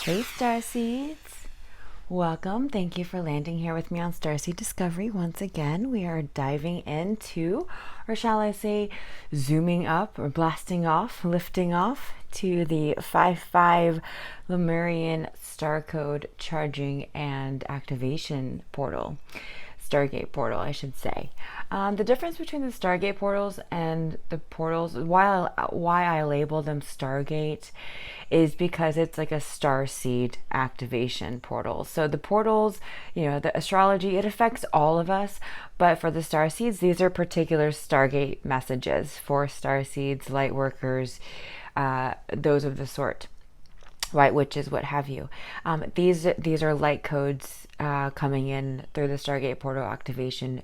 Hey Starseeds! Welcome. Thank you for landing here with me on Starseed Discovery. Once again, we are diving into, or shall I say, zooming up or blasting off, lifting off to the 5-5 Lemurian star code charging and activation portal. Stargate Portal, I should say. The difference between the Stargate portals and the portals, why I label them Stargate, is because it's like a starseed activation portal. So the portals, the astrology, it affects all of us, but for the starseeds, these are particular Stargate messages for starseeds, light workers, those of the sort. White witches, what have you. These are light codes coming in through the Stargate portal activation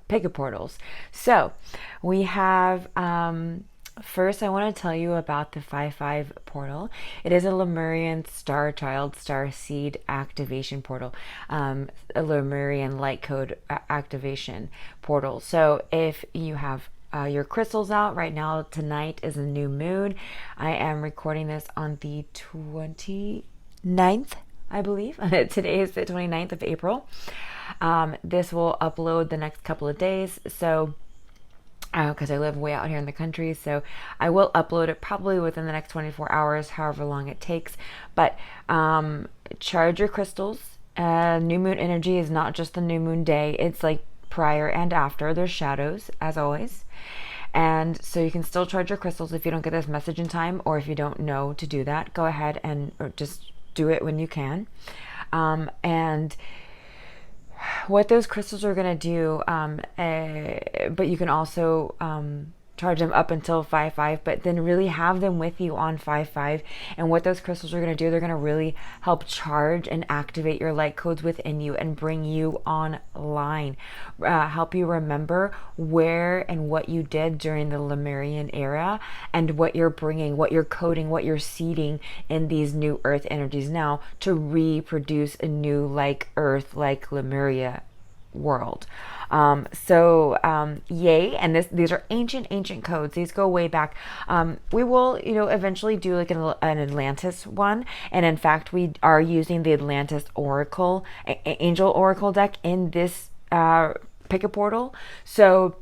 pick portals. So we have first I want to tell you about the 5-5 portal. It is a Lemurian star child star seed activation portal, a Lemurian light code activation portal. So if you have your crystals out right now, tonight is a new moon. I am recording this on the 29th, I believe. Today is the 29th of April. This will upload the next couple of days. So because I live way out here in the country, so I will upload it probably within the next 24 hours, however long it takes. But charge your crystals. New moon energy is not just the new moon day. It's like prior and after. There's shadows, as always. And so you can still charge your crystals if you don't get this message in time, or if you don't know to do that, go ahead and or just do it when you can. And what those crystals are going to do, but you can also charge them up until 5-5, but then really have them with you on 5-5. And what those crystals are going to do, they're going to really help charge and activate your light codes within you and bring you online, help you remember where and what you did during the Lemurian era, and what you're bringing, what you're coding, what you're seeding in these new earth energies now to reproduce a new like earth, like Lemuria world. Yay. And these are ancient codes. These go way back. We will, eventually do like an Atlantis one. And in fact, we are using the Atlantis Oracle, Angel Oracle deck in this pick a portal. So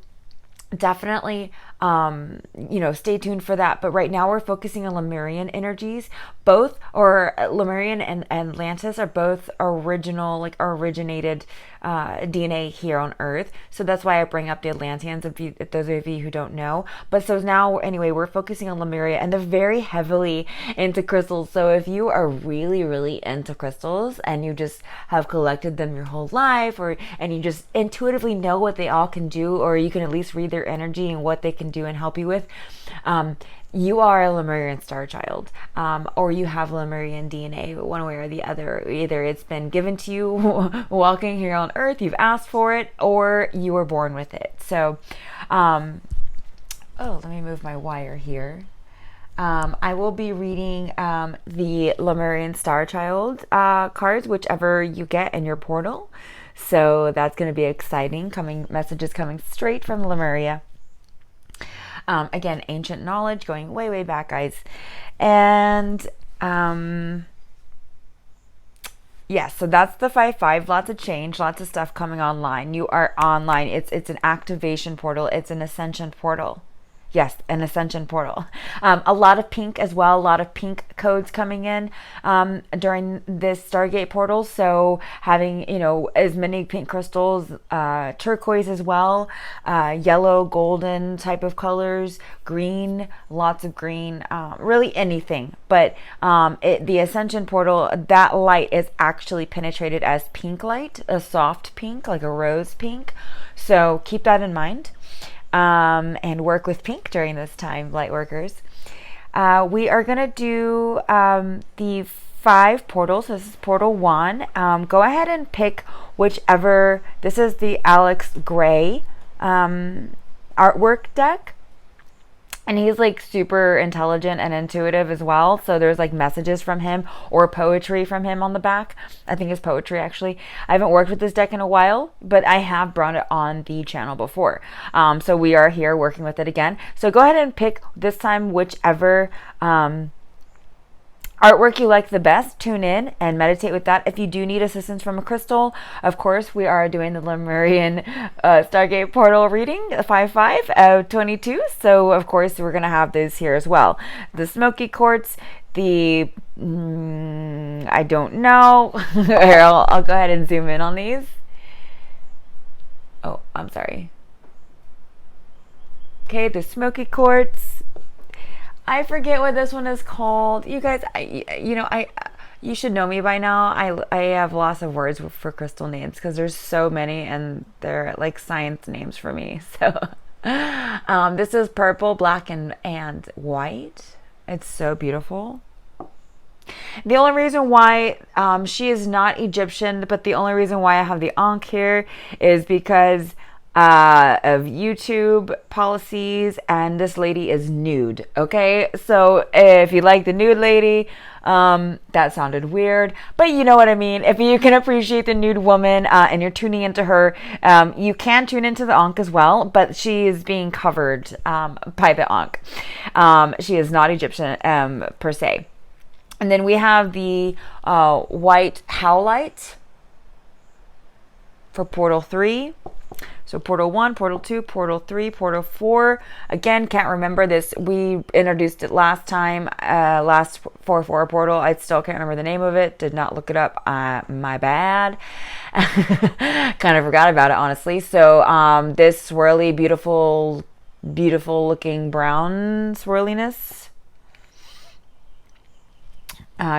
definitely stay tuned for that. But right now we're focusing on Lemurian energies. Both, or Lemurian and Atlantis, are both originated DNA here on Earth. So that's why I bring up the Atlanteans, if those of you who don't know. But so now, anyway, we're focusing on Lemuria, and they're very heavily into crystals. So if you are really, really into crystals and you just have collected them your whole life, and you just intuitively know what they all can do, or you can at least read their energy and what they can do and help you with, you are a Lemurian star child, or you have Lemurian DNA, one way or the other. Either it's been given to you walking here on Earth, you've asked for it, or you were born with it. So, let me move my wire here. I will be reading the Lemurian star child cards, whichever you get in your portal. So that's going to be exciting. Messages coming straight from Lemuria. Again, ancient knowledge going way, way back, guys. And so that's the 5-5. Lots of change, lots of stuff coming online. You are online. It's an activation portal. It's an ascension portal. Yes, an ascension portal. A lot of pink as well. A lot of pink codes coming in during this Stargate portal. So having, as many pink crystals, turquoise as well, yellow, golden type of colors, green, lots of green, really anything. But the ascension portal, that light is actually penetrated as pink light, a soft pink, like a rose pink. So keep that in mind. And work with pink during this time, light workers. We are going to do the 5 portals. This is portal 1. Go ahead and pick whichever. This is the Alex Gray artwork deck. And he's like super intelligent and intuitive as well. So there's like messages from him or poetry from him on the back. I think it's poetry, actually. I haven't worked with this deck in a while, but I have brought it on the channel before. So we are here working with it again. So go ahead and pick this time whichever artwork you like the best, tune in and meditate with that. If you do need assistance from a crystal, of course, we are doing the Lemurian Stargate Portal reading, 5/5 of 22. So, of course, we're going to have those here as well. The smoky quartz, the I don't know. Here, I'll go ahead and zoom in on these. Oh, I'm sorry. Okay, the smoky quartz. I forget what this one is called. You guys, you should know me by now. I have lots of words for crystal names because there's so many and they're like science names for me. So, this is purple, black, and white. It's so beautiful. The only reason why she is not Egyptian, but the only reason why I have the Ankh here is because of YouTube policies, and this lady is nude. Okay, so if you like the nude lady, that sounded weird, but you know what I mean. If you can appreciate the nude woman and you're tuning into her, you can tune into the Ankh as well, but she is being covered by the Ankh. She is not Egyptian per se. And then we have the white howlite for Portal 3. So Portal 1, Portal 2, Portal 3, Portal 4. Again, can't remember this. We introduced it last time, last 4/4 Portal. I still can't remember the name of it. Did not look it up. My bad. Kind of forgot about it, honestly. So this swirly, beautiful looking brown swirliness.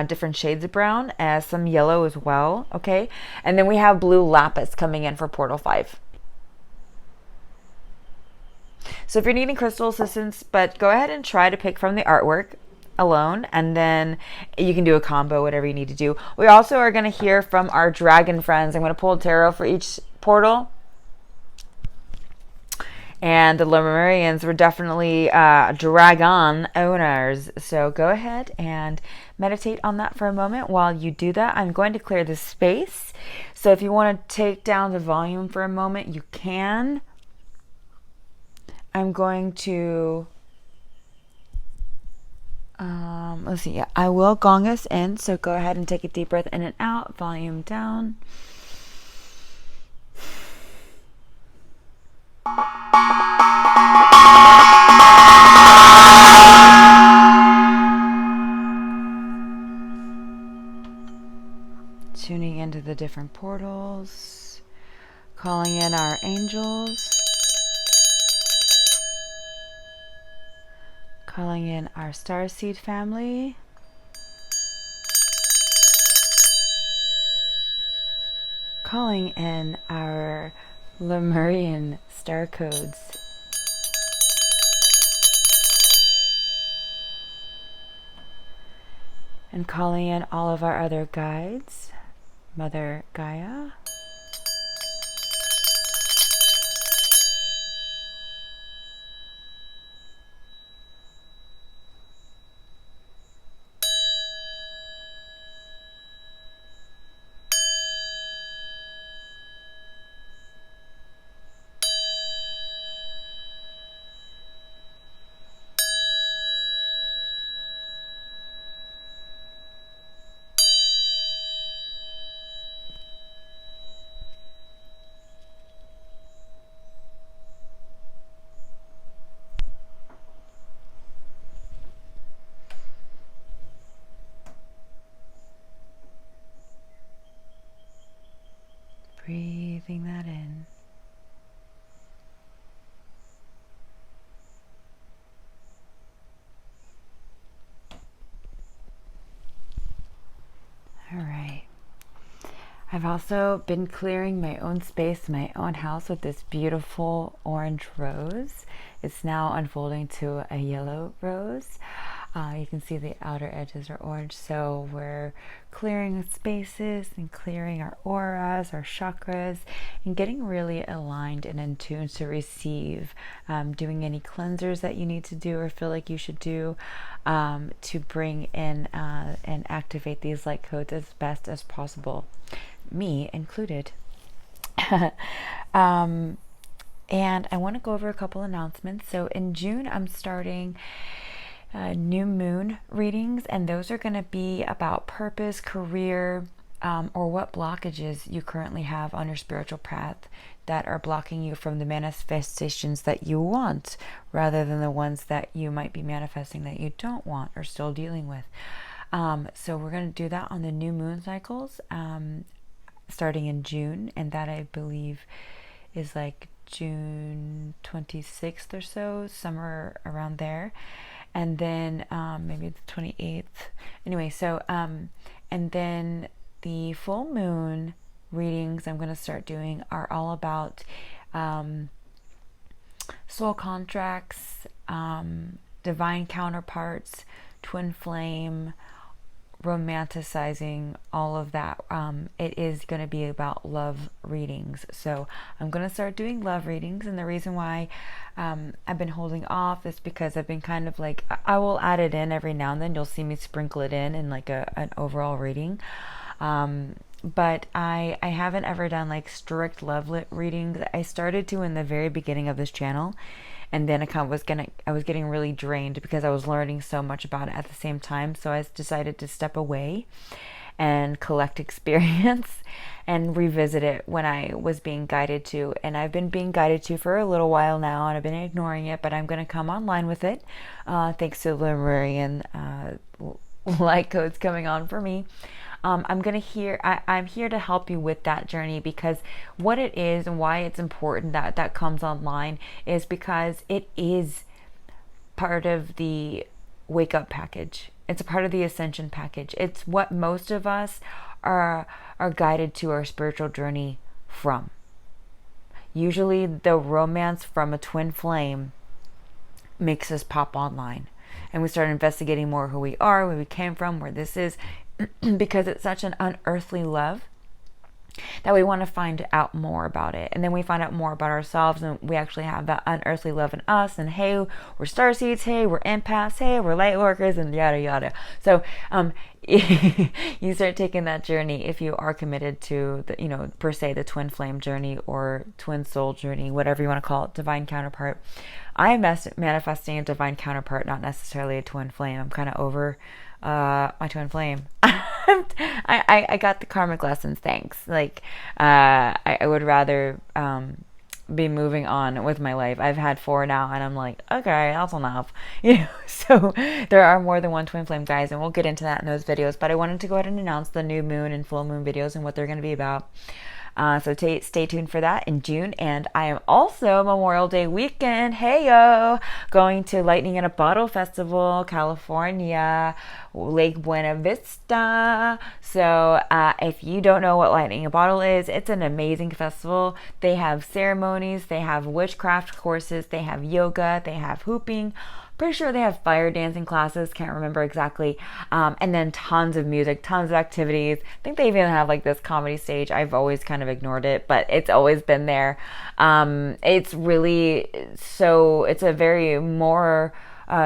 Different shades of brown, some yellow as well. Okay. And then we have blue lapis coming in for Portal 5. So if you're needing crystal assistance, but go ahead and try to pick from the artwork alone, and then you can do a combo, whatever you need to do. We also are going to hear from our dragon friends. I'm going to pull a tarot for each portal. And the Lemurians were definitely dragon owners. So go ahead and meditate on that for a moment. While you do that, I'm going to clear the space. So if you want to take down the volume for a moment, you can. I'm going to, let's see, yeah, I will gong us in, so go ahead and take a deep breath in and out, volume down. Tuning into the different portals, calling in our angels. Calling in our Starseed family. Calling in our Lemurian star codes. And calling in all of our other guides. Mother Gaia. Breathing that in. All right. I've also been clearing my own space, my own house with this beautiful orange rose. It's now unfolding to a yellow rose. You can see the outer edges are orange, so we're clearing spaces and clearing our auras, our chakras, and getting really aligned and in tune to receive, doing any cleansers that you need to do or feel like you should do to bring in and activate these light codes as best as possible, me included. And I want to go over a couple announcements. So in June, I'm starting new moon readings, and those are going to be about purpose, career, or what blockages you currently have on your spiritual path that are blocking you from the manifestations that you want, rather than the ones that you might be manifesting that you don't want or still dealing with. So we're going to do that on the new moon cycles, starting in June, and that I believe is like June 26th or so, somewhere around there. And then maybe the 28th. Anyway, so, and then the full moon readings I'm going to start doing are all about soul contracts, divine counterparts, twin flame, romanticizing, all of that. It is going to be about love readings. So I'm going to start doing love readings, and the reason why I've been holding off is because I've been kind of like, I will add it in every now and then. You'll see me sprinkle it in like an overall reading. But I haven't ever done like strict love readings. I started to in the very beginning of this channel, and then I was getting really drained because I was learning so much about it at the same time. So I decided to step away and collect experience and revisit it when I was being guided to. And I've been being guided to for a little while now, and I've been ignoring it, but I'm going to come online with it, thanks to Lemurian light codes coming on for me. I'm here to help you with that journey, because what it is and why it's important that that comes online is because it is part of the wake up package. It's a part of the ascension package. It's what most of us are guided to our spiritual journey from. Usually the romance from a twin flame makes us pop online, and we start investigating more who we are, where we came from, where this is, because it's such an unearthly love that we want to find out more about it. And then we find out more about ourselves, and we actually have that unearthly love in us, and hey, we're starseeds, hey, we're empaths, hey, we're light workers, and yada yada. So you start taking that journey if you are committed to the, per se, the twin flame journey or twin soul journey, whatever you want to call it, divine counterpart. I am manifesting a divine counterpart, not necessarily a twin flame. I'm kind of over my twin flame. I got the karmic lessons, thanks. Like I would rather be moving on with my life. I've had 4 now, and I'm like, okay, that's enough. So there are more than one twin flame, guys, and we'll get into that in those videos. But I wanted to go ahead and announce the new moon and full moon videos and what they're going to be about. So stay tuned for that in June. And I am also Memorial Day weekend, heyo, going to Lightning in a Bottle Festival, California, Lake Buena Vista. So if you don't know what Lightning in a Bottle is, it's an amazing festival. They have ceremonies, they have witchcraft courses, they have yoga, they have hooping. Pretty sure they have fire dancing classes, can't remember exactly. And then tons of music, tons of activities. I think they even have like this comedy stage. I've always kind of ignored it, but it's always been there. It's really, so it's a very more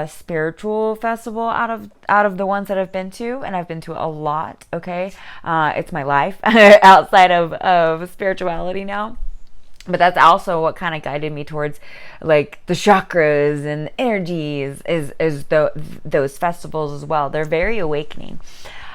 spiritual festival out of the ones that I've been to, and I've been to a lot, okay? It's my life outside of spirituality now. But that's also what kind of guided me towards like the chakras and energies is those festivals as well. They're very awakening,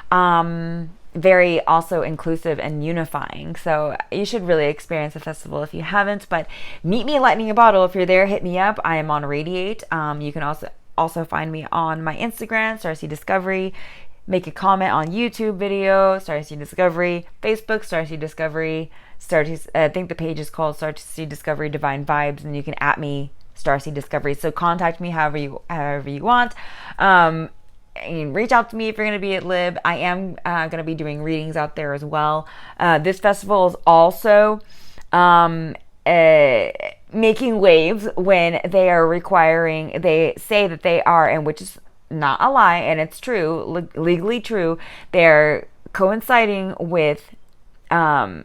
very also inclusive and unifying. So you should really experience a festival if you haven't. But meet me at Lightning in a Bottle. If you're there, hit me up. I am on Radiate. You can also find me on my Instagram, Starseed Discovery. Make a comment on YouTube video, Starseed Discovery, Facebook, Starseed Discovery. I think the page is called Starseed Discovery Divine Vibes, and you can @ me, Starseed Discovery. So contact me however you want. And reach out to me if you're going to be at Lib. I am going to be doing readings out there as well. This festival is also making waves when they say that they are, and which is not a lie, and it's true, legally true, they're coinciding with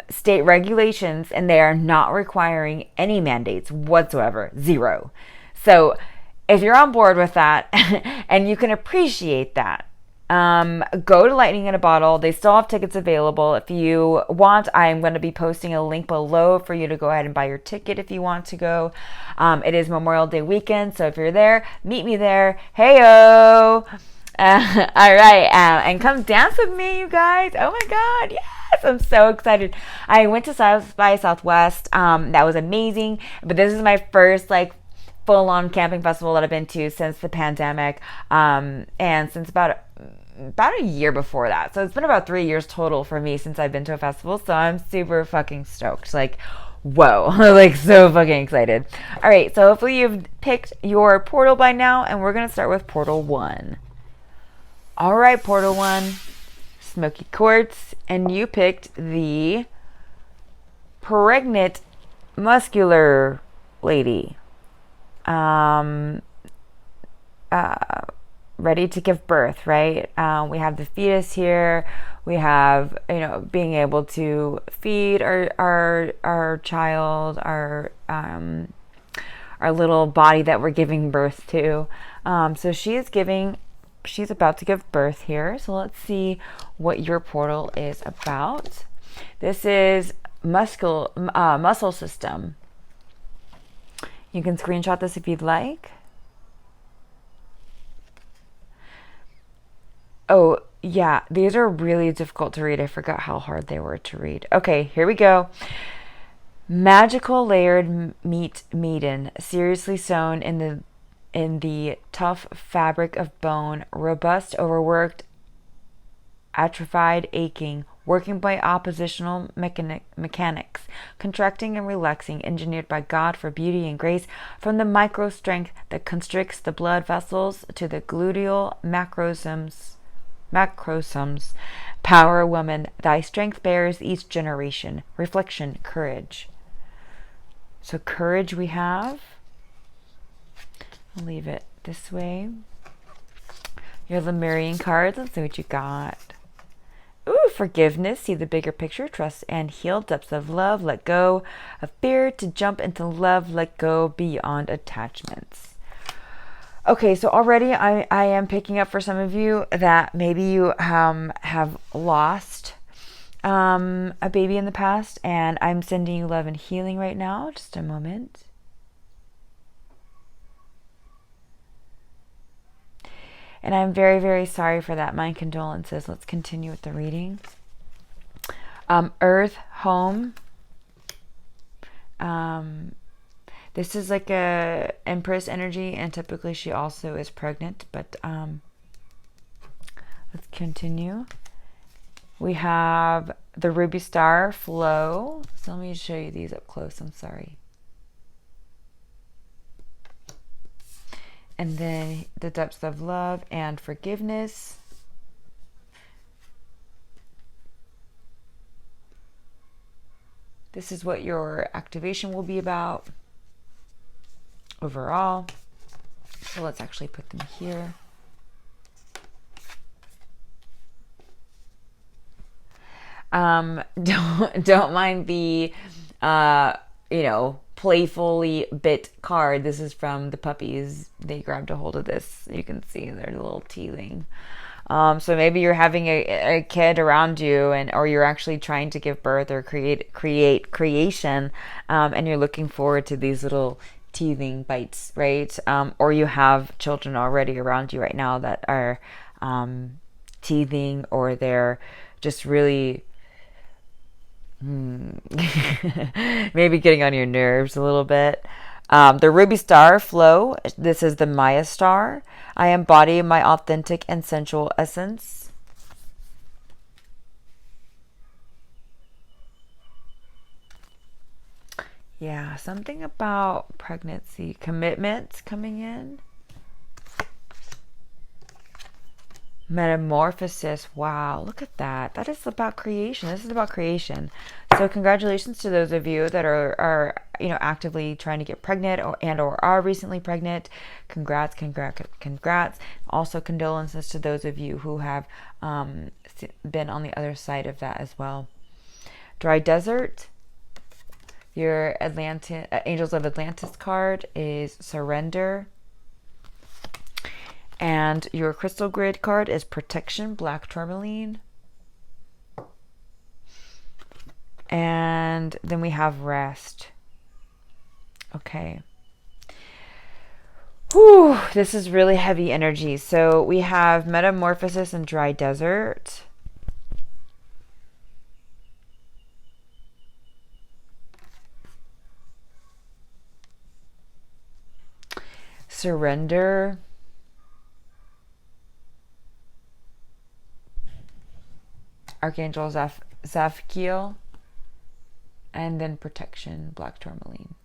state regulations, and they are not requiring any mandates whatsoever, 0. So if you're on board with that and you can appreciate that, Go to Lightning in a Bottle. They still have tickets available. If you want, I'm going to be posting a link below for you to go ahead and buy your ticket if you want to go. It is Memorial Day weekend, so if you're there, meet me there. Heyo! All right, and come dance with me, you guys. Oh my God, yes! I'm so excited. I went to South by Southwest. That was amazing. But this is my first like full-on camping festival that I've been to since the pandemic, and since about a year before that. So it's been about 3 years total for me since I've been to a festival. So I'm super fucking stoked. Like, whoa, like so fucking excited. All right, so hopefully you've picked your portal by now, and we're gonna start with Portal 1. All right, Portal 1, Smoky Quartz, and you picked the pregnant muscular lady. Ready to give birth, right? We have the fetus here. We have, being able to feed our child, our little body that we're giving birth to. So she's about to give birth here. So let's see what your portal is about. This is muscle system. You can screenshot this if you'd like. Oh, yeah, these are really difficult to read. I forgot how hard they were to read. Okay, here we go. Magical layered meat maiden, seriously sewn in the tough fabric of bone, robust, overworked, atrophied, aching, working by oppositional mechanics, contracting and relaxing, engineered by God for beauty and grace, from the micro strength that constricts the blood vessels to the gluteal macrosomes. Power, woman, thy strength bears each generation. Reflection, courage. So courage we have. I'll leave it this way. Your Lemurian cards. Let's see what you got. Ooh, forgiveness. See the bigger picture. Trust and heal. Depths of love. Let go of fear to jump into love. Let go beyond attachments. Okay, so already I am picking up for some of you that maybe you have lost a baby in the past, and I'm sending you love and healing right now. Just a moment. And I'm very, very sorry for that. My condolences. Let's continue with the reading. Earth, home. This is like a Empress energy, and typically she also is pregnant, but let's continue. We have the Ruby Star flow. So let me show you these up close. I'm sorry. And then the depths of love and forgiveness. This is what your activation will be about overall. So let's actually put them here. Don't mind the playfully bit card. This is from the puppies. They grabbed a hold of this. You can see they're a little teething. So maybe you're having a kid around you, or you're actually trying to give birth or creation, and you're looking forward to these little teething bites, right? Or you have children already around you right now that are teething, or they're just really maybe getting on your nerves a little bit. The Ruby Star flow. This is the Maya Star. I embody my authentic and sensual essence. Yeah, something about pregnancy, commitment coming in. Metamorphosis. Wow, look at that. That is about creation. This is about creation. So congratulations to those of you that are actively trying to get pregnant or are recently pregnant. Congrats. Also condolences to those of you who have been on the other side of that as well. Dry desert. Your Angels of Atlantis card is surrender. And your crystal grid card is Protection, Black Tourmaline. And then we have Rest. Okay. Whew, this is really heavy energy. So we have Metamorphosis and Dry Desert. Surrender. Archangel Zaphiel. And then Protection, Black Tourmaline.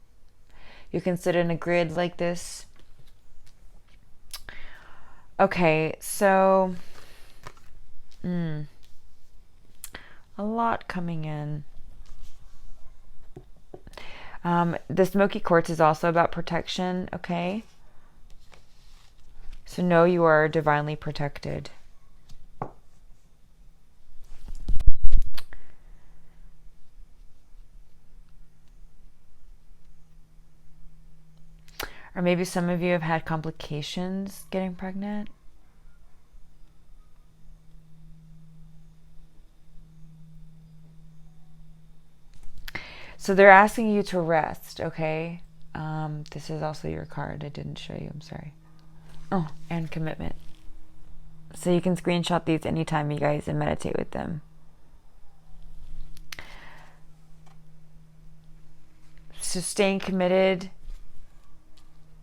You can sit in a grid like this. Okay, so a lot coming in. The smoky quartz is also about protection, okay? So know you are divinely protected. Or maybe some of you have had complications getting pregnant. So they're asking you to rest, okay? This is also your card. I didn't show you, I'm sorry. Oh, and commitment. So you can screenshot these anytime, you guys, and meditate with them. So staying committed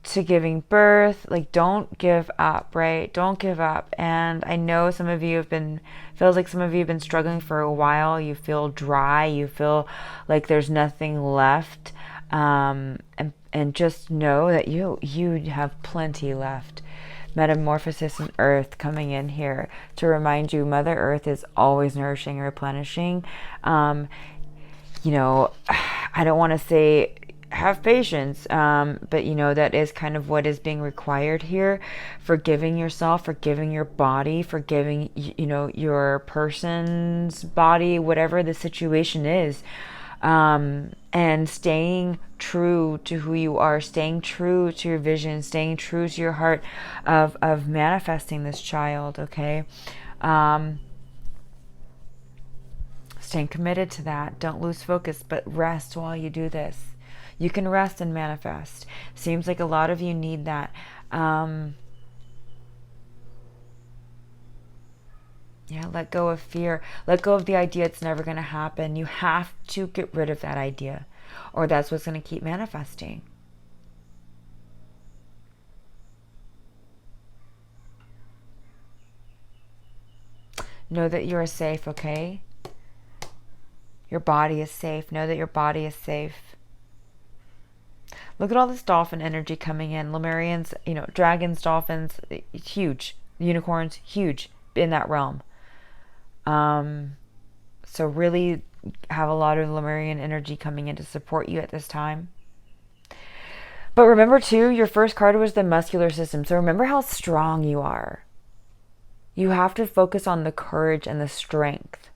to giving birth, like don't give up, right? Don't give up. And I know some of you feels like some of you have been struggling for a while. You feel dry, you feel like there's nothing left. And just know that you have plenty left. Metamorphosis and Earth coming in here to remind you Mother Earth is always nourishing and replenishing. You know, I don't want to say have patience, but you know, that is kind of what is being required here. Forgiving yourself, forgiving your body, forgiving, you know, your person's body, whatever the situation is. And staying true to who you are, staying true to your vision, staying true to your heart of manifesting this child, okay? Staying committed to that. Don't lose focus, but rest while you do this. You can rest and manifest. Seems like a lot of you need that. Yeah, let go of fear. Let go of the idea it's never going to happen. You have to get rid of that idea, or that's what's going to keep manifesting. Know that you are safe, okay? Your body is safe. Know that your body is safe. Look at all this dolphin energy coming in. Lemurians, you know, dragons, dolphins, huge. Unicorns, huge in that realm. So really have a lot of Lemurian energy coming in to support you at this time. But remember too, your first card was the muscular system. So remember how strong you are. You have to focus on the courage and the strength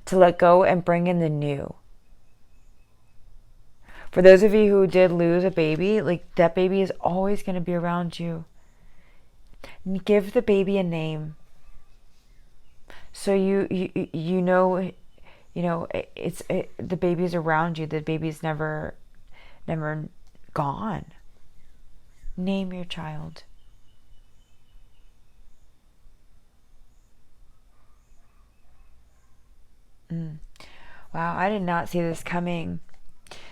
to let go and bring in the new. For those of you who did lose a baby, like that baby is always going to be around you. Give the baby a name. So you know, the baby's around you. The baby's never gone. Name your child. Wow, I did not see this coming.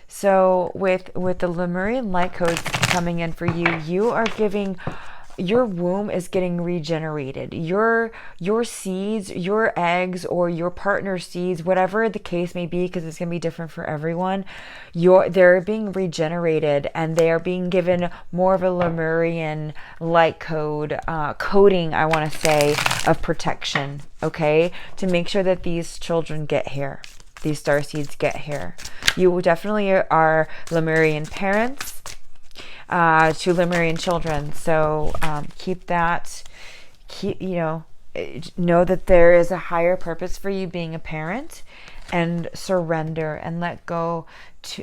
So with the Lemurian light codes coming in for you, you are giving, your womb is getting regenerated. Your seeds, your eggs, or your partner's seeds, whatever the case may be, because it's going to be different for everyone, they're being regenerated, and they are being given more of a Lemurian light code, coding, I want to say, of protection, okay? To make sure that these children get here. These starseeds get here. You definitely are Lemurian parents to Lemurian children. So keep that, know that there is a higher purpose for you being a parent, and surrender and let go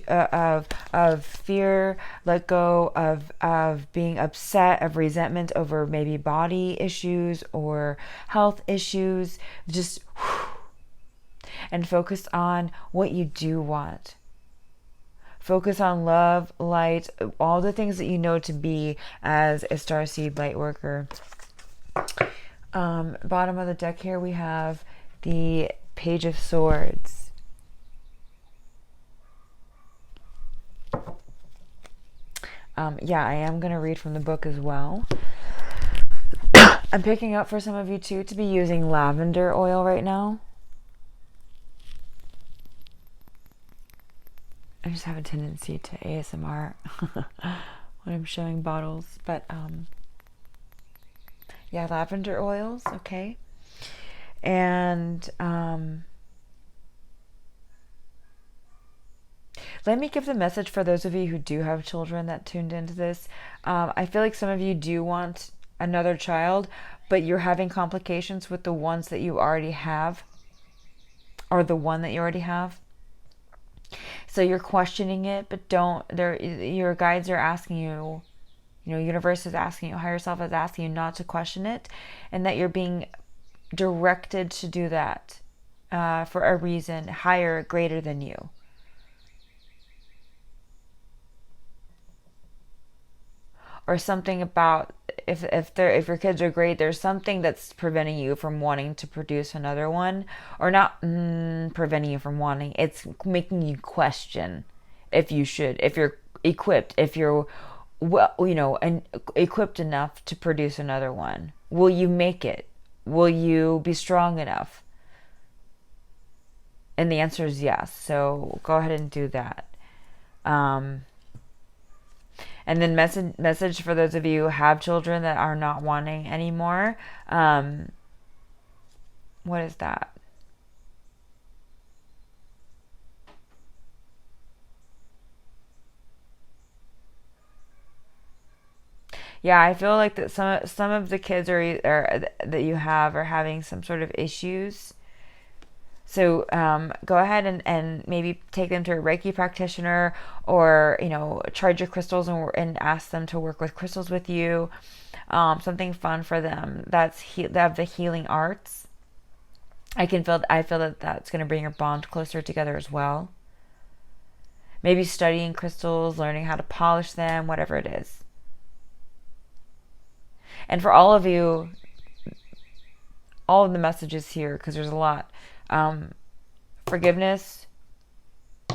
of fear, let go of being upset, of resentment over maybe body issues or health issues. Just and focus on what you do want. Focus on love, light, all the things that you know to be as a starseed light worker. Bottom of the deck here we have the Page of Swords. Yeah, I am going to read from the book as well. I'm picking up for some of you too to be using lavender oil right now. I just have a tendency to ASMR when I'm showing bottles, but yeah, lavender oils, okay. And let me give the message for those of you who do have children that tuned into this. I feel like some of you do want another child, but you're having complications with the ones that you already have, or the one that you already have. So you're questioning it, but your guides are asking you, universe is asking you, higher self is asking you not to question it, and that you're being directed to do that for a reason higher, greater than you. Or something about if your kids are great, there's something that's preventing you from wanting to produce another one, or not preventing you from wanting. It's making you question if you should, if you're equipped, if you're and equipped enough to produce another one. Will you make it? Will you be strong enough? And the answer is yes. So go ahead and do that. And then message for those of you who have children that are not wanting anymore. What is that? Yeah, I feel like that some of the kids are that you have are having some sort of issues. So go ahead and maybe take them to a Reiki practitioner, or charge your crystals and ask them to work with crystals with you. Something fun for them. They have the healing arts. I feel that that's going to bring your bond closer together as well. Maybe studying crystals, learning how to polish them, whatever it is. And for all of you, all of the messages here, because there's a lot. Forgiveness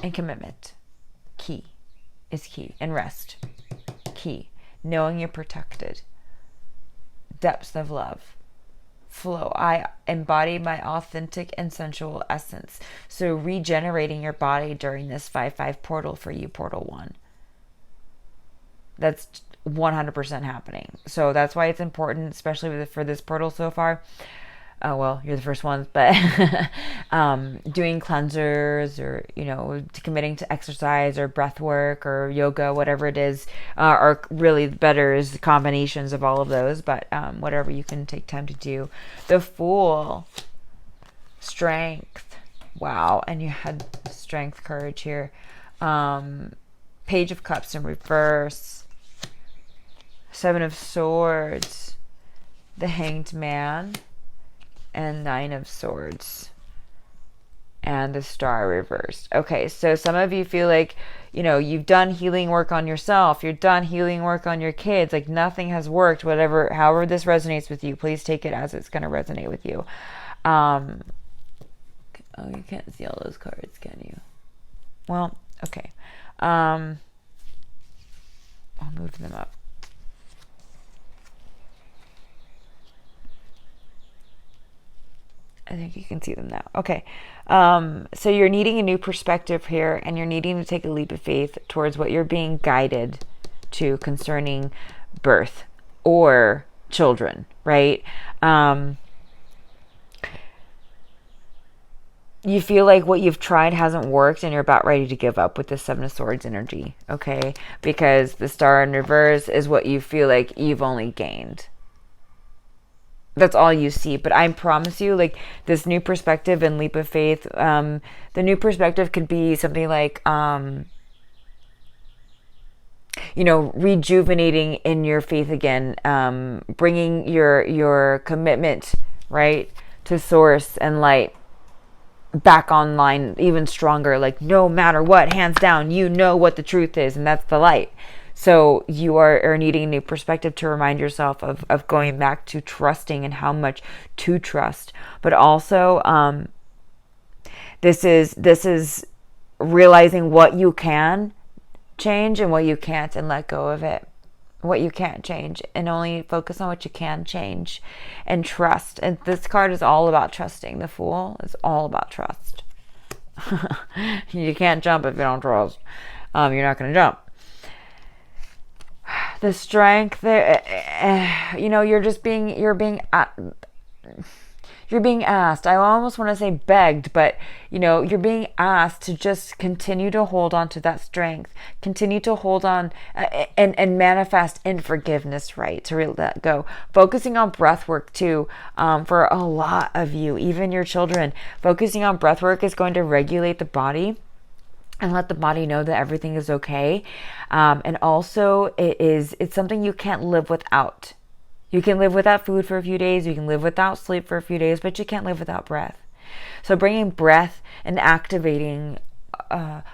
and commitment. Key. And rest. Key. Knowing you're protected. Depths of love. Flow. I embody my authentic and sensual essence. So regenerating your body during this 5/5 portal for you, Portal 1. That's 100% happening. So that's why it's important, especially for this portal so far. Oh, well, you're the first ones, but doing cleansers, or committing to exercise or breath work or yoga, whatever it is, or really better is combinations of all of those, but whatever you can take time to do. The Fool. Strength. Wow. And you had strength, courage here. Page of Cups in reverse. 7 of Swords. The Hanged Man. And 9 of Swords. And the Star reversed. Okay, so some of you feel like, you've done healing work on yourself. You've done healing work on your kids. Like nothing has worked. However this resonates with you, please take it as it's going to resonate with you. Oh, you can't see all those cards, can you? Well, okay. I'll move them up. I think you can see them now. Okay. So you're needing a new perspective here, and you're needing to take a leap of faith towards what you're being guided to concerning birth or children, right? You feel like what you've tried hasn't worked, and you're about ready to give up with the 7 of Swords energy, okay? Because the Star in reverse is what you feel like you've only gained. that's all you see. But I promise you, like, this new perspective and leap of faith, the new perspective could be something like, rejuvenating in your faith again, bringing your commitment, right, to source and light back online even stronger. Like, no matter what, hands down, you know what the truth is, and that's the light. So you are needing a new perspective to remind yourself of going back to trusting and how much to trust. But also, this is realizing what you can change and what you can't, and let go of it. What you can't change, and only focus on what you can change, and trust. And this card is all about trusting. The Fool is all about trust. You can't jump if you don't trust. You're not going to jump. The Strength, you're being asked, I almost want to say begged, but you're being asked to just continue to hold on to that strength, continue to hold on, and manifest in forgiveness, right? To really let go. Focusing on breath work too, for a lot of you, even your children. Focusing on breath work is going to regulate the body and let the body know that everything is okay. And also it's something you can't live without. You can live without food for a few days. You can live without sleep for a few days, but you can't live without breath. So bringing breath and activating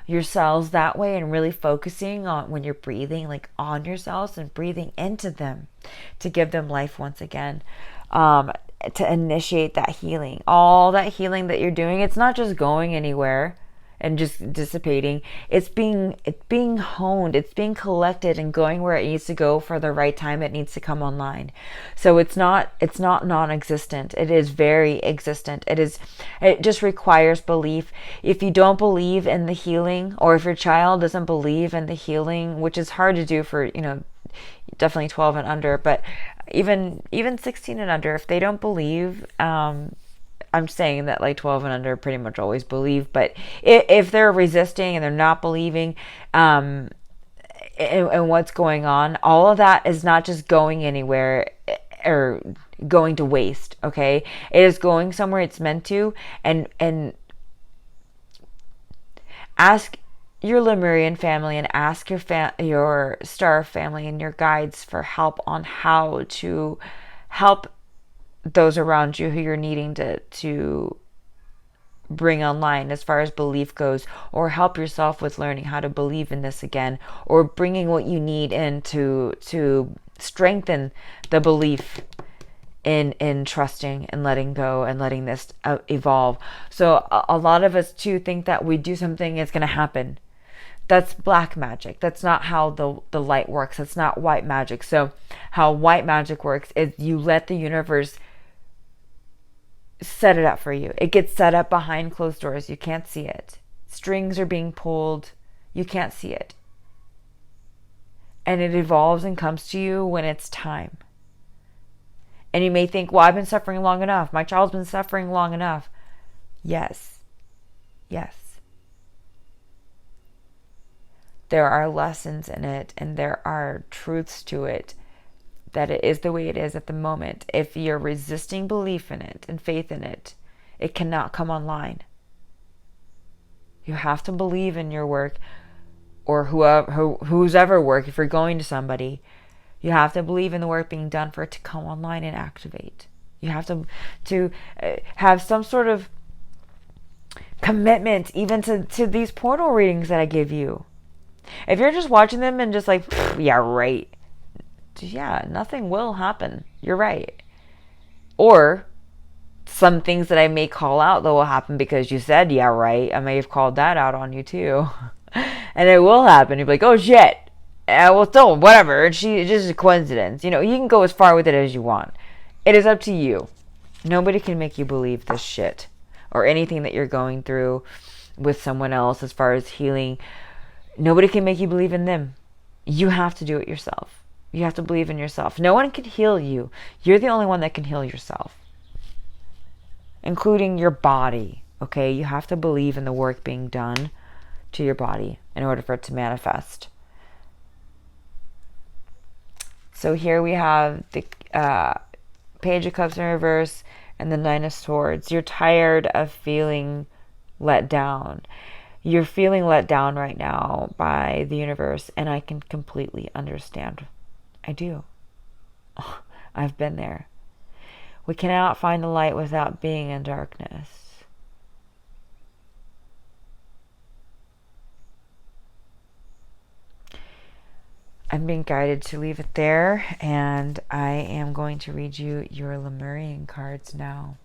your cells that way, and really focusing on when you're breathing, like on your cells and breathing into them to give them life once again, to initiate that healing. All that healing that you're doing, it's not just going anywhere and just dissipating. It's being honed, it's being collected and going where it needs to go for the right time it needs to come online. So it's not non-existent. It is very existent. It just requires belief. If you don't believe in the healing, or if your child doesn't believe in the healing, which is hard to do for, definitely 12 and under, but even 16 and under, if they don't believe, I'm saying that like 12 and under pretty much always believe, but if they're resisting and they're not believing and what's going on, all of that is not just going anywhere or going to waste, okay? It is going somewhere it's meant to, and ask your Lemurian family and ask your star family and your guides for help on how to help those around you who you're needing to bring online as far as belief goes, or help yourself with learning how to believe in this again, or bringing what you need in to strengthen the belief in trusting and letting go and letting this evolve. So a lot of us too think that we do something, it's going to happen. That's black magic. That's not how the light works. That's not white magic. So how white magic works is you let the universe set it up for you. It gets set up behind closed doors. You can't see it. Strings are being pulled. You can't see it. And it evolves and comes to you when it's time. And you may think, well, I've been suffering long enough. My child's been suffering long enough. Yes. Yes. There are lessons in it, and there are truths to it, that it is the way it is at the moment. If you're resisting belief in it and faith in it, it cannot come online. You have to believe in your work, or whose ever work. If you're going to somebody, you have to believe in the work being done for it to come online and activate. You have to have some sort of commitment even to these portal readings that I give you. If you're just watching them and just like, yeah, right. Yeah, nothing will happen. You're right. Or some things that I may call out that will happen because you said, yeah, right. I may have called that out on you too. And it will happen. You'll be like, oh shit. Well, still, whatever. It's just a coincidence. You can go as far with it as you want. It is up to you. Nobody can make you believe this shit or anything that you're going through with someone else as far as healing. Nobody can make you believe in them. You have to do it yourself. You have to believe in yourself. No one can heal you. You're the only one that can heal yourself, including your body. Okay? You have to believe in the work being done to your body in order for it to manifest. So here we have the Page of Cups in reverse, and the Nine of Swords. You're tired of feeling let down. You're feeling let down right now by the universe, and I can completely understand. I do. I've been there. We cannot find the light without being in darkness. I'm being guided to leave it there, and I am going to read you your Lemurian cards now.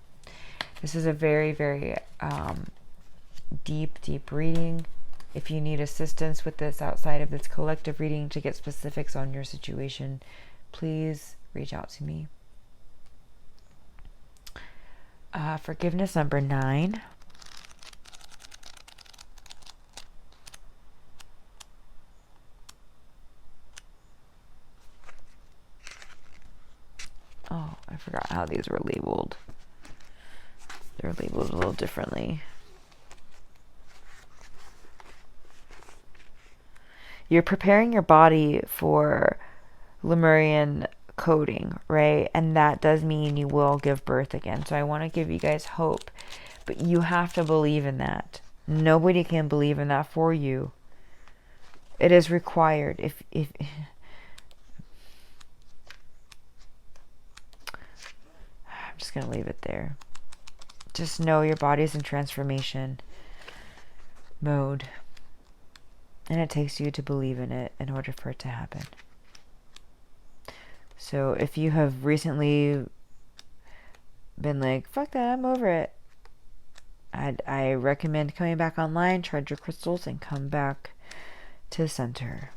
This is a very, very deep reading. If you need assistance with this outside of this collective reading to get specifics on your situation, please reach out to me. Forgiveness number 9. Oh, I forgot how these were labeled. They're labeled a little differently. You're preparing your body for Lemurian coding, right? And that does mean you will give birth again. So I want to give you guys hope, but you have to believe in that. Nobody can believe in that for you. It is required. If I'm just going to leave it there. Just know your body's in transformation mode. And it takes you to believe in it in order for it to happen. So if you have recently been like, fuck that, I'm over it, I recommend coming back online, charge your crystals, and come back to center.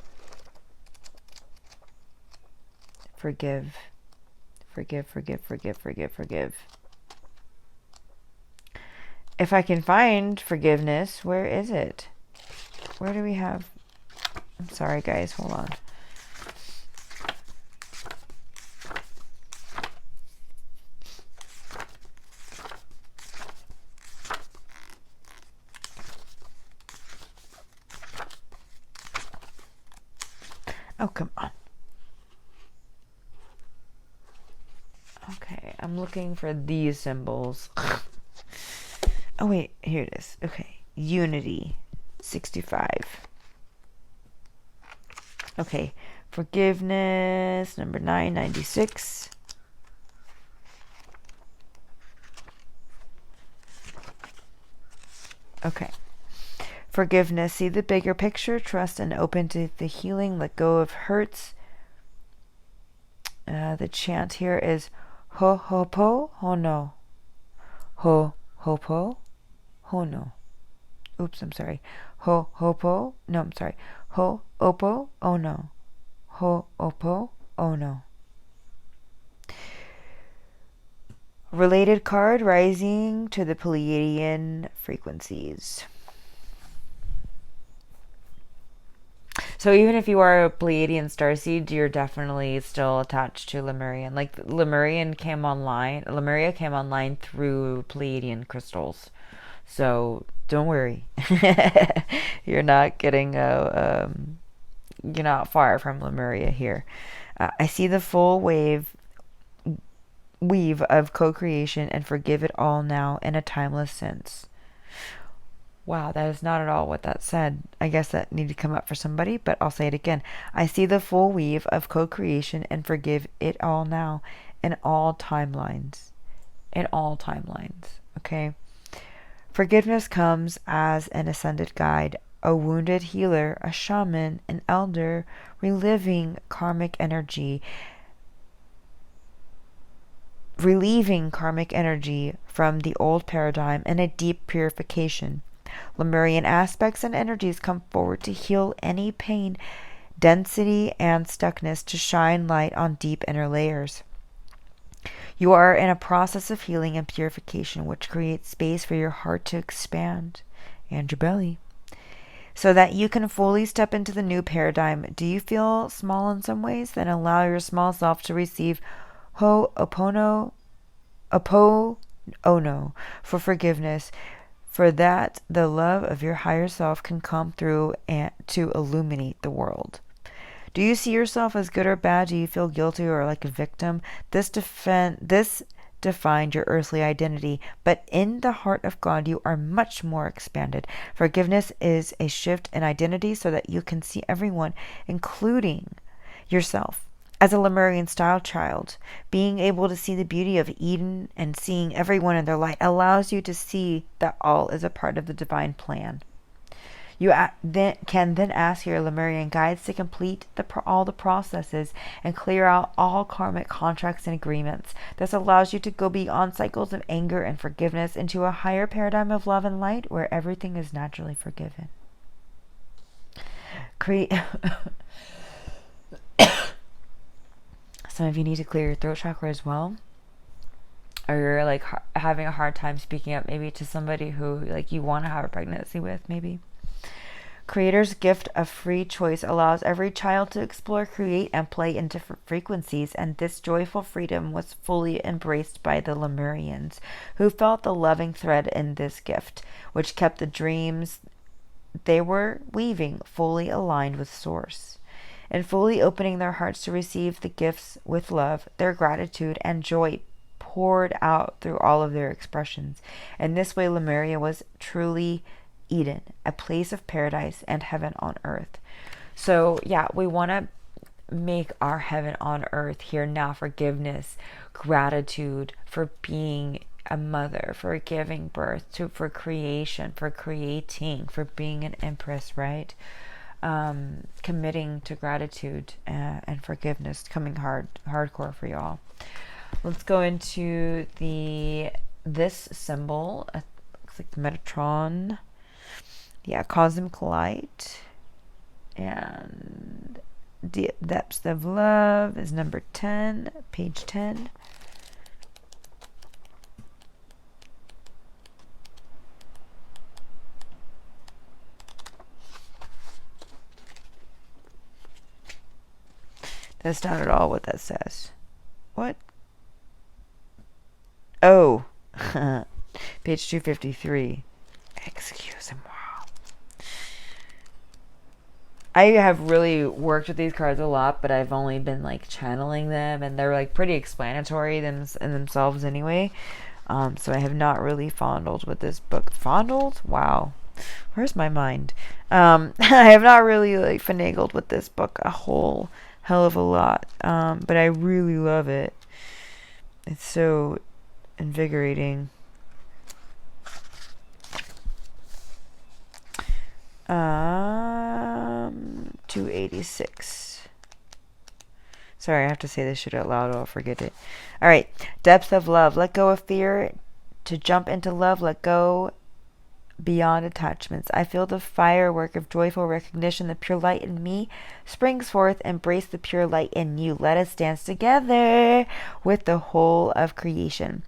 Forgive. Forgive, forgive, forgive, forgive, forgive. If I can find forgiveness, where is it? Where do we have... I'm sorry, guys. Hold on. Oh, come on. Okay, I'm looking for these symbols. Oh, wait. Here it is. Okay. Unity. 65. Okay. Forgiveness. Number 996. Okay. Forgiveness. See the bigger picture. Trust and open to the healing. Let go of hurts. The chant here is Ho ho po ho no. Ho ho po ho no. Oops, I'm sorry. Ho opo. No, I'm sorry. Ho opo oh no. Ho opo oh no. Related card, rising to the Pleiadian frequencies. So even if you are a Pleiadian starseed, you're definitely still attached to Lemurian. Like Lemuria came online through Pleiadian crystals. So don't worry. You're not getting you're not far from Lemuria here. I see the full weave of co-creation and forgive it all now in a timeless sense. Wow, that is not at all what that said. I guess that needed to come up for somebody, but I'll say it again. I see the full weave of co-creation and forgive it all now in all timelines. In all timelines, okay? Forgiveness comes as an ascended guide, a wounded healer, a shaman, an elder, reliving karmic energy, relieving karmic energy from the old paradigm and a deep purification. Lemurian aspects and energies come forward to heal any pain, density, and stuckness, to shine light on deep inner layers. You are in a process of healing and purification, which creates space for your heart to expand and your belly, so that you can fully step into the new paradigm. Do you feel small in some ways? Then allow your small self to receive Ho'oponopono for forgiveness, for that the love of your higher self can come through and to illuminate the world. Do you see yourself as good or bad? Do you feel guilty or like a victim? This defined your earthly identity, but in the heart of God, you are much more expanded. Forgiveness is a shift in identity so that you can see everyone, including yourself, as a Lemurian style child. Being able to see the beauty of Eden and seeing everyone in their light allows you to see that all is a part of the divine plan. You can then ask your Lemurian guides to complete all the processes and clear out all karmic contracts and agreements. This allows you to go beyond cycles of anger and forgiveness into a higher paradigm of love and light where everything is naturally forgiven. Some of you need to clear your throat chakra as well. Or you're like having a hard time speaking up maybe to somebody who like you want to have a pregnancy with maybe. Creator's gift of free choice allows every child to explore, create, and play in different frequencies, and this joyful freedom was fully embraced by the Lemurians, who felt the loving thread in this gift, which kept the dreams they were weaving fully aligned with Source. And fully opening their hearts to receive the gifts with love, their gratitude and joy poured out through all of their expressions. In this way, Lemuria was truly Eden, a place of paradise and heaven on earth. So yeah, we want to make our heaven on earth here now. Forgiveness, gratitude for being a mother, for giving birth to, for creation, for creating, for being an empress, right? Committing to gratitude and forgiveness, coming hardcore for y'all. Let's go into this symbol. It looks like Metatron. Yeah, cosmic light. And depths of love is number 10, page 10. That's not at all what that says. What? Oh, page 253. Excuse me. I have really worked with these cards a lot, but I've only been like channeling them, and they're like pretty explanatory in themselves anyway. So I have not really fondled with this book. Fondled? Wow. Where's my mind? I have not really like finagled with this book a whole hell of a lot. But I really love it. It's so invigorating. 286. Sorry, I have to say this shit out loud or I'll forget it. Alright. Depth of love. Let go of fear to jump into love. Let go beyond attachments. I feel the firework of joyful recognition. The pure light in me springs forth. Embrace the pure light in you. Let us dance together with the whole of creation.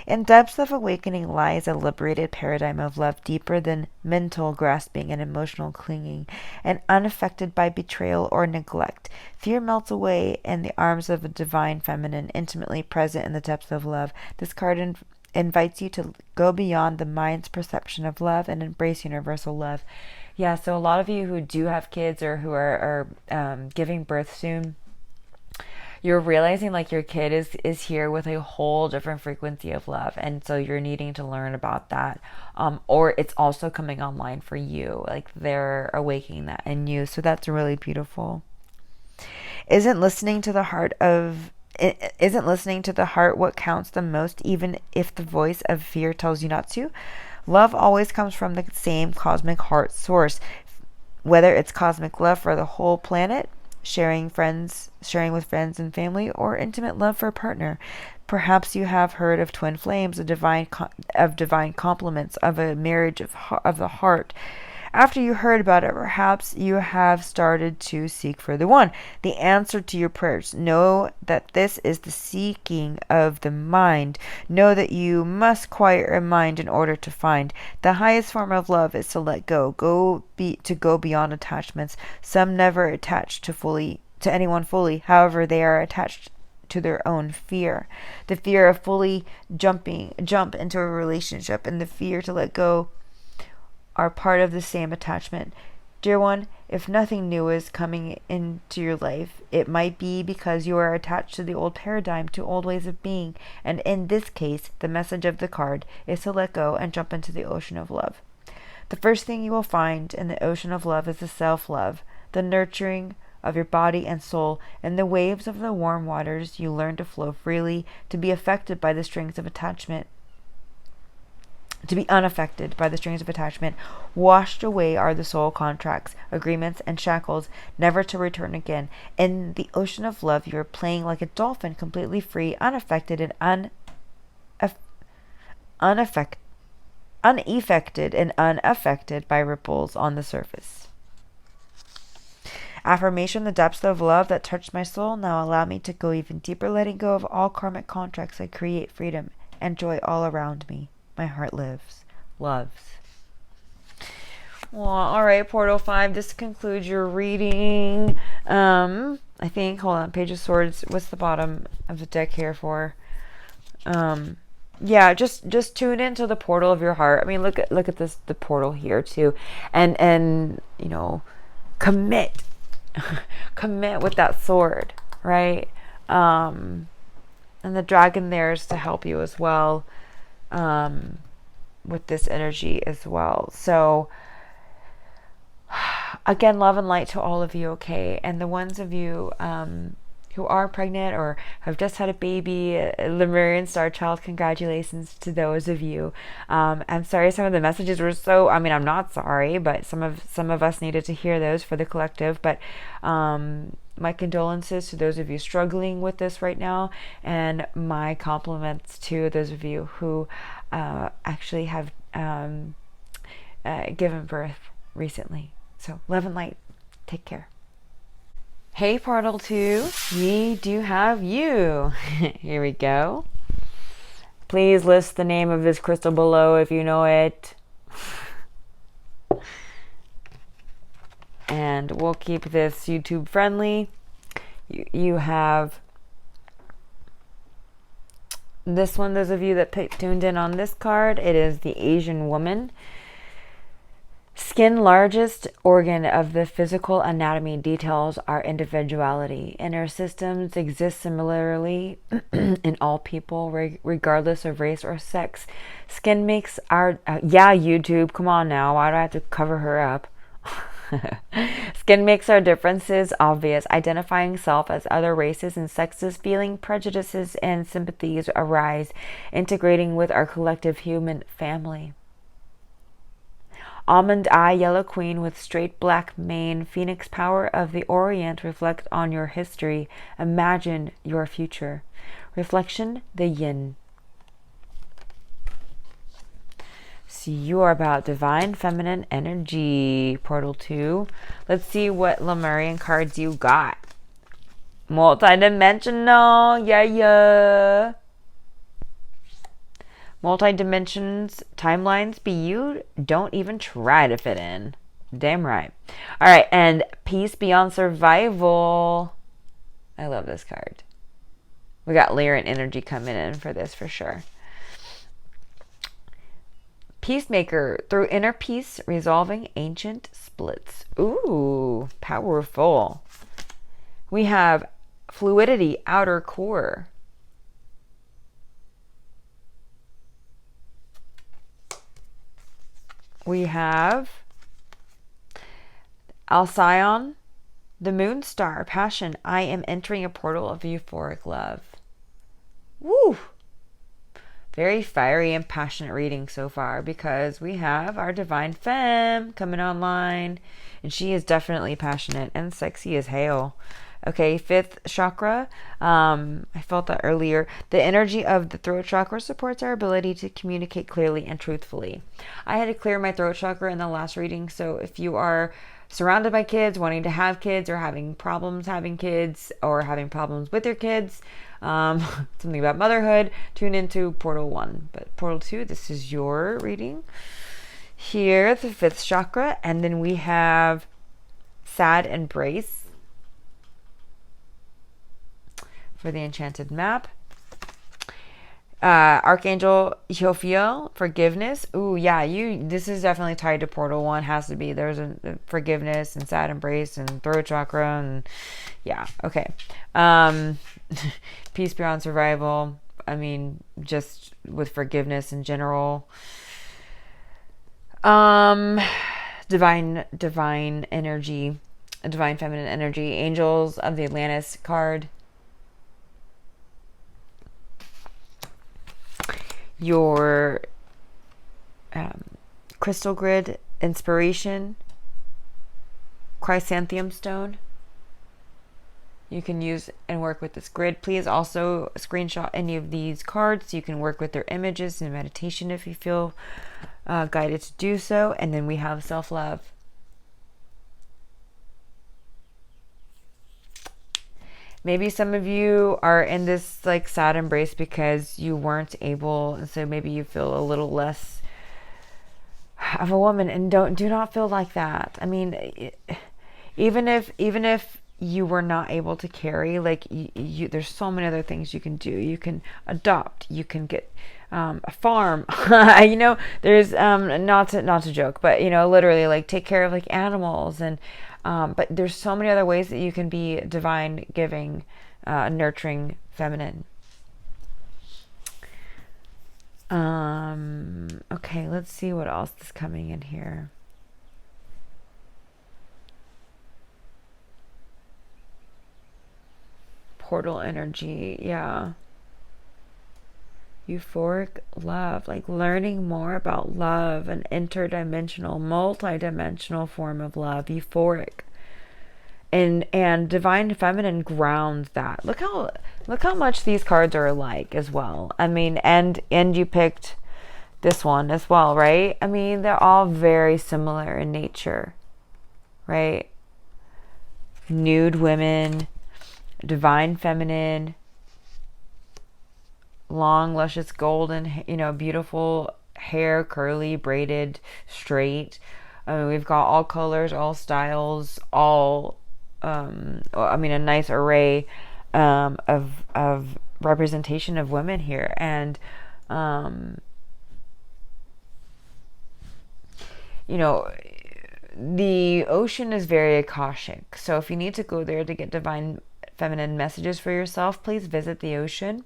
In depths of awakening lies a liberated paradigm of love, deeper than mental grasping and emotional clinging, and unaffected by betrayal or neglect. Fear melts away in the arms of a divine feminine, intimately present in the depths of love. This card invites you to go beyond the mind's perception of love and embrace universal love. Yeah, so a lot of you who do have kids or who are giving birth soon, you're realizing like your kid is here with a whole different frequency of love, and so you're needing to learn about that, or it's also coming online for you, like they're awakening that in you. So that's really beautiful. Isn't listening to the heart what counts the most, even if the voice of fear tells you not to? Love always comes from the same cosmic heart source, whether it's cosmic love for the whole planet, sharing with friends and family, or intimate love for a partner. Perhaps you have heard of twin flames, of divine complements, of a marriage of the heart. After you heard about it, perhaps you have started to seek for the one, the answer to your prayers. Know that this is the seeking of the mind. Know that you must quiet your mind in order to find. The highest form of love is to let go, go beyond attachments. Some never attach to anyone fully. However, they are attached to their own fear. The fear of fully jump into a relationship, and the fear to let go are part of the same attachment. Dear one, if nothing new is coming into your life, it might be because you are attached to the old paradigm, to old ways of being, and in this case, the message of the card is to let go and jump into the ocean of love. The first thing you will find in the ocean of love is the self-love, the nurturing of your body and soul. In the waves of the warm waters, you learn to flow freely, to be affected by the strings of attachment, to be unaffected by the strings of attachment. Washed away are the soul contracts, agreements, and shackles, never to return again. In the ocean of love, you are playing like a dolphin, completely free, unaffected, and unaffected by ripples on the surface. Affirmation: the depths of love that touched my soul now allow me to go even deeper, letting go of all karmic contracts. I create freedom and joy all around me. My heart loves. Well, all right, Portal 5, this concludes your reading. I think, hold on, Page of Swords. What's the bottom of the deck here for? Yeah, just tune into the portal of your heart. I mean, look at this, the portal here too, and you know, commit with that sword, right? And the dragon there is to help you as well. With this energy as well. So again, love and light to all of you, okay? And the ones of you who are pregnant or have just had a baby, Lemurian star child, congratulations to those of you. I'm sorry some of the messages were so, I mean, I'm not sorry, but some of us needed to hear those for the collective. But my condolences to those of you struggling with this right now, and my compliments to those of you who actually have given birth recently. So love and light. Take care. Hey, Portal 2, we do have you. Here we go. Please list the name of this crystal below if you know it. And we'll keep this YouTube friendly. You have this one, those of you that tuned in on this card, it is the Asian woman. Skin, largest organ of the physical anatomy, details our individuality. Inner systems exist similarly in all people, regardless of race or sex. Skin makes our... yeah, YouTube, come on now. Why do I have to cover her up? Skin makes our differences obvious. Identifying self as other races and sexes, feeling prejudices and sympathies arise, integrating with our collective human family. Almond eye, yellow queen with straight black mane, phoenix power of the Orient, reflect on your history, imagine your future. Reflection, the yin. So you are about divine feminine energy, Portal 2. Let's see what Lemurian cards you got. Multi-dimensional, yeah. Multi-dimensions, timelines, but you don't even try to fit in. Damn right. All right, and peace beyond survival. I love this card. We got Lyran energy coming in for this for sure. Peacemaker, through inner peace, resolving ancient splits. Ooh, powerful. We have fluidity, outer core. We have Alcyon, the moon star, passion. I am entering a portal of euphoric love. Woo! Very fiery and passionate reading so far, because we have our divine femme coming online, and she is definitely passionate and sexy as hell. Okay, 5th chakra. I felt that earlier. The energy of the throat chakra supports our ability to communicate clearly and truthfully. I had to clear my throat chakra in the last reading, so if you are surrounded by kids, wanting to have kids, or having problems having kids, or having problems with your kids, something about motherhood, tune into Portal 1. But Portal 2, this is your reading. Here, the 5th chakra, and then we have Sad Embrace for the Enchanted Map. Archangel Jophiel, forgiveness. Ooh, yeah, this is definitely tied to Portal 1. Has to be. There's a forgiveness and sad embrace and throat chakra and yeah, okay. Um peace beyond survival. I mean, just with forgiveness in general. Um divine energy, divine feminine energy. Angels of the Atlantis card. Your crystal grid inspiration, chrysanthemum stone. You can use and work with this grid. Please also screenshot any of these cards. You can work with their images in meditation if you feel guided to do so. And then we have self-love. Maybe some of you are in this like sad embrace because you weren't able, and so maybe you feel a little less of a woman, and do not feel like that. I mean, even if you were not able to carry, like there's so many other things you can do. You can adopt, you can get a farm. There's not to joke, but literally like take care of like animals, and but there's so many other ways that you can be divine, giving, nurturing, feminine. Okay, let's see what else is coming in here. Portal energy, yeah. Euphoric love, like learning more about love, an interdimensional, multi-dimensional form of love, euphoric. And divine feminine grounds that. Look how much these cards are alike as well. I mean, and you picked this one as well, right? I mean, they're all very similar in nature, right? Nude women, divine feminine, long, luscious, golden, beautiful hair, curly, braided, straight. I mean, we've got all colors, all styles, all, a nice array of representation of women here. And, the ocean is very Akashic. So if you need to go there to get divine feminine messages for yourself, please visit the ocean.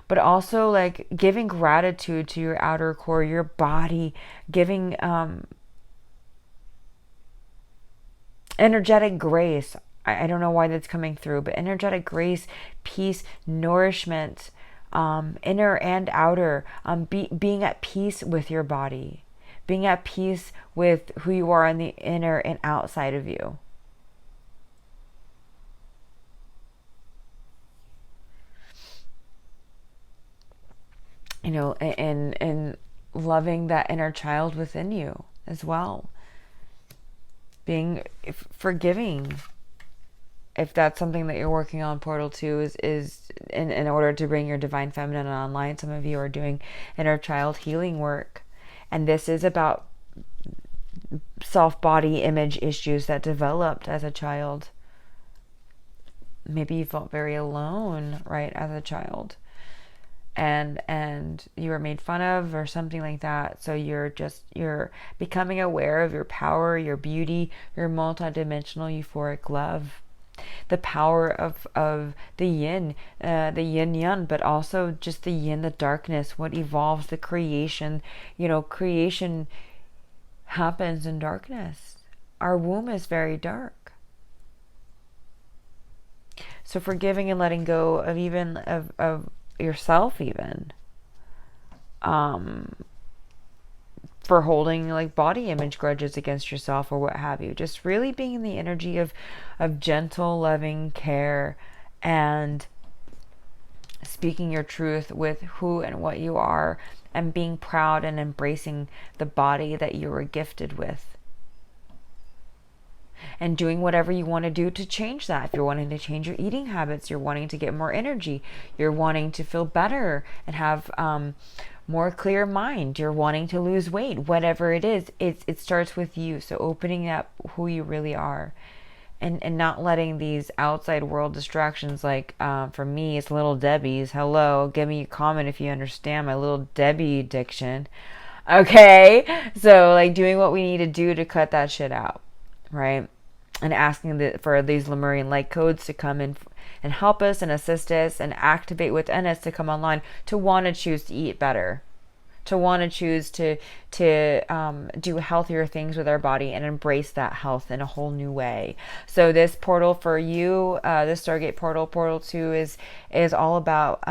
But also like giving gratitude to your outer core, your body, giving energetic grace. I don't know why that's coming through, but energetic grace, peace, nourishment, inner and outer, being at peace with your body, being at peace with who you are on the inner and outside of you. And loving that inner child within you as well. Being forgiving, if that's something that you're working on. Portal 2 is in order to bring your divine feminine online. Some of you are doing inner child healing work, and this is about self-body image issues that developed as a child. Maybe you felt very alone, right, as a child, and you were made fun of or something like that. So you're becoming aware of your power, your beauty, your multidimensional euphoric love, the power of the yin yang, but also just the yin, the darkness, what evolves, the creation. Creation happens in darkness. Our womb is very dark. So forgiving and letting go of even of yourself, even for holding like body image grudges against yourself or what have you. Just really being in the energy of gentle, loving care, and speaking your truth with who and what you are, and being proud and embracing the body that you were gifted with, and doing whatever you want to do to change that. If you're wanting to change your eating habits, you're wanting to get more energy, you're wanting to feel better and have more clear mind, you're wanting to lose weight, whatever it is, it starts with you. So opening up who you really are and not letting these outside world distractions, like for me, it's Little Debbie's. Hello, give me a comment if you understand my Little Debbie addiction. Okay, so like doing what we need to do to cut that shit out, right? And asking for these Lemurian light codes to come in and help us and assist us and activate within us to come online, to want to choose to eat better, to want to choose to do healthier things with our body and embrace that health in a whole new way. So this portal for you, this Stargate Portal, Portal 2, is all about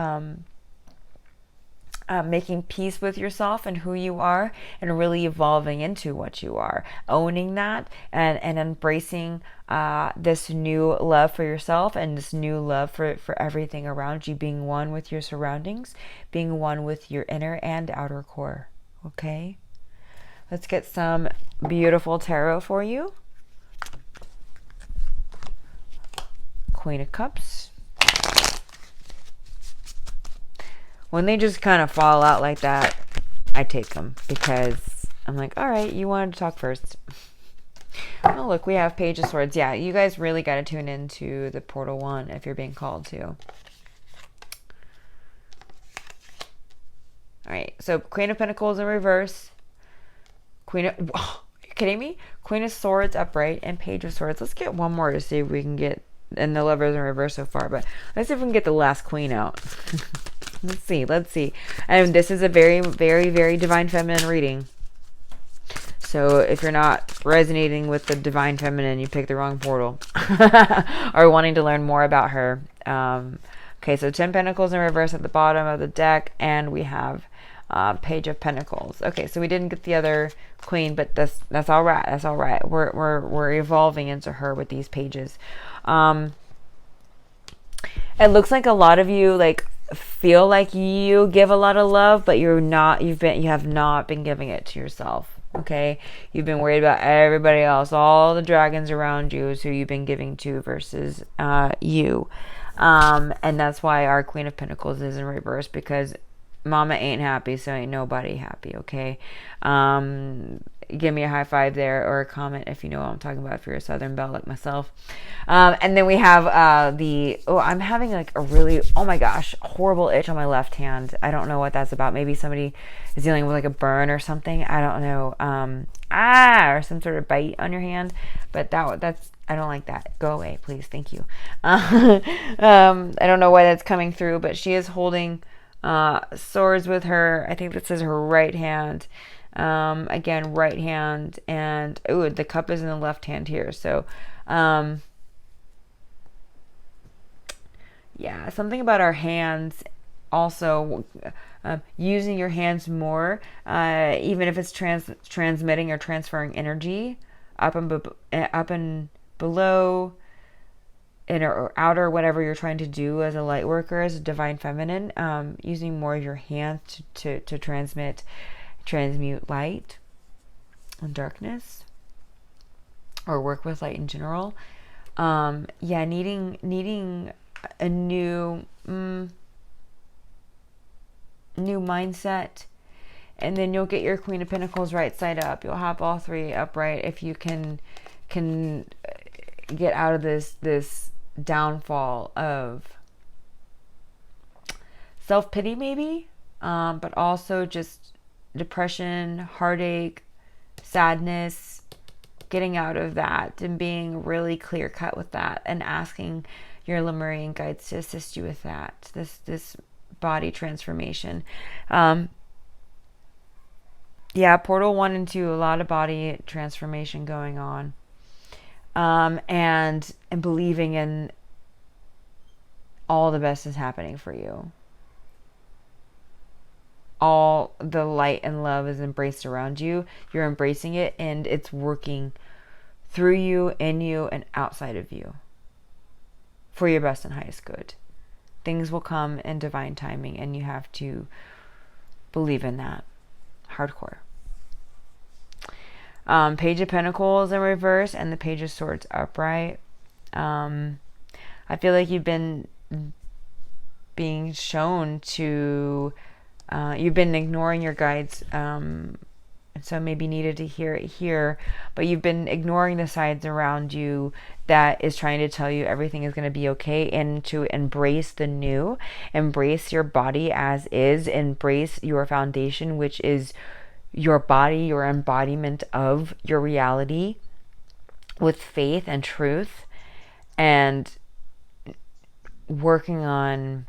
making peace with yourself and who you are, and really evolving into what you are, owning that, and embracing this new love for yourself and this new love for everything around you, being one with your surroundings, being one with your inner and outer core. Okay, let's get some beautiful tarot for you. Queen of Cups. When they just kind of fall out like that, I take them, because I'm like, all right, you wanted to talk first. Oh, look, we have Page of Swords. Yeah, you guys really got to tune into the Portal 1 if you're being called to. All right, so Queen of Pentacles in reverse. Queen of... are you kidding me? Queen of Swords upright and Page of Swords. Let's get one more to see if we can get... And the Lovers in reverse so far, but let's see if we can get the last Queen out. Let's see. And this is a very, very, very divine feminine reading. So if you're not resonating with the divine feminine, you picked the wrong portal. Or wanting to learn more about her. Okay, so 10 Pentacles in reverse at the bottom of the deck, and we have Page of Pentacles. Okay, so we didn't get the other Queen, but that's all right. That's all right. We're evolving into her with these pages. It looks like a lot of you like feel like you give a lot of love, but you have not been giving it to yourself. Okay, you've been worried about everybody else, all the dragons around you is who you've been giving to versus you. And that's why our Queen of Pentacles is in reverse, because mama ain't happy, so ain't nobody happy. Okay, give me a high five there, or a comment if you know what I'm talking about, if you're a Southern Belle like myself. And then we have I'm having like a really, oh my gosh, horrible itch on my left hand. I don't know what that's about. Maybe somebody is dealing with like a burn or something. I don't know. Or some sort of bite on your hand. But that's I don't like that. Go away, please. Thank you. I don't know why that's coming through, but she is holding swords with her. I think this is her right hand. Again, right hand, and the cup is in the left hand here. So, yeah, something about our hands. Also, using your hands more, even if it's transmitting or transferring energy up and below, inner or outer, whatever you're trying to do as a light worker, as a divine feminine, using more of your hands to transmute light and darkness, or work with light in general. Needing a new mindset, and then you'll get your Queen of Pentacles right side up. You'll have all three upright if you can get out of this downfall of self-pity maybe, but also just depression, heartache, sadness, getting out of that and being really clear cut with that, and asking your Lemurian guides to assist you with that, this body transformation. Portal 1 and 2, a lot of body transformation going on, and believing in all the best is happening for you. All the light and love is embraced around you. You're embracing it, and it's working through you, in you, and outside of you for your best and highest good. Things will come in divine timing, and you have to believe in that hardcore. Page of Pentacles in reverse and the Page of Swords upright. I feel like you've been shown to... you've been ignoring your guides And so maybe needed to hear it here, but you've been ignoring the sides around you that is trying to tell you everything is going to be okay, and to embrace the new, embrace your body as is, embrace your foundation, which is your body, your embodiment of your reality, with faith and truth, and working on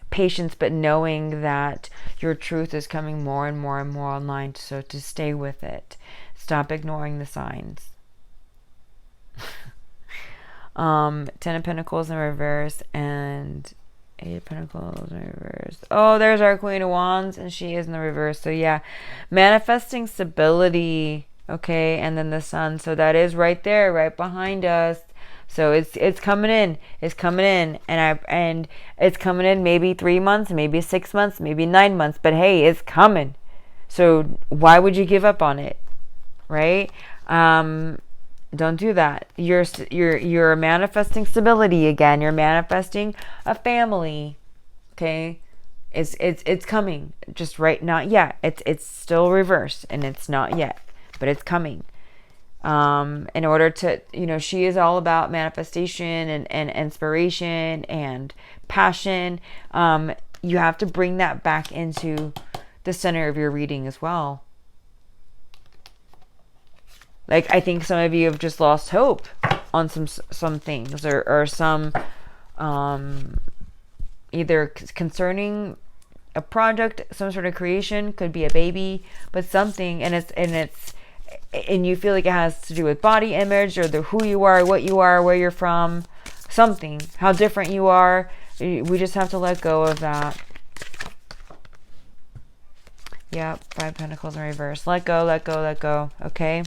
patience, but knowing that your truth is coming more and more and more online. So to stay with it, stop ignoring the signs. Ten of Pentacles in reverse and Eight of Pentacles in reverse. Oh, there's our Queen of Wands, and she is in the reverse. So yeah, manifesting stability. Okay, and then the Sun. So that is right there, right behind us. So it's coming in. It's coming in, and it's coming in. Maybe 3 months, maybe 6 months, maybe 9 months. But hey, it's coming. So why would you give up on it, right? Don't do that. You're manifesting stability again. You're manifesting a family. Okay, it's coming. Just right, not yet. It's still reversed, and it's not yet, but it's coming. In order to, she is all about manifestation and inspiration and passion. You have to bring that back into the center of your reading as well. Like, I think some of you have just lost hope on some things, or some, either concerning a project, some sort of creation, could be a baby, but something, and you feel like it has to do with body image, or who you are, what you are, where you're from, something, how different you are. We just have to let go of that. Yep, Five Pentacles in reverse. Let go, let go, let go. Okay.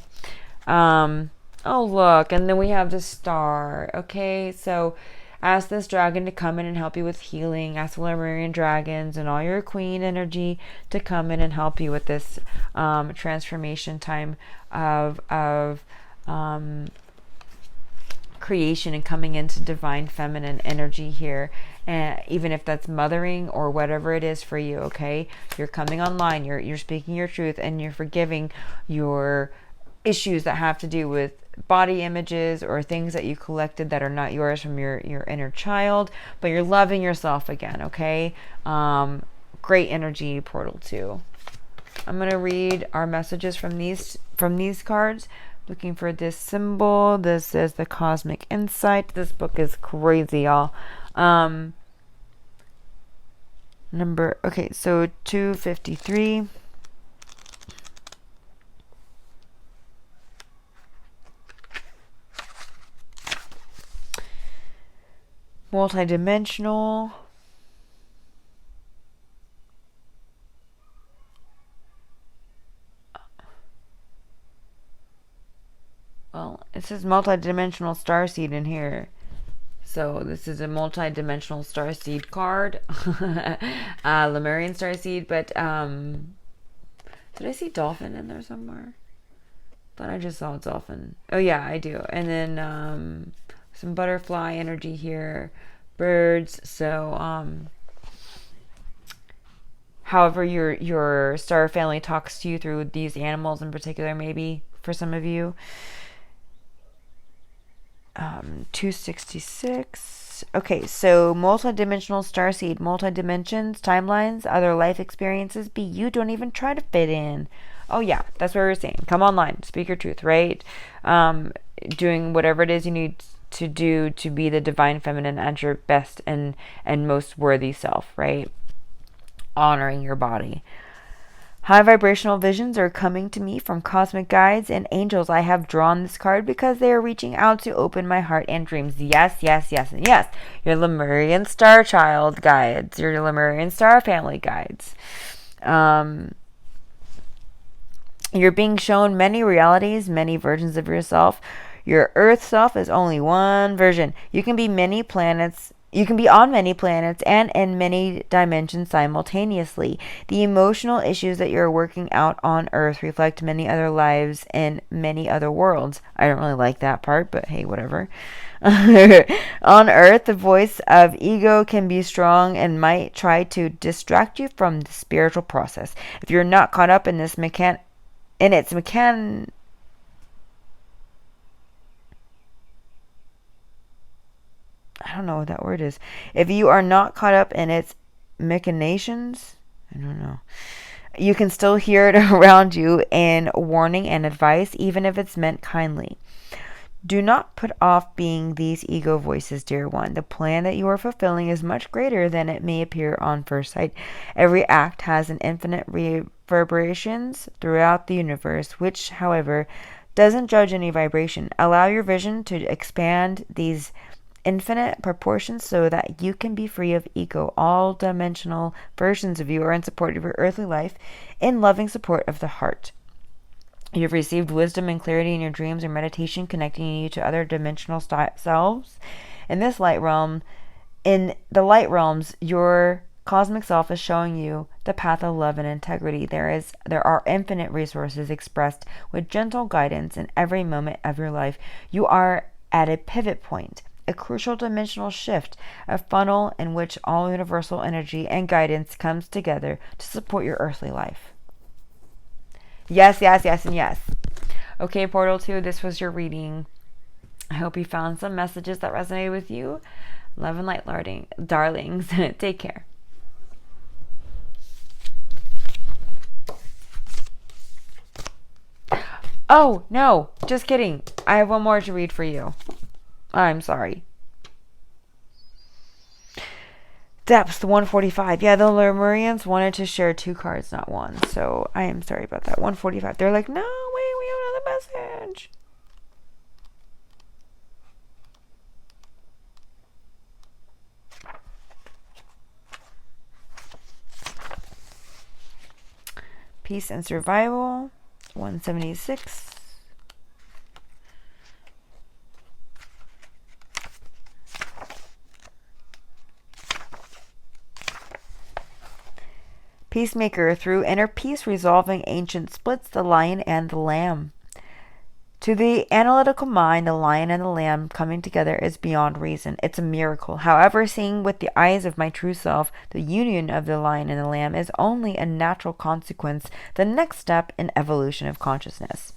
Oh, look, and then we have the Star. Okay, so ask this dragon to come in and help you with healing. Ask the Lemurian dragons and all your queen energy to come in and help you with this transformation time of creation, and coming into divine feminine energy here. And even if that's mothering or whatever it is for you, okay, you're coming online, you're speaking your truth, and you're forgiving your issues that have to do with body images or things that you collected that are not yours from your inner child, but you're loving yourself again. Okay. Great energy, Portal 2. I'm going to read our messages from these cards. Looking for this symbol. This is the Cosmic Insight. This book is crazy, y'all. Okay, so 253. Multidimensional. Well, it says multidimensional starseed in here. So this is a multi-dimensional starseed card. Lemurian starseed, but did I see dolphin in there somewhere? Thought I just saw a dolphin. Oh yeah, I do. And then some butterfly energy here, birds. So however your star family talks to you through these animals in particular, maybe for some of you. 266. Okay, so multidimensional starseed, multi-dimensions, timelines, other life experiences, but you don't even try to fit in. Oh yeah, that's what we're saying. Come online, speak your truth, right? Doing whatever it is you need to do to be the divine feminine at your best and most worthy self, right? Honoring your body. High vibrational visions are coming to me from cosmic guides and angels. I have drawn this card because they are reaching out to open my heart and dreams. Yes, yes, yes, and yes. Your Lemurian star child guides. Your Lemurian star family guides. You're being shown many realities, many versions of yourself. Your Earth self is only one version. You can be many planets You can be on many planets and in many dimensions simultaneously. The emotional issues that you're working out on Earth reflect many other lives in many other worlds. I don't really like that part, but hey, whatever. On Earth, the voice of ego can be strong and might try to distract you from the spiritual process. If you're not caught up in this I don't know what that word is. If you are not caught up in its machinations, I don't know. You can still hear it around you in warning and advice, even if it's meant kindly. Do not put off being these ego voices, dear one. The plan that you are fulfilling is much greater than it may appear on first sight. Every act has an infinite reverberations throughout the universe, which, however, doesn't judge any vibration. Allow your vision to expand these infinite proportions so that you can be free of ego. All dimensional versions of you are in support of your earthly life, in loving support of the heart. You've received wisdom and clarity in your dreams or meditation, connecting you to other dimensional selves. In this light realm, in the light realms, your cosmic self is showing you the path of love and integrity. There are infinite resources expressed with gentle guidance in every moment of your life. You are at a pivot point, a crucial dimensional shift, a funnel in which all universal energy and guidance comes together to support your earthly life. Yes, yes, yes, and yes. Okay, Portal 2, this was your reading. I hope you found some messages that resonated with you. Love and light, darlings. Take care. Oh, no, just kidding. I have one more to read for you. I'm sorry. Depth 145. Yeah, the Lemurians wanted to share 2 cards, not 1. So I am sorry about that. 145. They're like, no, wait, we have another message. Peace and survival. 176. Peacemaker, through inner peace resolving ancient splits, the lion and the lamb. To the analytical mind, the lion and the lamb coming together is beyond reason. It's a miracle. However, seeing with the eyes of my true self, the union of the lion and the lamb is only a natural consequence, the next step in evolution of consciousness.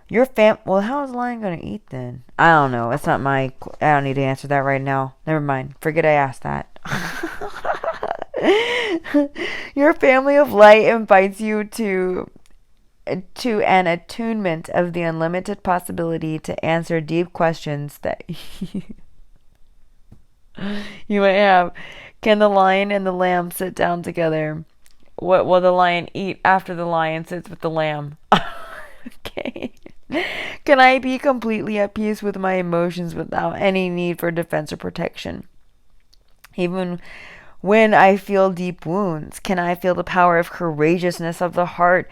Well, how is the lion going to eat then? I don't know. It's not I don't need to answer that right now. Never mind. Forget I asked that. Your family of light invites you to an attunement of the unlimited possibility to answer deep questions that you might have. Can the lion and the lamb sit down together? What will the lion eat after the lion sits with the lamb? Okay. Can I be completely at peace with my emotions without any need for defense or protection? Even when I feel deep wounds, can I feel the power of courageousness of the heart,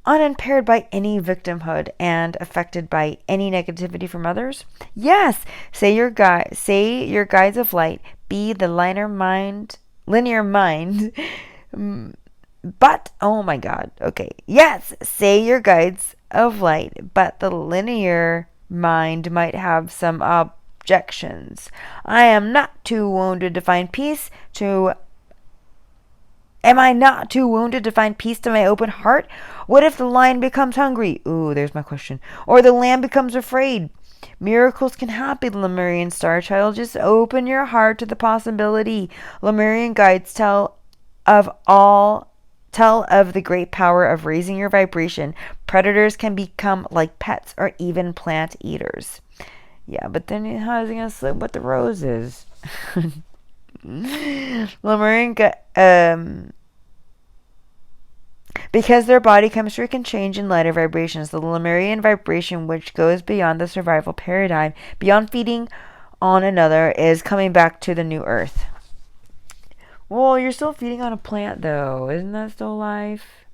unimpaired by any victimhood and affected by any negativity from others? Yes. Say your guides of light be the linear mind. But oh my God. Okay. Yes. Say your guides of light, but the linear mind might have some objections. I am not too wounded to find peace Am I not too wounded to find peace to my open heart? What if the lion becomes hungry? Ooh, there's my question. Or the lamb becomes afraid? Miracles can happen, Lemurian star child. Just open your heart to the possibility. Lemurian guides tell of the great power of raising your vibration. Predators can become like pets or even plant eaters. Yeah, but then how is he going to sleep with the roses? Lemurian because their body chemistry can change in lighter vibrations. The Lemurian vibration, which goes beyond the survival paradigm, beyond feeding on another, is coming back to the new earth. Well, you're still feeding on a plant, though. Isn't that still life?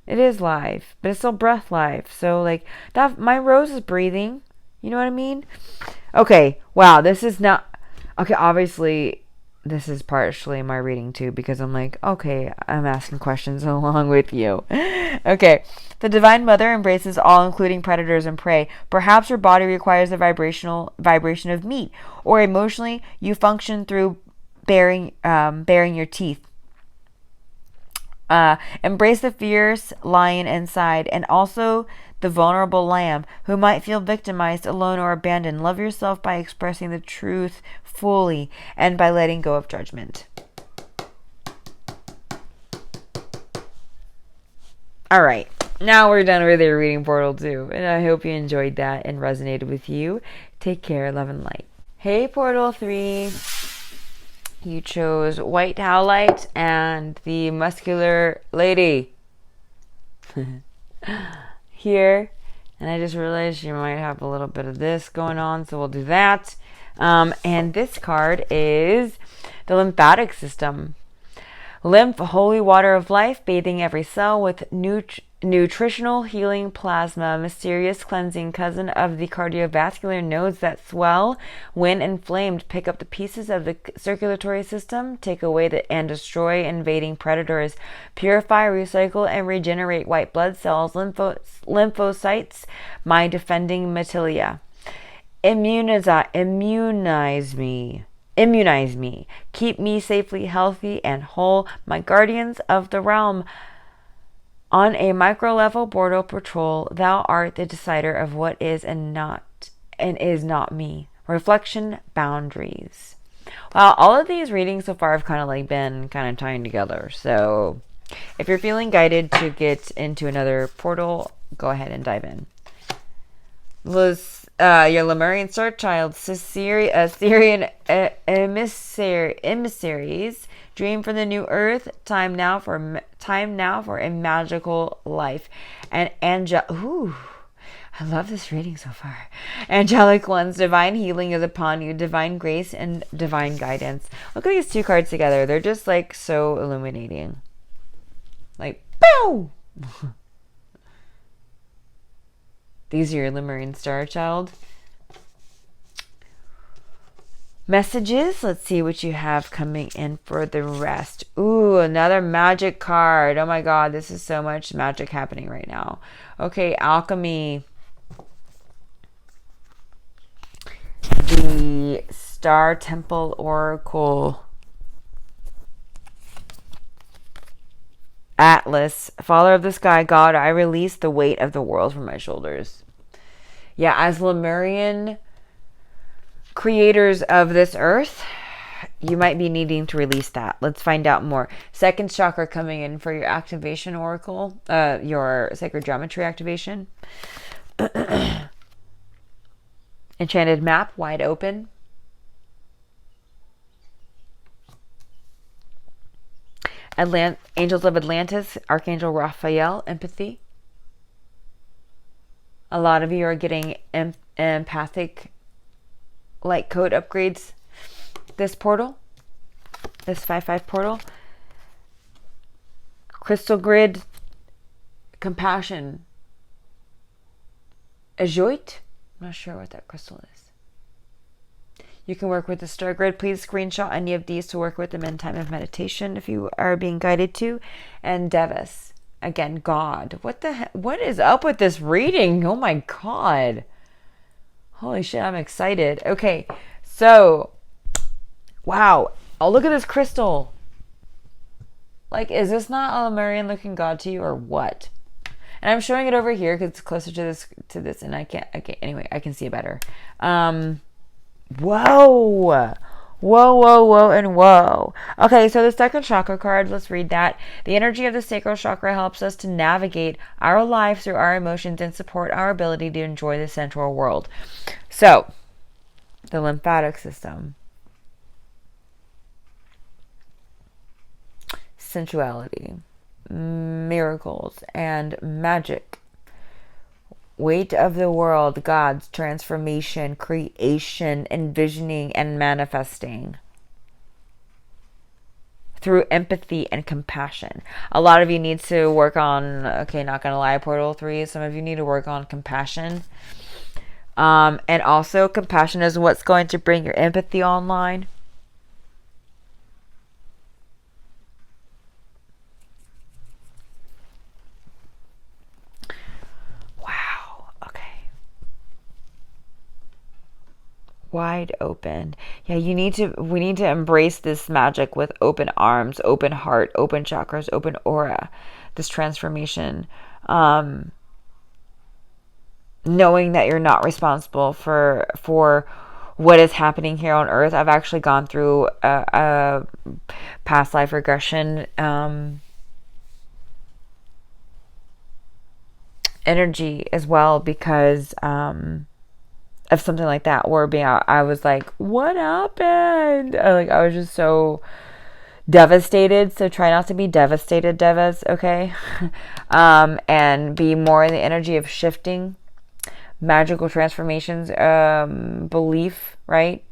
It is life, but it's still breath life. So, like, that, my rose is breathing. You know what I mean? Okay, wow, this is not... Okay, obviously, this is partially my reading too, because I'm like, okay, I'm asking questions along with you. Okay. The Divine Mother embraces all, including predators and prey. Perhaps her body requires the vibration of meat, or emotionally, you function through baring your teeth. Embrace the fierce lion inside, and also the vulnerable lamb who might feel victimized, alone, or abandoned. Love yourself by expressing the truth fully and by letting go of judgment. All right. Now we're done with your reading Portal 2, and I hope you enjoyed that and resonated with you. Take care, love and light. Hey, Portal 3. You chose White Howlite and the Muscular Lady. Here. And I just realized you might have a little bit of this going on, so we'll do that. And this card is the lymphatic system. Lymph, holy water of life, bathing every cell with nutritional healing plasma, mysterious cleansing cousin of the cardiovascular nodes that swell when inflamed. Pick up the pieces of the circulatory system, take away and destroy invading predators, purify, recycle, and regenerate white blood cells, lymphocytes, my defending metallia. Immunize me. Keep me safely healthy and whole, my guardians of the realm. On a micro level Bordeaux patrol, thou art the decider of what is and is not me. Reflection, boundaries. Well, all of these readings so far have kind of like been kind of tying together. So if you're feeling guided to get into another portal, go ahead and dive in. Your Lemurian star child, Syrian emissaries, dream for the new earth. Time now for a magical life. And I love this reading so far. Angelic ones, divine healing is upon you, divine grace and divine guidance. Look at these two cards together. They're just like so illuminating. Like, bow! These are your Lemurian star child. Messages. Let's see what you have coming in for the rest. Ooh, another magic card. Oh my god, this is so much magic happening right now. Okay, alchemy. The Star Temple Oracle. Atlas. Father of the sky, God, I release the weight of the world from my shoulders. Yeah, as Lemurian creators of this earth, you might be needing to release that. Let's find out more. Second chakra coming in for your activation oracle, your sacred geometry activation. Enchanted Map, wide open. Angels of Atlantis, Archangel Raphael, empathy. A lot of you are getting empathic Lightcode upgrades this portal, this 5/5 portal. Crystal grid, compassion, ajoite. I'm not sure what that crystal is. You can work with the star grid. Please screenshot any of these to work with them in time of meditation if you are being guided to. And Devis, again, God. What the heck? What is up with this reading? Oh my god. Holy shit, I'm excited. Okay, so, wow. Oh, look at this crystal. Like, is this not a Lemurian looking god to you or what? And I'm showing it over here because it's closer to this, and I can't, okay, anyway, I can see it better. Whoa, and whoa. Okay, so the second chakra card, let's read that. The energy of the sacral chakra helps us to navigate our life through our emotions and support our ability to enjoy the sensual world. So, the lymphatic system. Sensuality, miracles, and magic. Weight of the world, God's transformation, creation, envisioning, and manifesting through empathy and compassion. A lot of you need to work on, okay, not gonna lie, Portal 3, some of you need to work on compassion. And also compassion is what's going to bring your empathy online. Wow. Okay. Wide open. Yeah, we need to embrace this magic with open arms, open heart, open chakras, open aura. This transformation. Knowing that you're not responsible for what is happening here on Earth. I've actually gone through a past life regression energy as well, because of something like that, where I was like, what happened? I was just so devastated. So try not to be devastated, devas, okay? And be more in the energy of shifting, magical transformations, belief, right?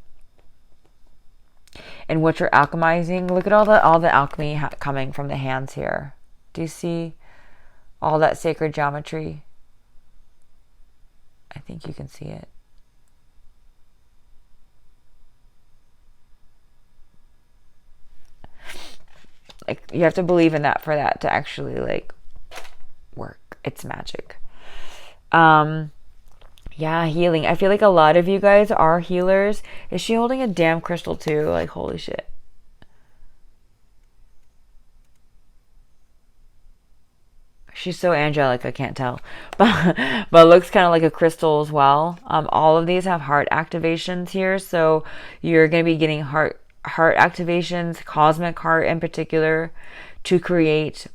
And what you're alchemizing. Look at all the alchemy coming from the hands here. Do you see all that sacred geometry? I think you can see it. Like, you have to believe in that for that to actually like work. It's magic. Yeah, healing. I feel like a lot of you guys are healers. Is she holding a damn crystal too? Like, holy shit. She's so angelic, I can't tell. But it looks kind of like a crystal as well. All of these have heart activations here. So you're going to be getting heart activations, cosmic heart in particular, to create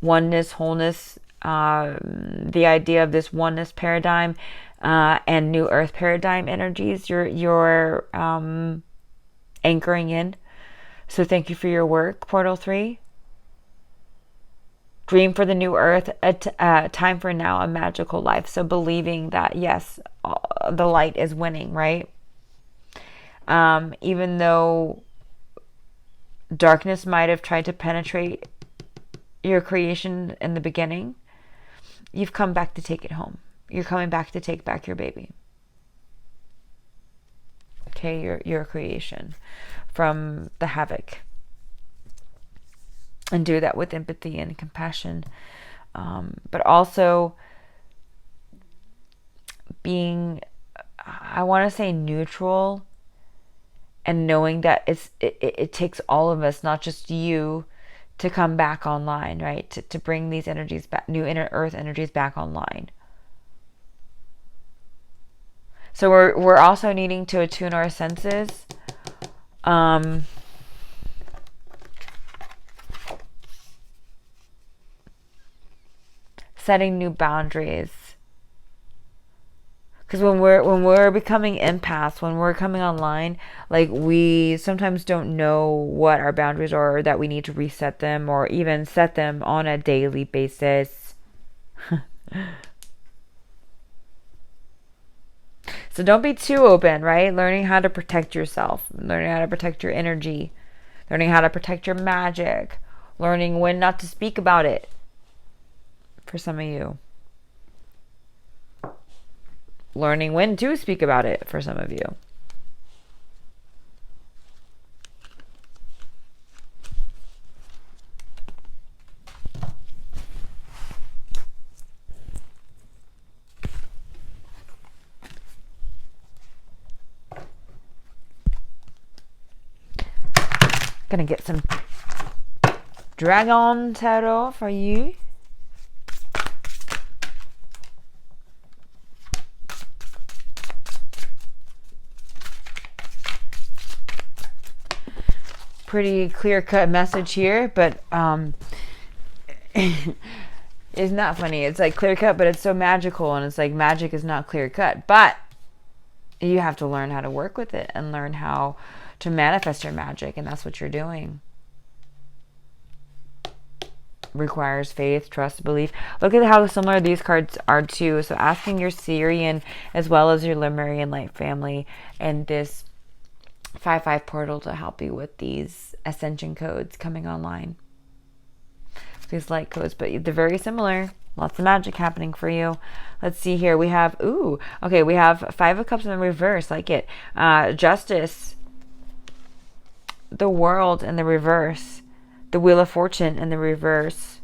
oneness, wholeness. The idea of this oneness paradigm and new earth paradigm energies you're anchoring in. So thank you for your work, Portal 3. Dream for the new earth, a time for now, a magical life. So believing that, yes, the light is winning, right? Even though darkness might have tried to penetrate your creation in the beginning, you've come back to take it home. You're coming back to take back your baby. Okay, your creation from the havoc. And do that with empathy and compassion. But also being, I want to say, neutral, and knowing that it takes all of us, not just you, to come back online, right? To bring these energies back, new inner earth energies back online. So we're also needing to attune our senses. Setting new boundaries. Because when we're becoming empaths, when we're coming online, like, we sometimes don't know what our boundaries are, or that we need to reset them, or even set them on a daily basis. So don't be too open, right? Learning how to protect yourself, learning how to protect your energy, learning how to protect your magic, learning when not to speak about it. For some of you, learning when to speak about it for some of you. Gonna get some Dragon Tarot for you. Pretty clear-cut message here, but it's not funny. It's like clear-cut, but it's so magical, and it's like magic is not clear-cut. But you have to learn how to work with it and learn how to manifest your magic, and that's what you're doing. Requires faith, trust, belief. Look at how similar these cards are too. So asking your Syrian as well as your Lemurian light family and this 5/5 portal to help you with these ascension codes coming online. These light codes, but they're very similar. Lots of magic happening for you. Let's see here. We have, okay, we have Five of Cups in the reverse. Like it. Justice. The World in the reverse. The Wheel of Fortune in the reverse.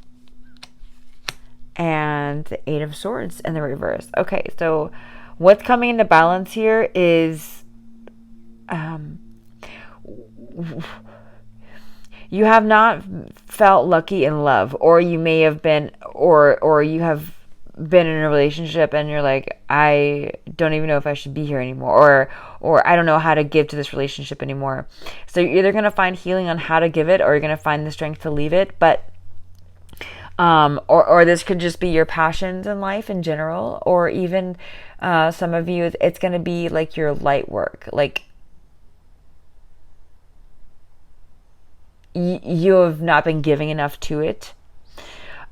And the Eight of Swords in the reverse. Okay, so what's coming into balance here is you have not felt lucky in love, or you may have been, or you have been in a relationship and you're like, I don't even know if I should be here anymore, or I don't know how to give to this relationship anymore. So you're either going to find healing on how to give it, or you're going to find the strength to leave it. But or this could just be your passions in life in general, or even some of you, it's going to be like your light work, like you have not been giving enough to it.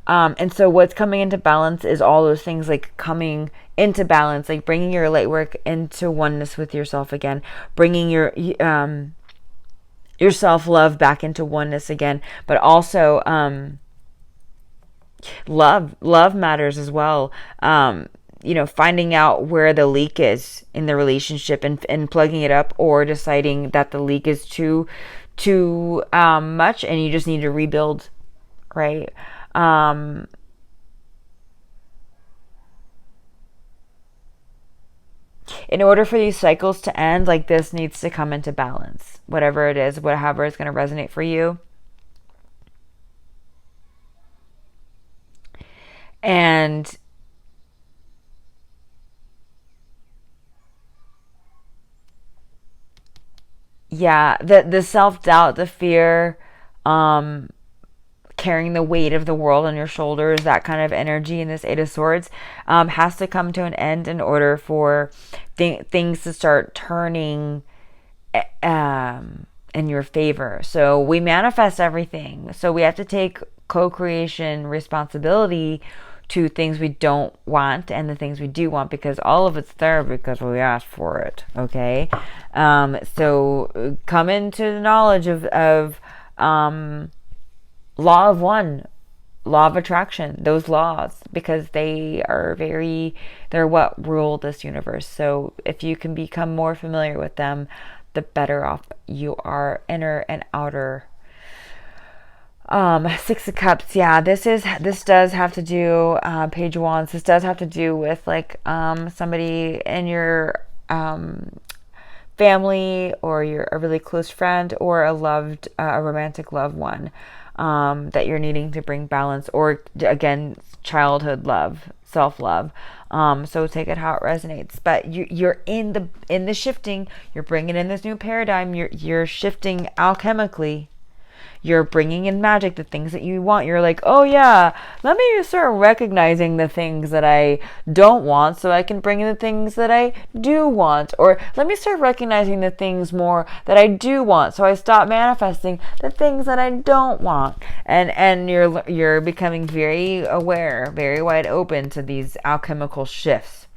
And so what's coming into balance is all those things, like coming into balance, like bringing your light work into oneness with yourself again, bringing your self-love back into oneness again, but also love matters as well. Finding out where the leak is in the relationship and plugging it up, or deciding that the leak is too much and you just need to rebuild, right? In order for these cycles to end, like, this needs to come into balance, whatever it is, whatever is going to resonate for you. And yeah, the self-doubt, the fear, carrying the weight of the world on your shoulders, that kind of energy in this Eight of Swords, has to come to an end in order for things to start turning in your favor. So we manifest everything. So we have to take co-creation responsibility to things we don't want and the things we do want, because all of it's there because we asked for it. Okay. So come into the knowledge of law of one, law of attraction, those laws, because they're what rule this universe. So if you can become more familiar with them, the better off you are, inner and outer. Six of Cups. Yeah, this does have to do, Page of Wands. This does have to do with like somebody in your family, or you're a really close friend, or a romantic loved one that you're needing to bring balance, or again, childhood love, self-love. So take it how it resonates. But you're in the shifting. You're bringing in this new paradigm. You're shifting alchemically. You're bringing in magic, the things that you want. You're like, oh yeah, let me start recognizing the things that I don't want so I can bring in the things that I do want. Or let me start recognizing the things more that I do want so I stop manifesting the things that I don't want. And you're becoming very aware, very wide open to these alchemical shifts.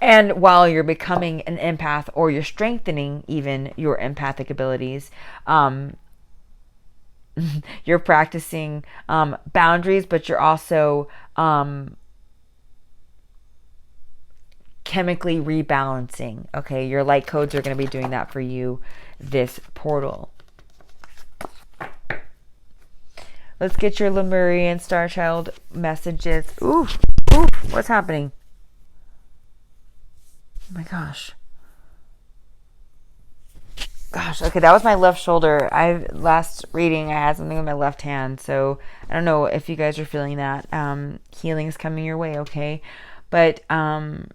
And while you're becoming an empath, or you're strengthening even your empathic abilities, you're practicing boundaries, but you're also chemically rebalancing. Okay, your light codes are going to be doing that for you this portal. Let's get your Lemurian Star Child messages. Ooh, what's happening? Oh my gosh. Okay, that was my left shoulder. Last reading, I had something with my left hand, so I don't know if you guys are feeling that. Healing's coming your way, okay? But, wow,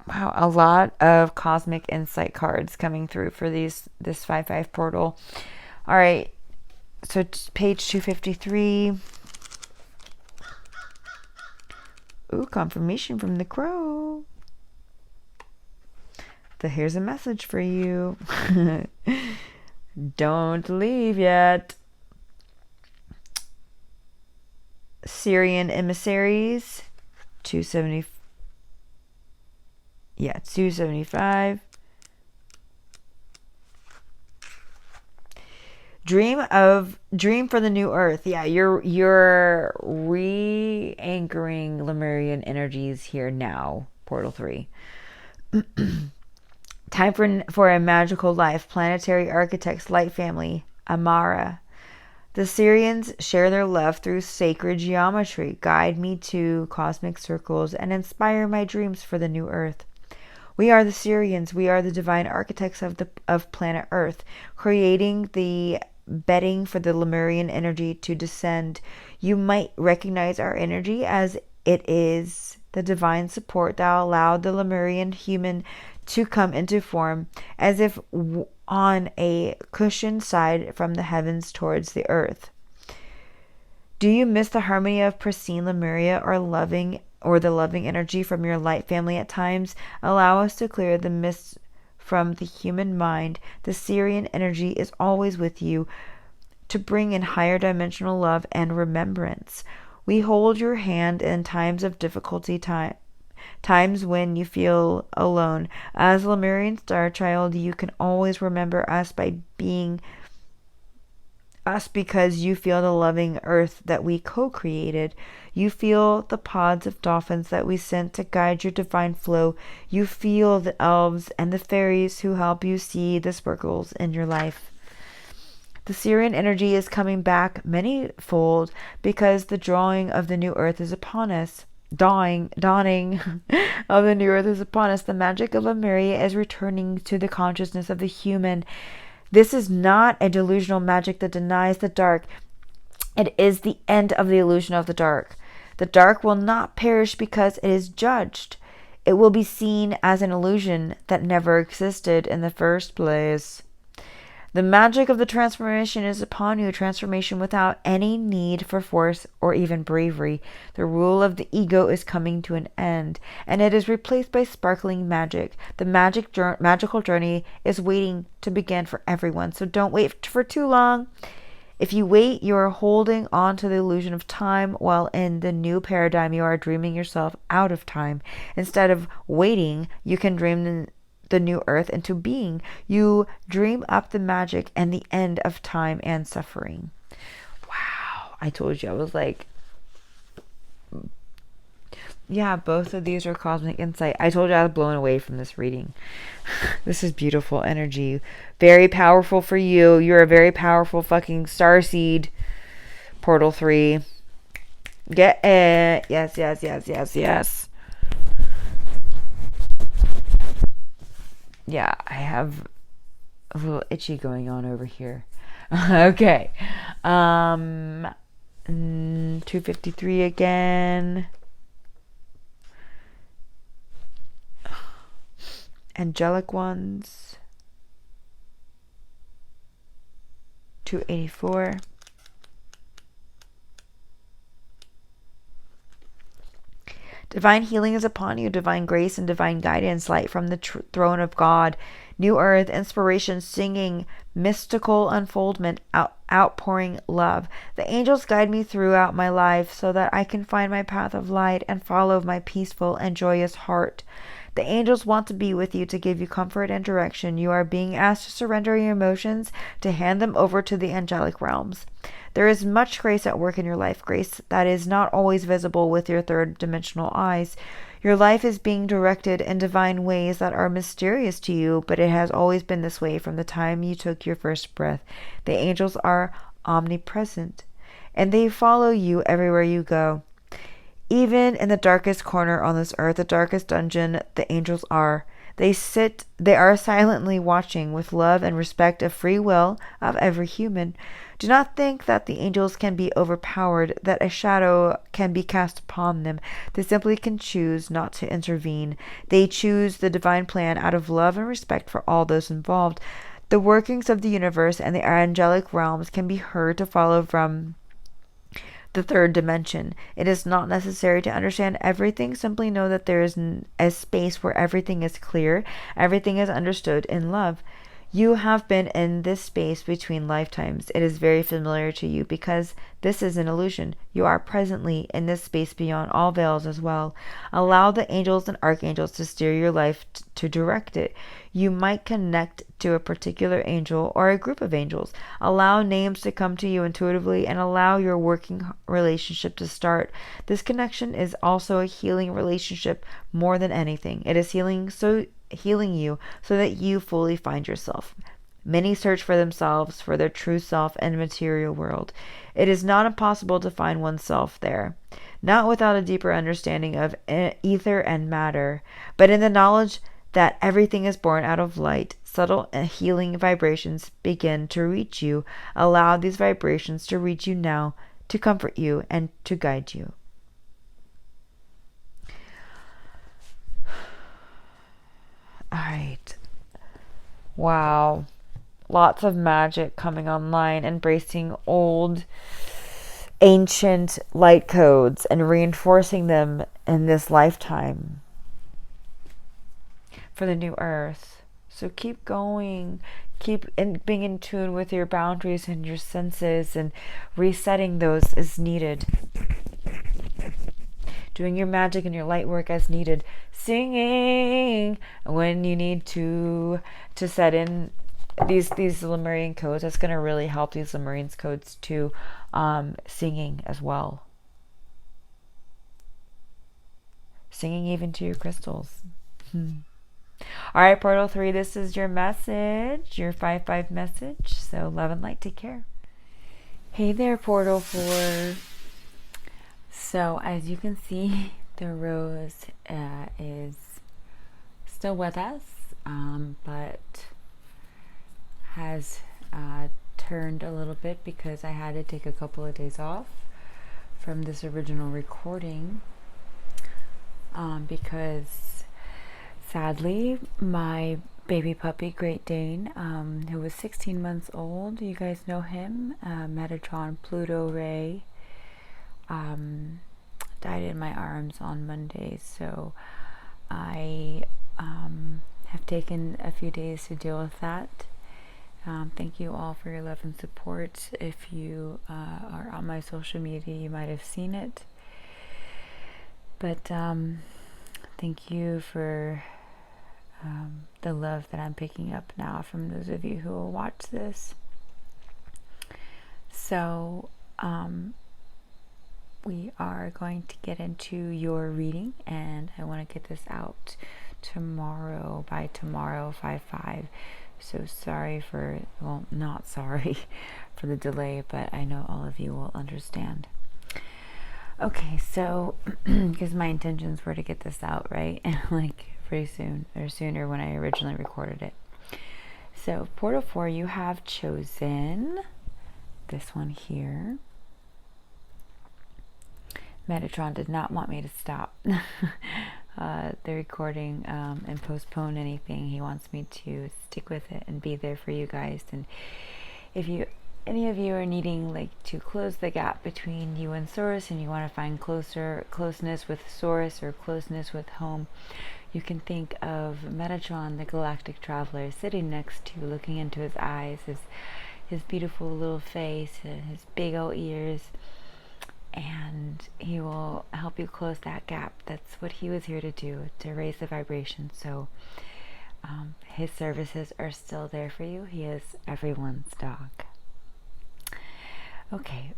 a lot of cosmic insight cards coming through for this 5/5 portal. All right, so page 253. Ooh, confirmation from the crow. Here's a message for you. Don't leave yet. Syrian emissaries, 270. Yeah, 275. Dream for the new earth. Yeah, you're re-anchoring Lemurian energies here now. Portal 3. Time for a magical life. Planetary architects, light family, Amara. The Syrians share their love through sacred geometry, guide me to cosmic circles, and inspire my dreams for the new earth. We are the Syrians. We are the divine architects of planet Earth, creating the bedding for the Lemurian energy to descend. You might recognize our energy as it is the divine support that allowed the Lemurian human to come into form, as if on a cushioned side from the heavens towards the earth. Do you miss the harmony of pristine Lemuria or the loving energy from your light family at times? Allow us to clear the mist from the human mind. The Syrian energy is always with you to bring in higher dimensional love and remembrance. We hold your hand in times of difficulty, times when you feel alone. As Lemurian star child, you can always remember us by being us because you feel the loving earth that we co-created. You feel the pods of dolphins that we sent to guide your divine flow. You feel the elves and the fairies who help you see the sparkles in your life. The Syrian energy is coming back many-fold because the drawing of the new earth is upon us. Dawning of the new earth is upon us. The magic of Lemuria is returning to the consciousness of the human. This is not a delusional magic that denies the dark. It is the end of the illusion of the dark. The dark will not perish because it is judged. It will be seen as an illusion that never existed in the first place. The magic of the transformation is upon you, transformation without any need for force or even bravery. The rule of the ego is coming to an end, and it is replaced by sparkling magic. The magical journey is waiting to begin for everyone, so don't wait for too long. If you wait, you are holding on to the illusion of time, while in the new paradigm, you are dreaming yourself out of time. Instead of waiting, you can dream the new earth into being. You dream up the magic and the end of time and suffering. Wow. I told you, I was like, yeah, both of these are cosmic insight. I told you I was blown away from this reading. This is beautiful energy. Very powerful for you. You're a very powerful fucking starseed. Portal 3. Get it. Yes, yes, yes, yes, yes. Yeah, I have a little itchy going on over here. Okay. 253 again. Angelic ones. 284. Divine healing is upon you, divine grace and divine guidance, light from the throne of God. New earth, inspiration, singing, mystical unfoldment, outpouring love. The angels guide me throughout my life so that I can find my path of light and follow my peaceful and joyous heart. The angels want to be with you to give you comfort and direction. You are being asked to surrender your emotions, to hand them over to the angelic realms. There is much grace at work in your life, grace that is not always visible with your third dimensional eyes. Your life is being directed in divine ways that are mysterious to you, but it has always been this way from the time you took your first breath. The angels are omnipresent, and they follow you everywhere you go. Even in the darkest corner on this earth, the darkest dungeon, the angels are. They are silently watching with love and respect of free will of every human. Do not think that the angels can be overpowered, that a shadow can be cast upon them. They simply can choose not to intervene. They choose the divine plan out of love and respect for all those involved. The workings of the universe and the angelic realms can be heard to follow from the third dimension. It is not necessary to understand everything. Simply know that there is a space where everything is clear, everything is understood in love. You have been in this space between lifetimes. It is very familiar to you because this is an illusion. You are presently in this space beyond all veils as well. Allow the angels and archangels to steer your life to direct it. You might connect to a particular angel or a group of angels. Allow names to come to you intuitively and allow your working relationship to start. This connection is also a healing relationship more than anything. It is healing you so that you fully find yourself. Many search for themselves, for their true self in the material world. It is not impossible to find oneself there, not without a deeper understanding of ether and matter, but in the knowledge that everything is born out of light. Subtle and healing vibrations begin to reach you. Allow these vibrations to reach you now, to comfort you and to guide you. All right. Wow. Lots of magic coming online, embracing old, ancient light codes and reinforcing them in this lifetime for the new earth. So keep going. Keep being in tune with your boundaries and your senses and resetting those as needed. Doing your magic and your light work as needed. Singing when you need to set in these Lemurian codes. That's going to really help these Lemurian codes to singing as well. Singing even to your crystals. All right, Portal 3, this is your message, your 5-5 message. So love and light. Take care. Hey there, Portal 4. So as you can see, the rose is still with us, but has turned a little bit because I had to take a couple of days off from this original recording because sadly my baby puppy Great Dane, who was 16 months old, you guys know him, Metatron Pluto Ray, died in my arms on Monday. So I have taken a few days to deal with that. Thank you all for your love and support. If you are on my social media, you might have seen it. But thank you for the love that I'm picking up now from those of you who will watch this. So we are going to get into your reading, and I want to get this out tomorrow, by tomorrow, 5/5. So sorry for, well, not sorry for the delay, but I know all of you will understand. Okay, so because my intentions were to get this out, right? Like pretty soon, or sooner when I originally recorded it. So Portal 4, you have chosen this one here. Metatron did not want me to stop the recording and postpone anything. He wants me to stick with it and be there for you guys. And if any of you are needing like to close the gap between you and Source, and you want to find closeness with Source or closeness with home, you can think of Metatron, the galactic traveler, sitting next to, looking into his eyes, his beautiful little face, his big old ears, and he will help you close that gap. That's what he was here to do, to raise the vibration. So his services are still there for you. He is everyone's dog. Okay,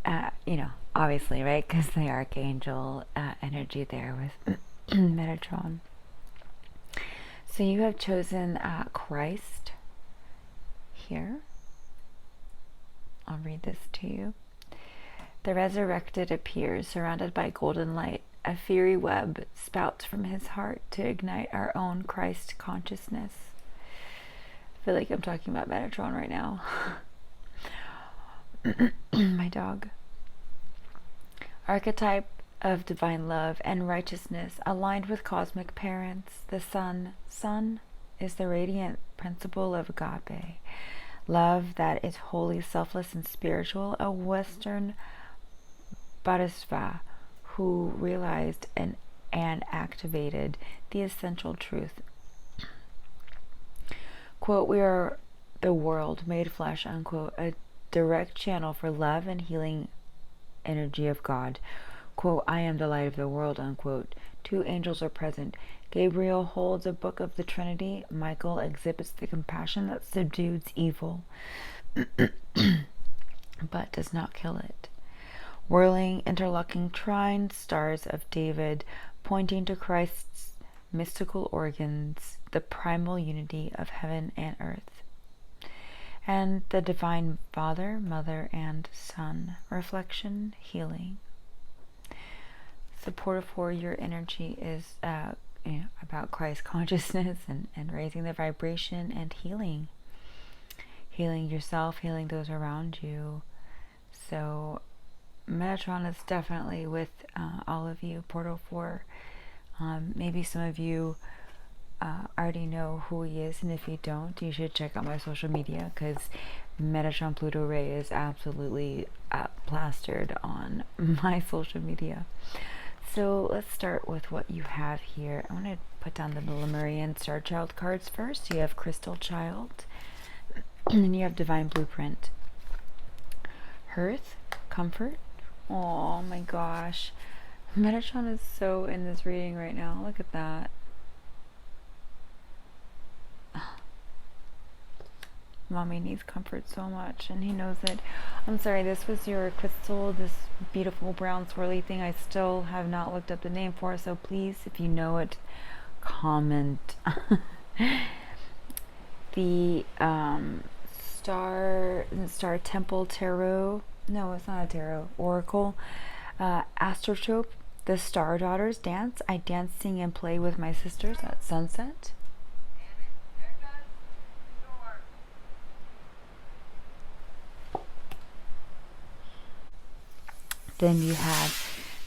obviously, right? Because the archangel energy there with Metatron. So you have chosen Christ here. I'll read this to you. The resurrected appears, surrounded by golden light. A fiery web spouts from his heart to ignite our own Christ consciousness. I feel like I'm talking about Metatron right now. My dog. Archetype of divine love and righteousness, aligned with cosmic parents. The sun. Sun is the radiant principle of agape, love that is wholly selfless and spiritual. A Western Bodhisattva who realized and activated the essential truth. Quote, we are the world made flesh, unquote, a direct channel for love and healing energy of God. Quote, I am the light of the world, unquote. 2 angels are present. Gabriel holds a book of the Trinity. Michael exhibits the compassion that subdues evil, but does not kill it. Whirling, interlocking trines, stars of David, pointing to Christ's mystical organs, the primal unity of heaven and earth. And the Divine Father, Mother, and Son. Reflection, healing. Support for your energy is about Christ consciousness and raising the vibration and healing. Healing yourself, healing those around you. So Metatron is definitely with all of you. Portal 4. Maybe some of you already know who he is, and if you don't, you should check out my social media, because Metatron Pluto Ray is absolutely plastered on my social media. So let's start with what you have here. I'm going to put down the Lemurian Star Child cards first. You have Crystal Child, and then you have Divine Blueprint. Hearth, Comfort. Oh my gosh. Metatron is so in this reading right now. Look at that. Mommy needs comfort so much, and he knows it. I'm sorry, this was your crystal, this beautiful brown swirly thing. I still have not looked up the name for, so please, if you know it, comment. The Star Temple Tarot. No, it's not a tarot. Oracle. Astrotrope. The Star Daughters dance. I dance, sing, and play with my sisters at sunset. Then you have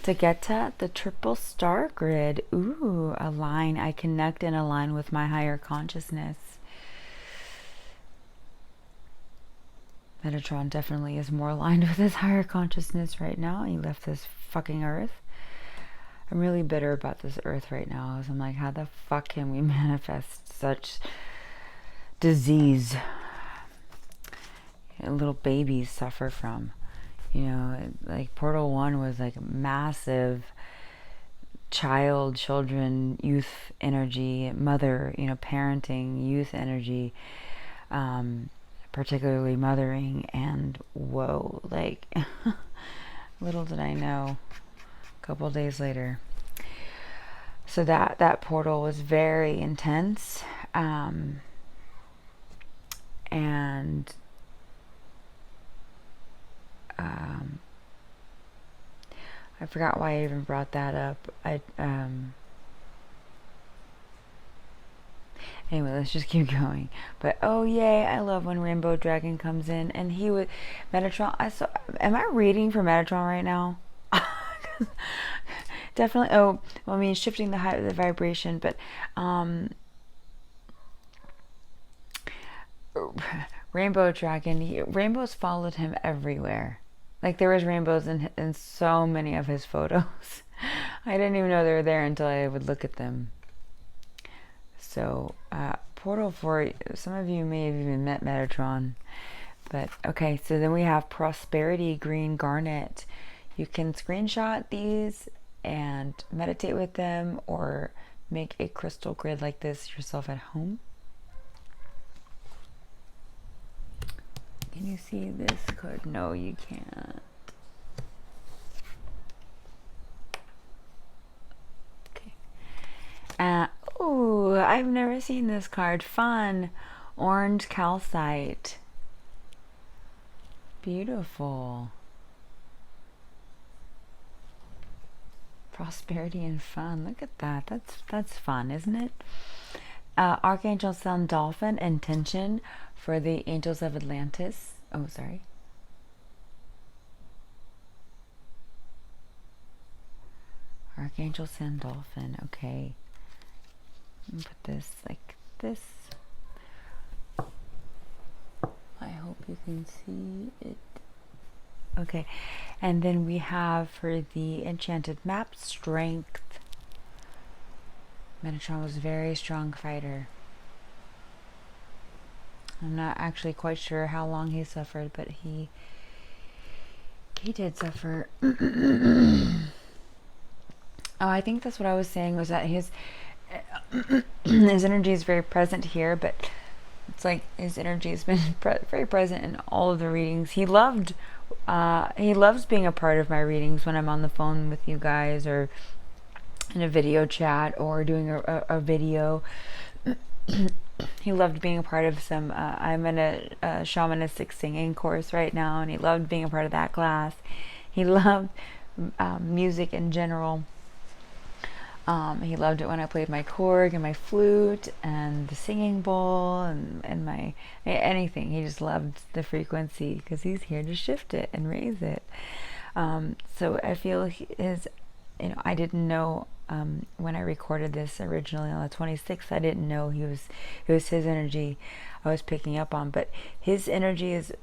Tegeta, the triple star grid. Ooh, align. I connect and align with my higher consciousness. Metatron definitely is more aligned with his higher consciousness right now. He left this fucking earth. I'm really bitter about this earth right now, because I'm like, how the fuck can we manifest such disease little babies suffer from? You know, like Portal 1 was like massive children, youth energy, mother, parenting, youth energy, particularly mothering, and whoa, like, little did I know, a couple days later. So that portal was very intense, and I forgot why I even brought that up. Anyway, let's just keep going. But oh yay, I love when Rainbow Dragon comes in, and he would Metatron. Am I reading for Metatron right now? Definitely. Oh, well, I mean, shifting the vibration, but Rainbow Dragon. Rainbows followed him everywhere. Like, there was rainbows in so many of his photos. I didn't even know they were there until I would look at them. So, Portal 4, some of you may have even met Metatron. But, okay, so then we have Prosperity Green Garnet. You can screenshot these and meditate with them, or make a crystal grid like this yourself at home. Can you see this card? No, you can't. Okay. Ooh, I've never seen this card. Fun. Orange calcite. Beautiful. Prosperity and fun. Look at that. That's fun, isn't it? Archangel Sun Dolphin, intention for the Angels of Atlantis. Oh, sorry. Archangel Sun Dolphin. Okay. Let me put this like this. I hope you can see it. Okay. And then we have for the Enchanted Map, Strength. Metatron was a very strong fighter. I'm not actually quite sure how long he suffered, but he did suffer. I think that's what I was saying, was that his his energy is very present here, but it's like his energy has been very present in all of the readings. He loves being a part of my readings when I'm on the phone with you guys, or in a video chat, or doing a video. He loved being a part of some, I'm in a shamanistic singing course right now, and he loved being a part of that class. He loved music in general. He loved it when I played my korg and my flute and the singing bowl and my anything. He just loved the frequency because he's here to shift it and raise it. So I feel his, I didn't know when I recorded this originally on the 26th. I didn't know it was his energy I was picking up on, but his energy is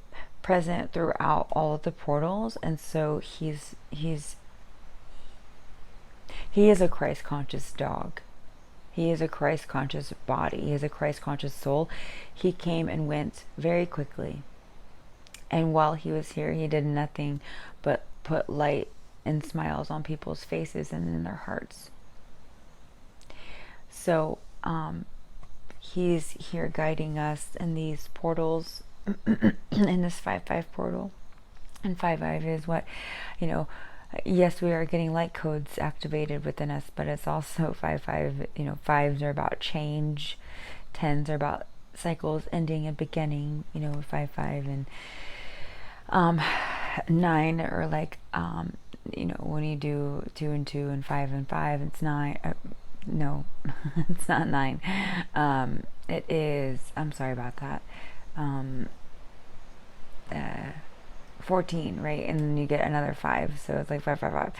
present throughout all of the portals, and so he is a Christ conscious dog. He is a Christ conscious body. He is a Christ conscious soul. He came and went very quickly. And while he was here, he did nothing but put light and smiles on people's faces and in their hearts. So he's here guiding us in these portals, in this 5-5 portal. And 5-5 is what, yes, we are getting light codes activated within us, but it's also 5-5. Fives are about change, tens are about cycles ending and beginning. 5-5 and 9 are like when you do 2 and 2 and 5 and 5, it's 9. No, it's not 9. It is. I'm sorry about that. 14, right? And then you get another 5, so it's like 5, 5, 5.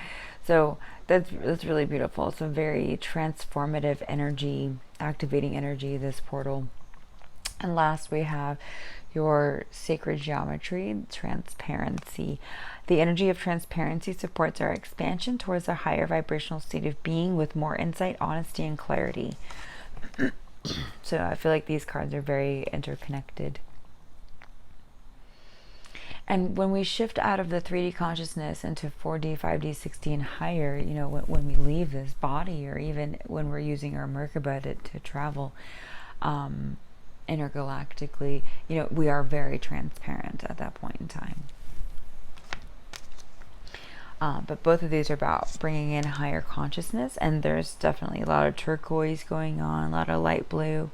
So that's really beautiful. It's a very transformative energy, activating energy, this portal. And last, we have your sacred geometry, transparency. The energy of transparency supports our expansion towards a higher vibrational state of being with more insight, honesty, and clarity. So I feel like these cards are very interconnected. And when we shift out of the 3D consciousness into 4D, 5D, 6D, and higher, when we leave this body, or even when we're using our Merkaba to travel intergalactically, we are very transparent at that point in time. But both of these are about bringing in higher consciousness, and there's definitely a lot of turquoise going on, a lot of light blue.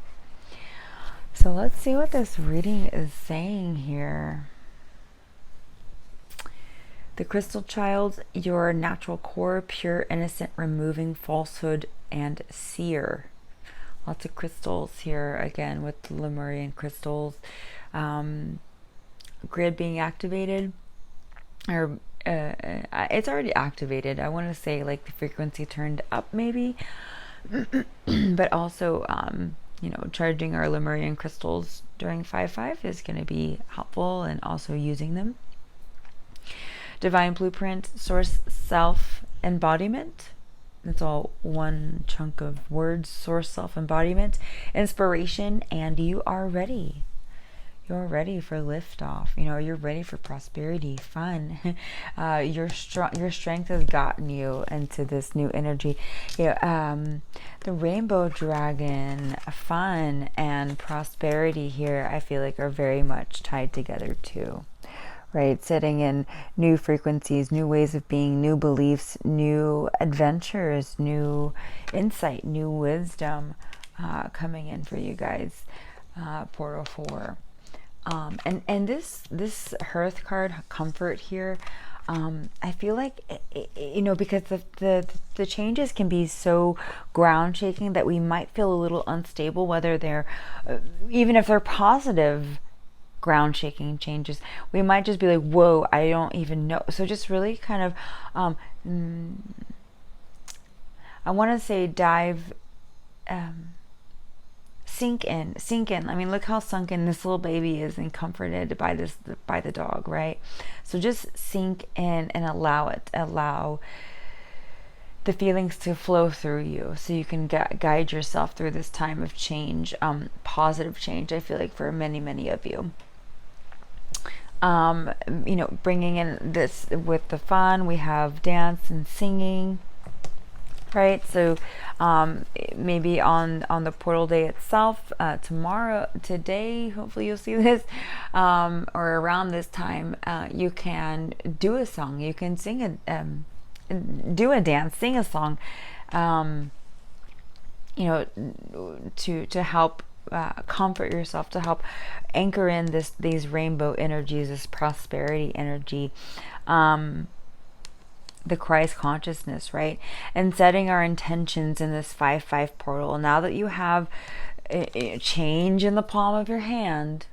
So let's see what this reading is saying here. The crystal child, your natural core, pure, innocent, removing falsehood and seer. Lots of crystals here, again, with the Lemurian crystals. Grid being activated, or it's already activated. I want to say like the frequency turned up maybe, but also, charging our Lemurian crystals during 5-5 is going to be helpful, and also using them. Divine blueprint, source self embodiment. It's all one chunk of words. Source self embodiment, inspiration, and you are ready. You're ready for liftoff. You're ready for prosperity, fun. Your strength has gotten you into this new energy. The rainbow dragon, fun and prosperity here, I feel like are very much tied together too. Right, sitting in new frequencies, new ways of being, new beliefs, new adventures, new insight, new wisdom coming in for you guys. Portal 4. And this Hearth card, comfort here, I feel like, because the changes can be so ground shaking that we might feel a little unstable, whether they're, even if they're positive ground shaking changes, we might just be like, whoa, I don't even know. So just really kind of, I want to say dive, sink in. I mean, look how sunken this little baby is and comforted by the dog, right? So just sink in and allow the feelings to flow through you, so you can guide yourself through this time of change, positive change, I feel like, for many of you. You know, bringing in this with the fun, we have dance and singing, right? So maybe on the portal day itself, today, hopefully you'll see this, or around this time, you can do a song, you can sing do a dance, sing a song, you know, to help comfort yourself, to help anchor in these rainbow energies, this prosperity energy, the Christ consciousness, right? And setting our intentions in this 5/5 portal. Now that you have a change in the palm of your hand,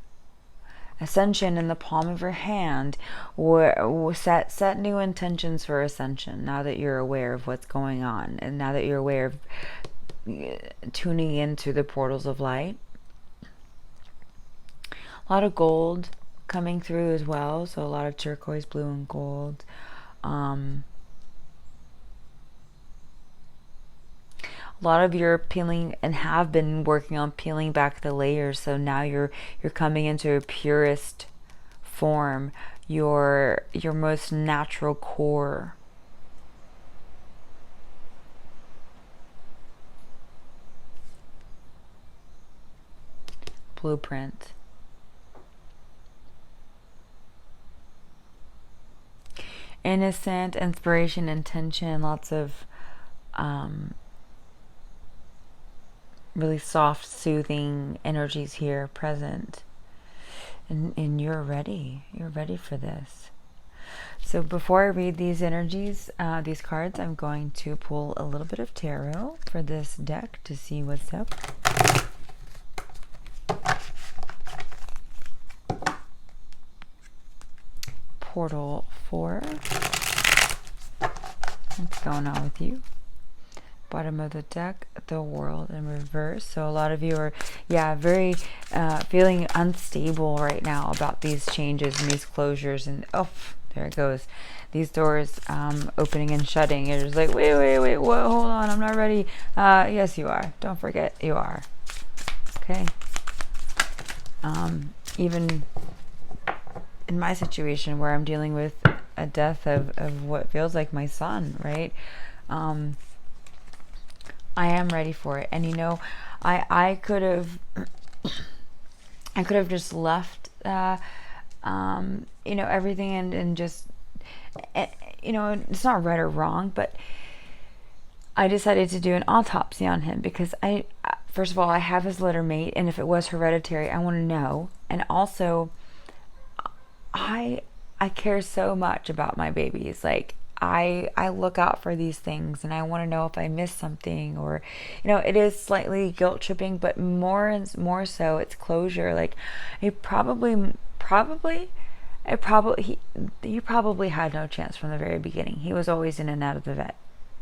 ascension in the palm of your hand, or set new intentions for ascension. Now that you're aware of what's going on, and now that you're aware of tuning into the portals of light. A lot of gold coming through as well, so a lot of turquoise, blue, and gold. A lot of you are peeling and have been working on peeling back the layers, so now you're coming into a purest form, your most natural core. Blueprint. Innocent, inspiration, intention, lots of really soft, soothing energies here present. And you're ready. You're ready for this. So before I read these energies, these cards, I'm going to pull a little bit of tarot for this deck to see what's up. Portal 4. What's going on with you? Bottom of the deck, the world in reverse. So a lot of you are, very feeling unstable right now about these changes and these closures. And there it goes. These doors opening and shutting. You're just like, wait, whoa, hold on, I'm not ready. Yes, you are. Don't forget, you are. Okay. Even in my situation where I'm dealing with a death of what feels like my son, right? I am ready for it. And you know, I could have just left everything and just it's not right or wrong, but I decided to do an autopsy on him because first of all, I have his litter mate, and if it was hereditary, I want to know. And also, I care so much about my babies. Like, I look out for these things, and I want to know if I missed something, or it is slightly guilt tripping, but more so it's closure. Like, you probably had no chance from the very beginning. He was always in and out of the vet,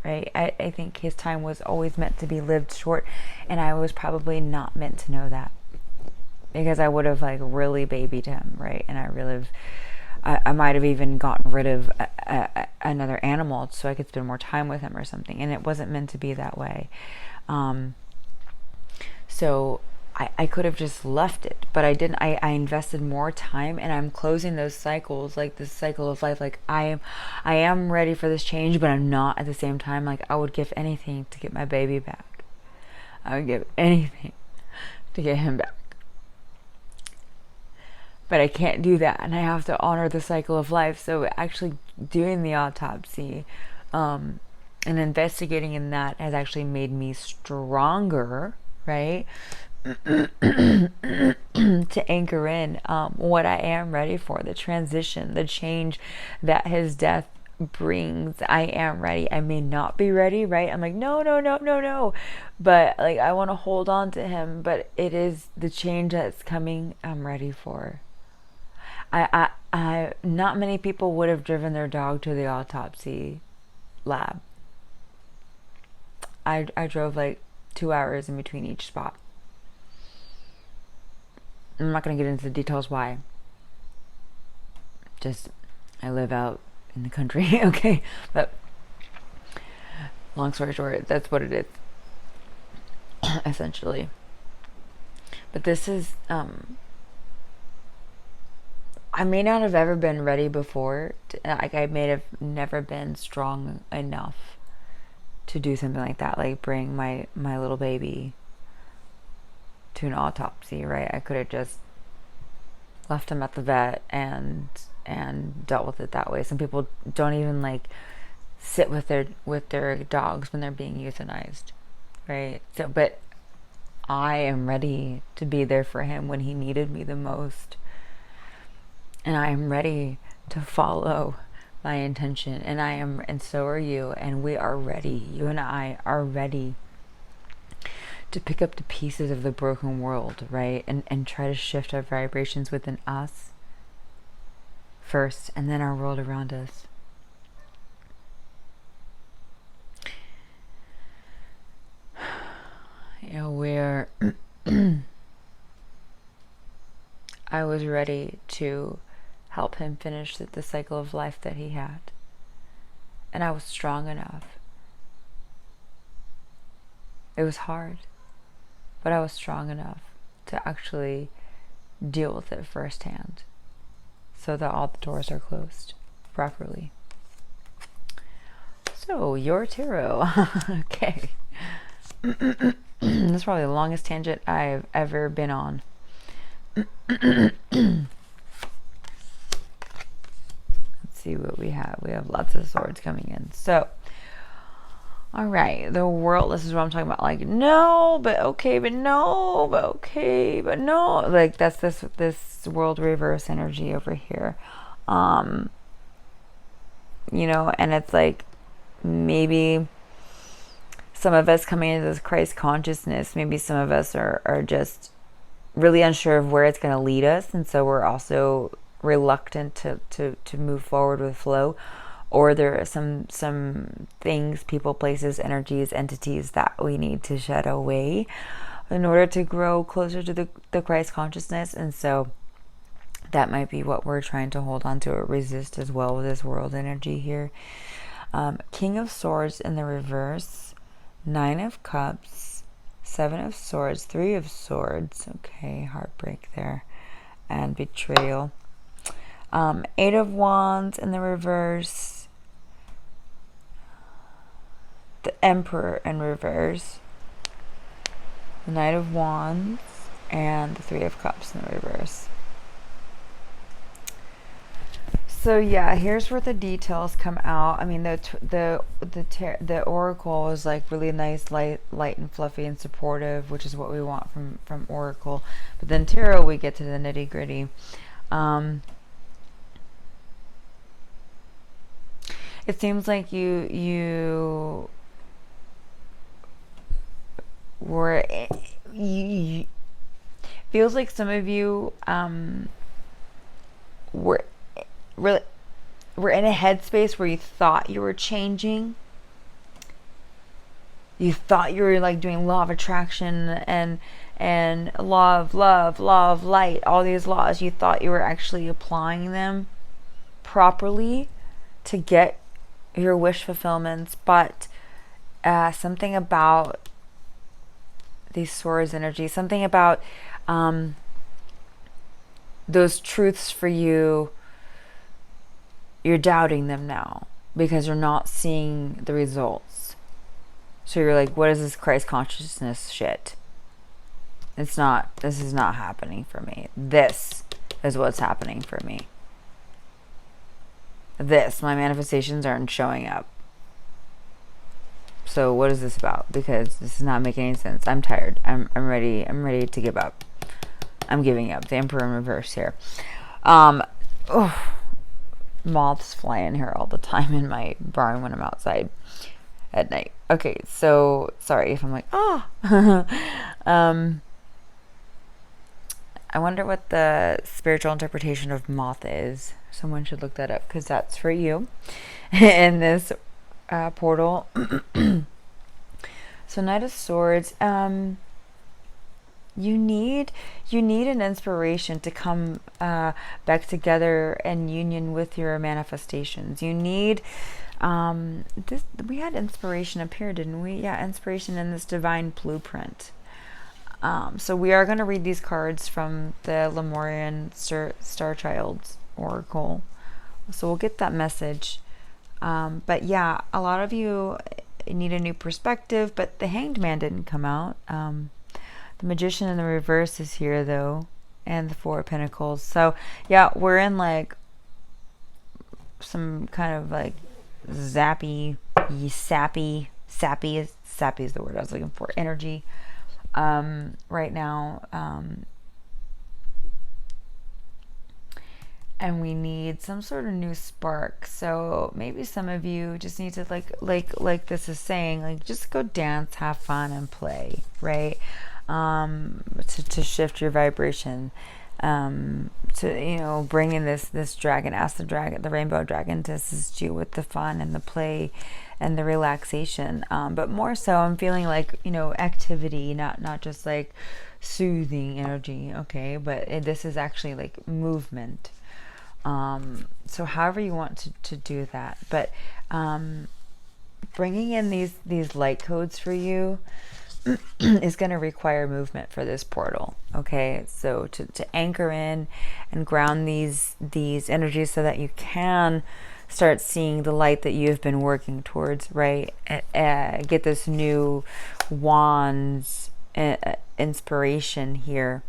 right? I think his time was always meant to be lived short, and I was probably not meant to know that, because I would have really babied him, right? And I might have even gotten rid of another animal so I could spend more time with him or something. And it wasn't meant to be that way. So I could have just left it, but I didn't. I invested more time, and I'm closing those cycles, like this cycle of life. Like, I am ready for this change, but I'm not at the same time. Like, I would give anything to get my baby back. I would give anything to get him back. But I can't do that, and I have to honor the cycle of life. So actually doing the autopsy and investigating in that has actually made me stronger, right? To anchor in what I am ready for, the transition, the change that his death brings. I am ready. I may not be ready, right? I'm like, no, but I want to hold on to him, but it is the change that's coming I'm ready for. I not many people would have driven their dog to the autopsy lab. I drove 2 hours in between each spot. I'm not going to get into the details why. Just, I live out in the country, okay? But Long story short, that's what it is, essentially. But this is, I may not have ever been ready before. Like, I may have never been strong enough to do something like that, like bring my little baby to an autopsy, right? I could have just left him at the vet and dealt with it that way. Some people don't even like sit with their dogs when they're being euthanized, right? So, but I am ready to be there for him when he needed me the most. And I am ready to follow my intention. And so are you. And we are ready. You and I are ready to pick up the pieces of the broken world, right? And try to shift our vibrations within us first, and then our world around us. You know, where I was ready to help him finish the cycle of life that he had. And I was strong enough. It was hard, but I was strong enough to actually deal with it firsthand so that all the doors are closed properly. So, your tarot. Okay. This is probably the longest tangent I've ever been on. Let's see what we have. We have lots of swords coming in. So, all right, the world. This is what I'm talking about. Like, no, but okay, but no, but okay, but no. Like, that's this world reverse energy over here. You know, and it's like maybe some of us coming into this Christ consciousness, maybe some of us are just really unsure of where it's going to lead us, and so we're also reluctant to move forward with flow. Or there are some things, people, places, energies, entities that we need to shed away in order to grow closer to the Christ consciousness. And so that might be what we're trying to hold on to or resist as well with this world energy here. King of Swords in the reverse, 9 of Cups, 7 of Swords, 3 of Swords. Okay, heartbreak there. And betrayal. 8 of Wands in the reverse. The Emperor in reverse. The Knight of Wands. And the 3 of Cups in the reverse. So yeah, here's where the details come out. I mean, the oracle is like really nice, light and fluffy and supportive, which is what we want from oracle. But then tarot, we get to the nitty gritty. It seems like you were. Feels like some of you were really we're in a headspace where you thought you were changing. You thought you were like doing law of attraction and law of love, law of light, all these laws. You thought you were actually applying them properly to get your wish fulfillments, but something about these swords energy, something about those truths for you, you're doubting them now because you're not seeing the results. So you're like, what is this Christ consciousness shit? This is not happening for me. This is what's happening for me. My manifestations aren't showing up. So what is this about? Because this is not making any sense. I'm tired. I'm ready to give up. I'm giving up. The Emperor in reverse here. Moths fly in here all the time in my barn when I'm outside at night. Okay, so sorry if I'm like, I wonder what the spiritual interpretation of moth is. Someone should look that up because that's for you in this portal. So Knight of Swords, you need an inspiration to come back together in union with your manifestations. You need We had inspiration up here, didn't we? Yeah, inspiration in this divine blueprint. So we are going to read these cards from the Lemurian Star Child's Oracle. So we'll get that message. But yeah, a lot of you need a new perspective, but the Hanged Man didn't come out. The Magician in the reverse is here, though, and the Four of Pentacles. So yeah, we're in like some kind of like sappy is the word I was looking for, energy right now, and we need some sort of new spark. So maybe some of you just need to like this is saying, like, just go dance, have fun, and play, right? To shift your vibration, to bring in this dragon. Ask the rainbow dragon to assist you with the fun and the play and the relaxation, but more so I'm feeling like activity, not just like soothing energy, okay, but this is actually like movement. So however you want to do that, but bringing in these light codes for you is going to require movement for this portal, okay? So to anchor in and ground these energies so that you can start seeing the light that you've been working towards, right? Get this new wands inspiration here.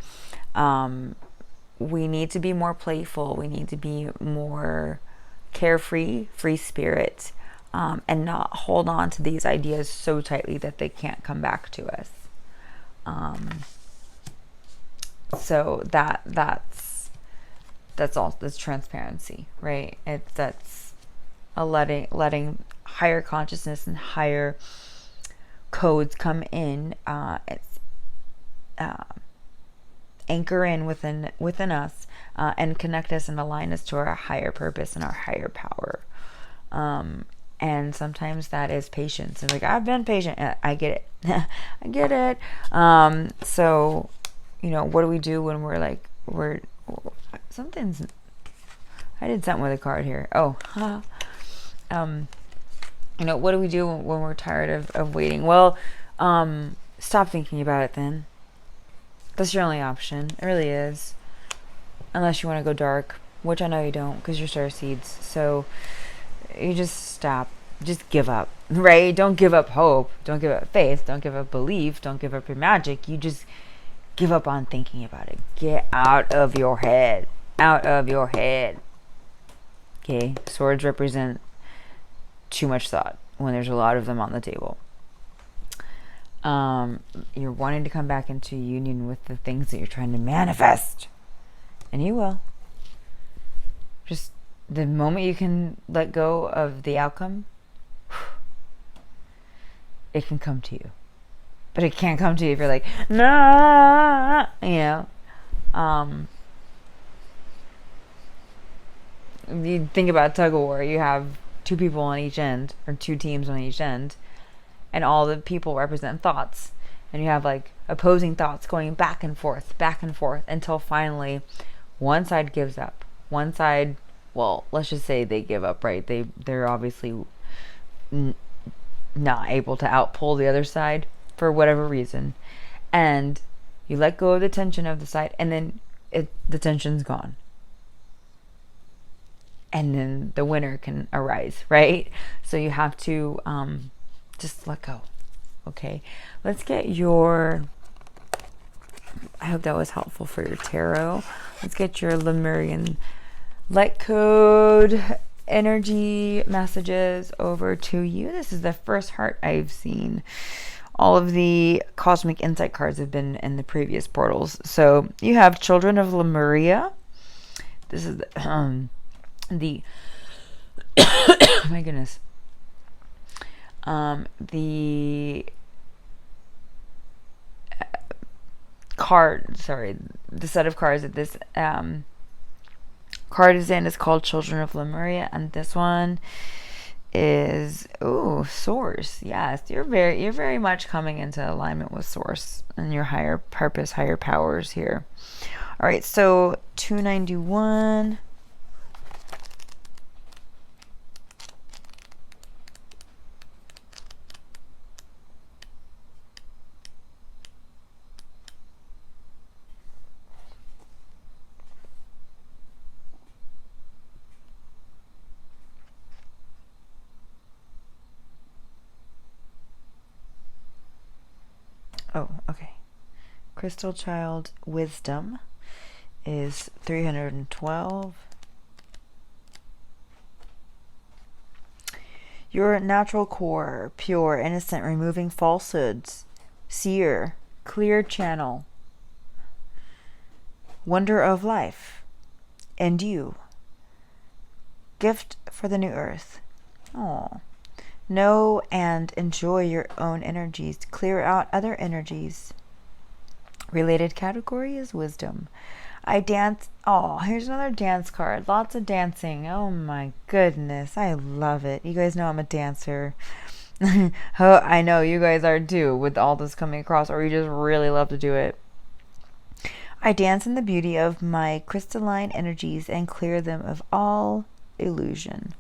We need to be more playful. We need to be more carefree, free spirit, and not hold on to these ideas so tightly that they can't come back to us. So that's all. That's transparency, right? That's a letting higher consciousness and higher codes come in. It's anchor in within us, and connect us and align us to our higher purpose and our higher power. And sometimes that is patience. And like, I've been patient. I get it. I get it. So, what do we do when we're something's, I did something with a card here. Oh, what do we do when we're tired of waiting? Well, stop thinking about it then. That's your only option. It really is. Unless you want to go dark, which I know you don't because you're starseeds. So you just stop. Just give up, right? Don't give up hope. Don't give up faith. Don't give up belief. Don't give up your magic. You just give up on thinking about it. Get out of your head. Out of your head. Okay? Swords represent too much thought when there's a lot of them on the table. You're wanting to come back into union with the things that you're trying to manifest. And you will. Just the moment you can let go of the outcome, it can come to you. But it can't come to you if you're like, nah, you think about tug of war. You have two people on each end, or two teams on each end, and all the people represent thoughts, and you have like opposing thoughts going back and forth until finally one side gives up. One side, well, let's just say they give up, right? They're obviously not able to outpull the other side for whatever reason, and you let go of the tension of the side, and then the tension's gone, and then the winner can arise, right? So you have to just let go. Okay, let's get your, I hope that was helpful for your tarot. Let's get your Lemurian Lightcode energy messages over to you. This is the first heart I've seen. All of the cosmic insight cards have been in the previous portals. So you have Children of Lemuria. This is the my goodness. The set of cards that this card is in is called Children of Lemuria, and this one is Source. Yes, you're very much coming into alignment with Source and your higher purpose, higher powers here. All right, so 291. Oh, okay. Crystal Child Wisdom is 312. Your natural core, pure, innocent, removing falsehoods. Seer, clear channel. Wonder of life. And you. Gift for the new earth. Oh. Know and enjoy your own energies. Clear out other energies. Related category is wisdom. I dance. Oh, here's another dance card. Lots of dancing. Oh my goodness. I love it. You guys know I'm a dancer. I know you guys are too with all this coming across, or you just really love to do it. I dance in the beauty of my crystalline energies and clear them of all illusion.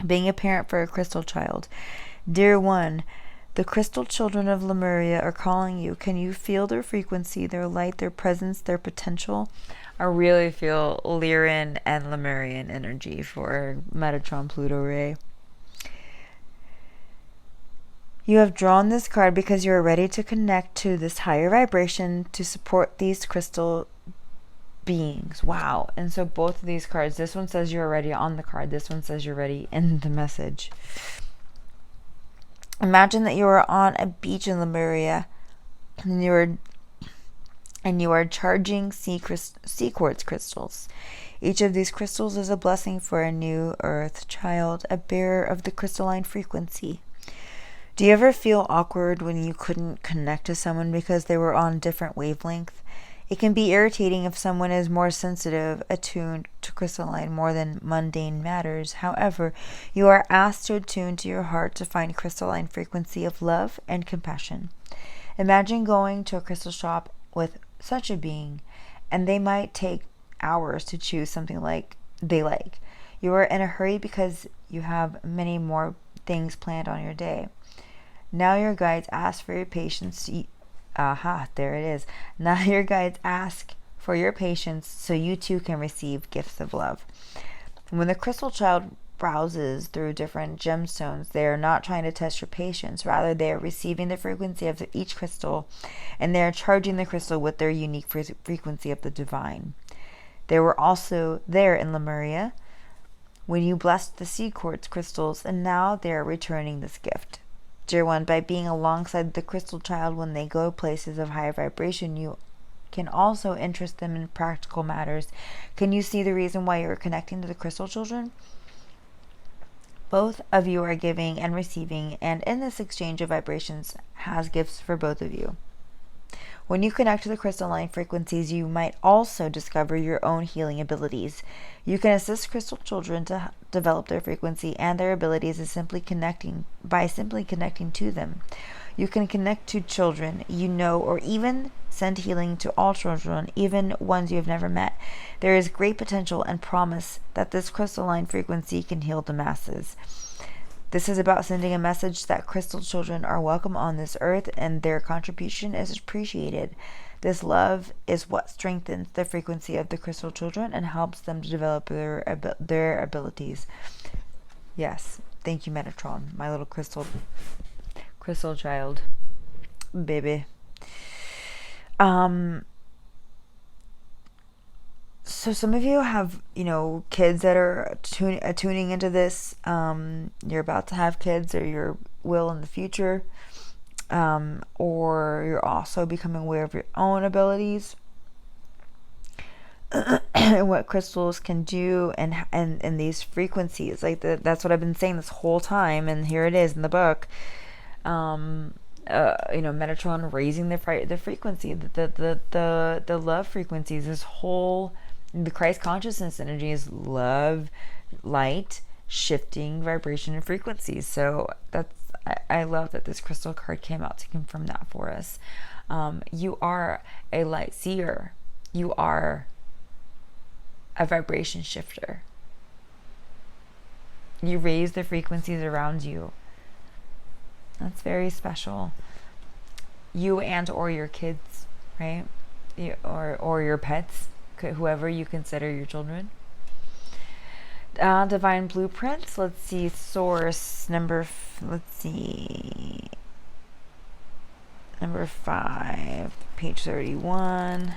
Being a parent for a crystal child. Dear one, the crystal children of Lemuria are calling you. Can you feel their frequency, their light, their presence, their potential? I really feel Lyran and Lemurian energy for Metatron Pluto Ray. You have drawn this card because you are ready to connect to this higher vibration to support these crystal beings. Wow. And so both of these cards, this one says you're already on the card. This one says you're ready in the message. Imagine that you are on a beach in Lemuria and you are charging sea quartz crystals. Each of these crystals is a blessing for a new earth child, a bearer of the crystalline frequency. Do you ever feel awkward when you couldn't connect to someone because they were on different wavelength? It can be irritating if someone is more sensitive, attuned to crystalline more than mundane matters. However, you are asked to attune to your heart to find crystalline frequency of love and compassion. Imagine going to a crystal shop with such a being, and they might take hours to choose something they like. You are in a hurry because you have many more things planned on your day. Now your guides ask for your patience. There it is. Now your guides ask for your patience so you too can receive gifts of love. When the crystal child browses through different gemstones, they are not trying to test your patience. Rather, they are receiving the frequency of each crystal, and they are charging the crystal with their unique frequency of the divine. They were also there in Lemuria when you blessed the sea quartz crystals, and now they are returning this gift. Dear one, by being alongside the crystal child when they go places of higher vibration, you can also interest them in practical matters. Can you see the reason why you are connecting to the crystal children? Both of you are giving and receiving, and in this exchange of vibrations has gifts for both of you. When you connect to the crystalline frequencies, you might also discover your own healing abilities. You can assist crystal children to develop their frequency and their abilities by simply connecting to them. You can connect to children you know, or even send healing to all children, even ones you have never met. There is great potential and promise that this crystalline frequency can heal the masses. This is about sending a message that crystal children are welcome on this earth and their contribution is appreciated. This love is what strengthens the frequency of the crystal children and helps them to develop their abilities. Yes, thank you, Metatron, my little crystal child, baby. So some of you have, kids that are tuning into this. You're about to have kids, or you will in the future, or you're also becoming aware of your own abilities and what crystals can do, and these frequencies. That's what I've been saying this whole time, and here it is in the book. Metatron raising the frequency, the love frequencies. This whole the Christ consciousness energy is love, light, shifting vibration and frequencies. So I love that this crystal card came out to confirm that for us. You are a light seer. You are a vibration shifter. You raise the frequencies around you. That's very special. You and or your kids, right? Or your pets, whoever you consider your children. Divine blueprints. Let's see. Source number. Let's see. Number 5, page 31.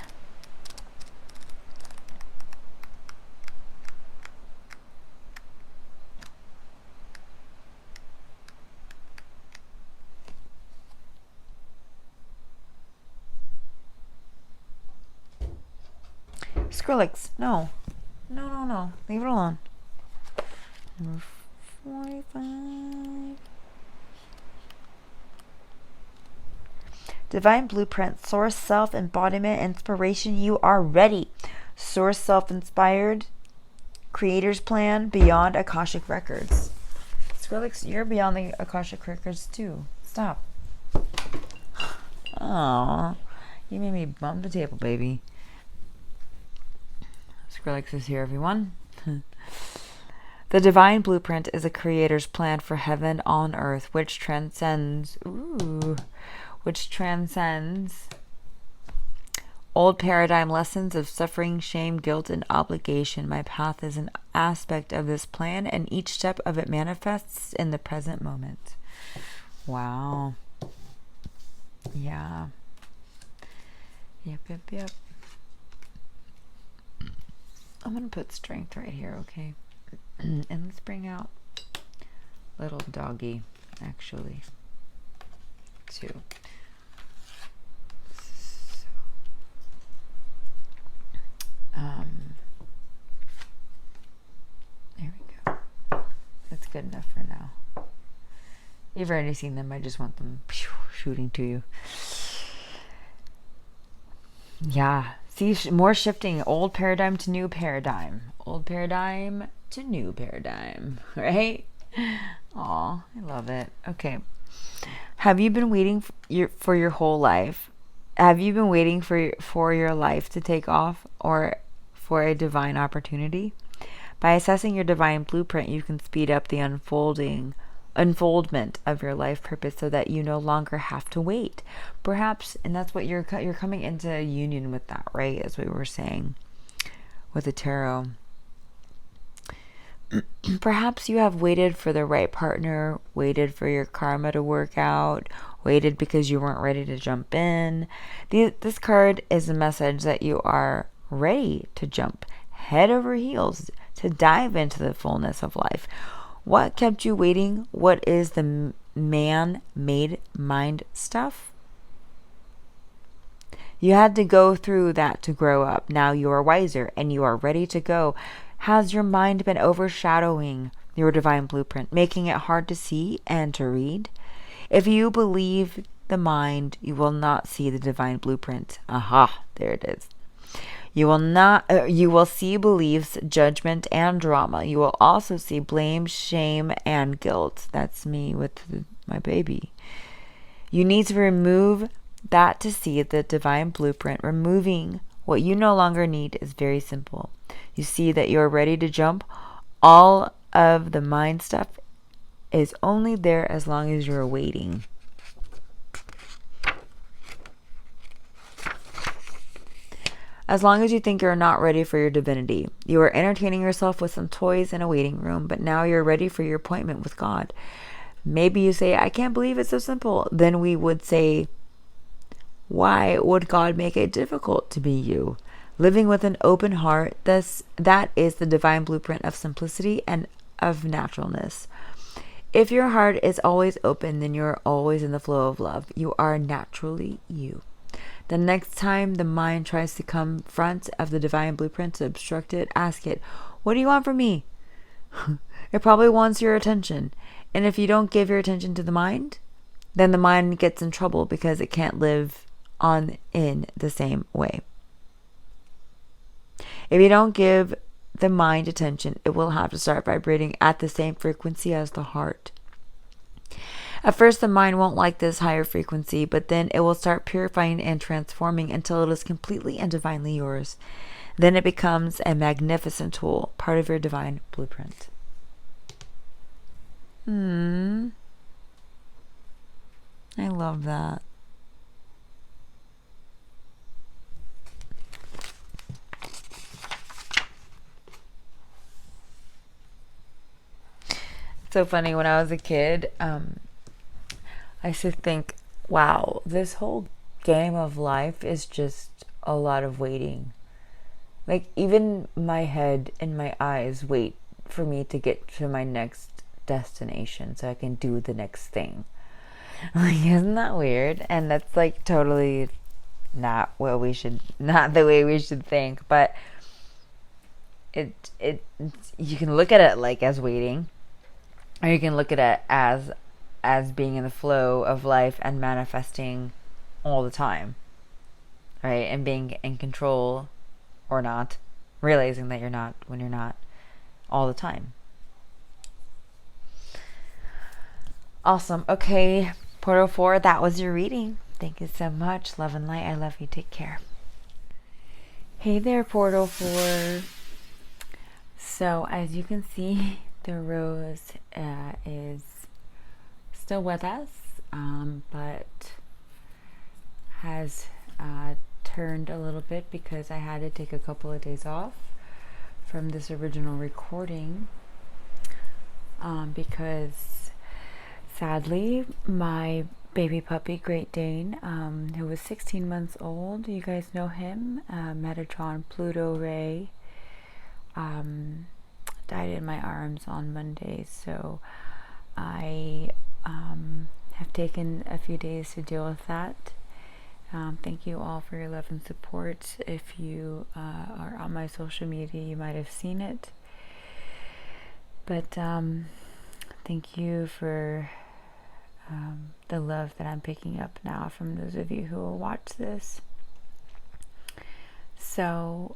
Skrillex, no. No. Leave it alone. Number 45. Divine Blueprint, Source Self Embodiment, Inspiration. You are ready. Source Self Inspired, Creator's Plan, Beyond Akashic Records. Skrillex, you're beyond the Akashic Records too. Stop. Aww. You made me bump the table, baby. Skrillex is here, everyone. The Divine Blueprint is a creator's plan for heaven on earth, which transcends old paradigm lessons of suffering, shame, guilt, and obligation. My path is an aspect of this plan, and each step of it manifests in the present moment. Wow. Yeah. Yep. I'm going to put strength right here, okay? And let's bring out little doggy, actually, too. So, there we go. That's good enough for now. You've already seen them. I just want them shooting to you. Yeah. See, more shifting. Old paradigm to new paradigm. Old paradigm to new paradigm. Right? Aw, I love it. Okay. Have you been waiting for your whole life? Have you been waiting for your life to take off, or for a divine opportunity? By assessing your divine blueprint, you can speed up the unfoldment of your life purpose, so that you no longer have to wait. Perhaps, and that's what you're coming into union with that, right? As we were saying with the tarot. Perhaps you have waited for the right partner, waited for your karma to work out, waited because you weren't ready to jump in. This card is a message that you are ready to jump head over heels to dive into the fullness of life. What kept you waiting? What is the man-made mind stuff? You had to go through that to grow up. Now you are wiser and you are ready to go. Has your mind been overshadowing your divine blueprint, making it hard to see and to read? If you believe the mind, you will not see the divine blueprint. Aha, there it is. You will see beliefs, judgment, and drama. You will also see blame, shame, and guilt. That's me with my baby. You need to remove that to see the divine blueprint. Removing what you no longer need is very simple. You see that you're ready to jump. All of the mind stuff is only there as long as you're waiting. As long as you think you're not ready for your divinity. You are entertaining yourself with some toys in a waiting room, but now you're ready for your appointment with God. Maybe you say, I can't believe it's so simple. Then we would say, why would God make it difficult to be you? Living with an open heart, that is the divine blueprint of simplicity and of naturalness. If your heart is always open, then you're always in the flow of love. You are naturally you. The next time the mind tries to come front of the divine blueprint to obstruct it, ask it, what do you want from me? It probably wants your attention. And if you don't give your attention to the mind, then the mind gets in trouble because it can't live on in the same way. If you don't give the mind attention, it will have to start vibrating at the same frequency as the heart. At first, the mind won't like this higher frequency, but then it will start purifying and transforming until it is completely and divinely yours. Then it becomes a magnificent tool, part of your divine blueprint. I love that. It's so funny. When I was a kid, I used to think wow, this whole game of life is just a lot of waiting. Like, even my head and my eyes wait for me to get to my next destination so I can do the next thing. Like, isn't that weird? And that's like totally not the way we should think, but it you can look at it like as waiting, or you can look at it as being in the flow of life and manifesting all the time, right? And being in control or not, realizing that you're not when you're not all the time. Awesome. Okay, Portal 4, that was your reading. Thank you so much. Love and light. I love you. Take care. Hey there, Portal 4. So, as you can see, the rose is still with us, but has turned a little bit because I had to take a couple of days off from this original recording, because sadly my baby puppy Great Dane, who was 16 months old, you guys know him, Metatron Pluto Ray, died in my arms on Monday. So I have taken a few days to deal with that. Thank you all for your love and support. If you are on my social media, you might have seen it. But thank you for the love that I'm picking up now from those of you who will watch this. So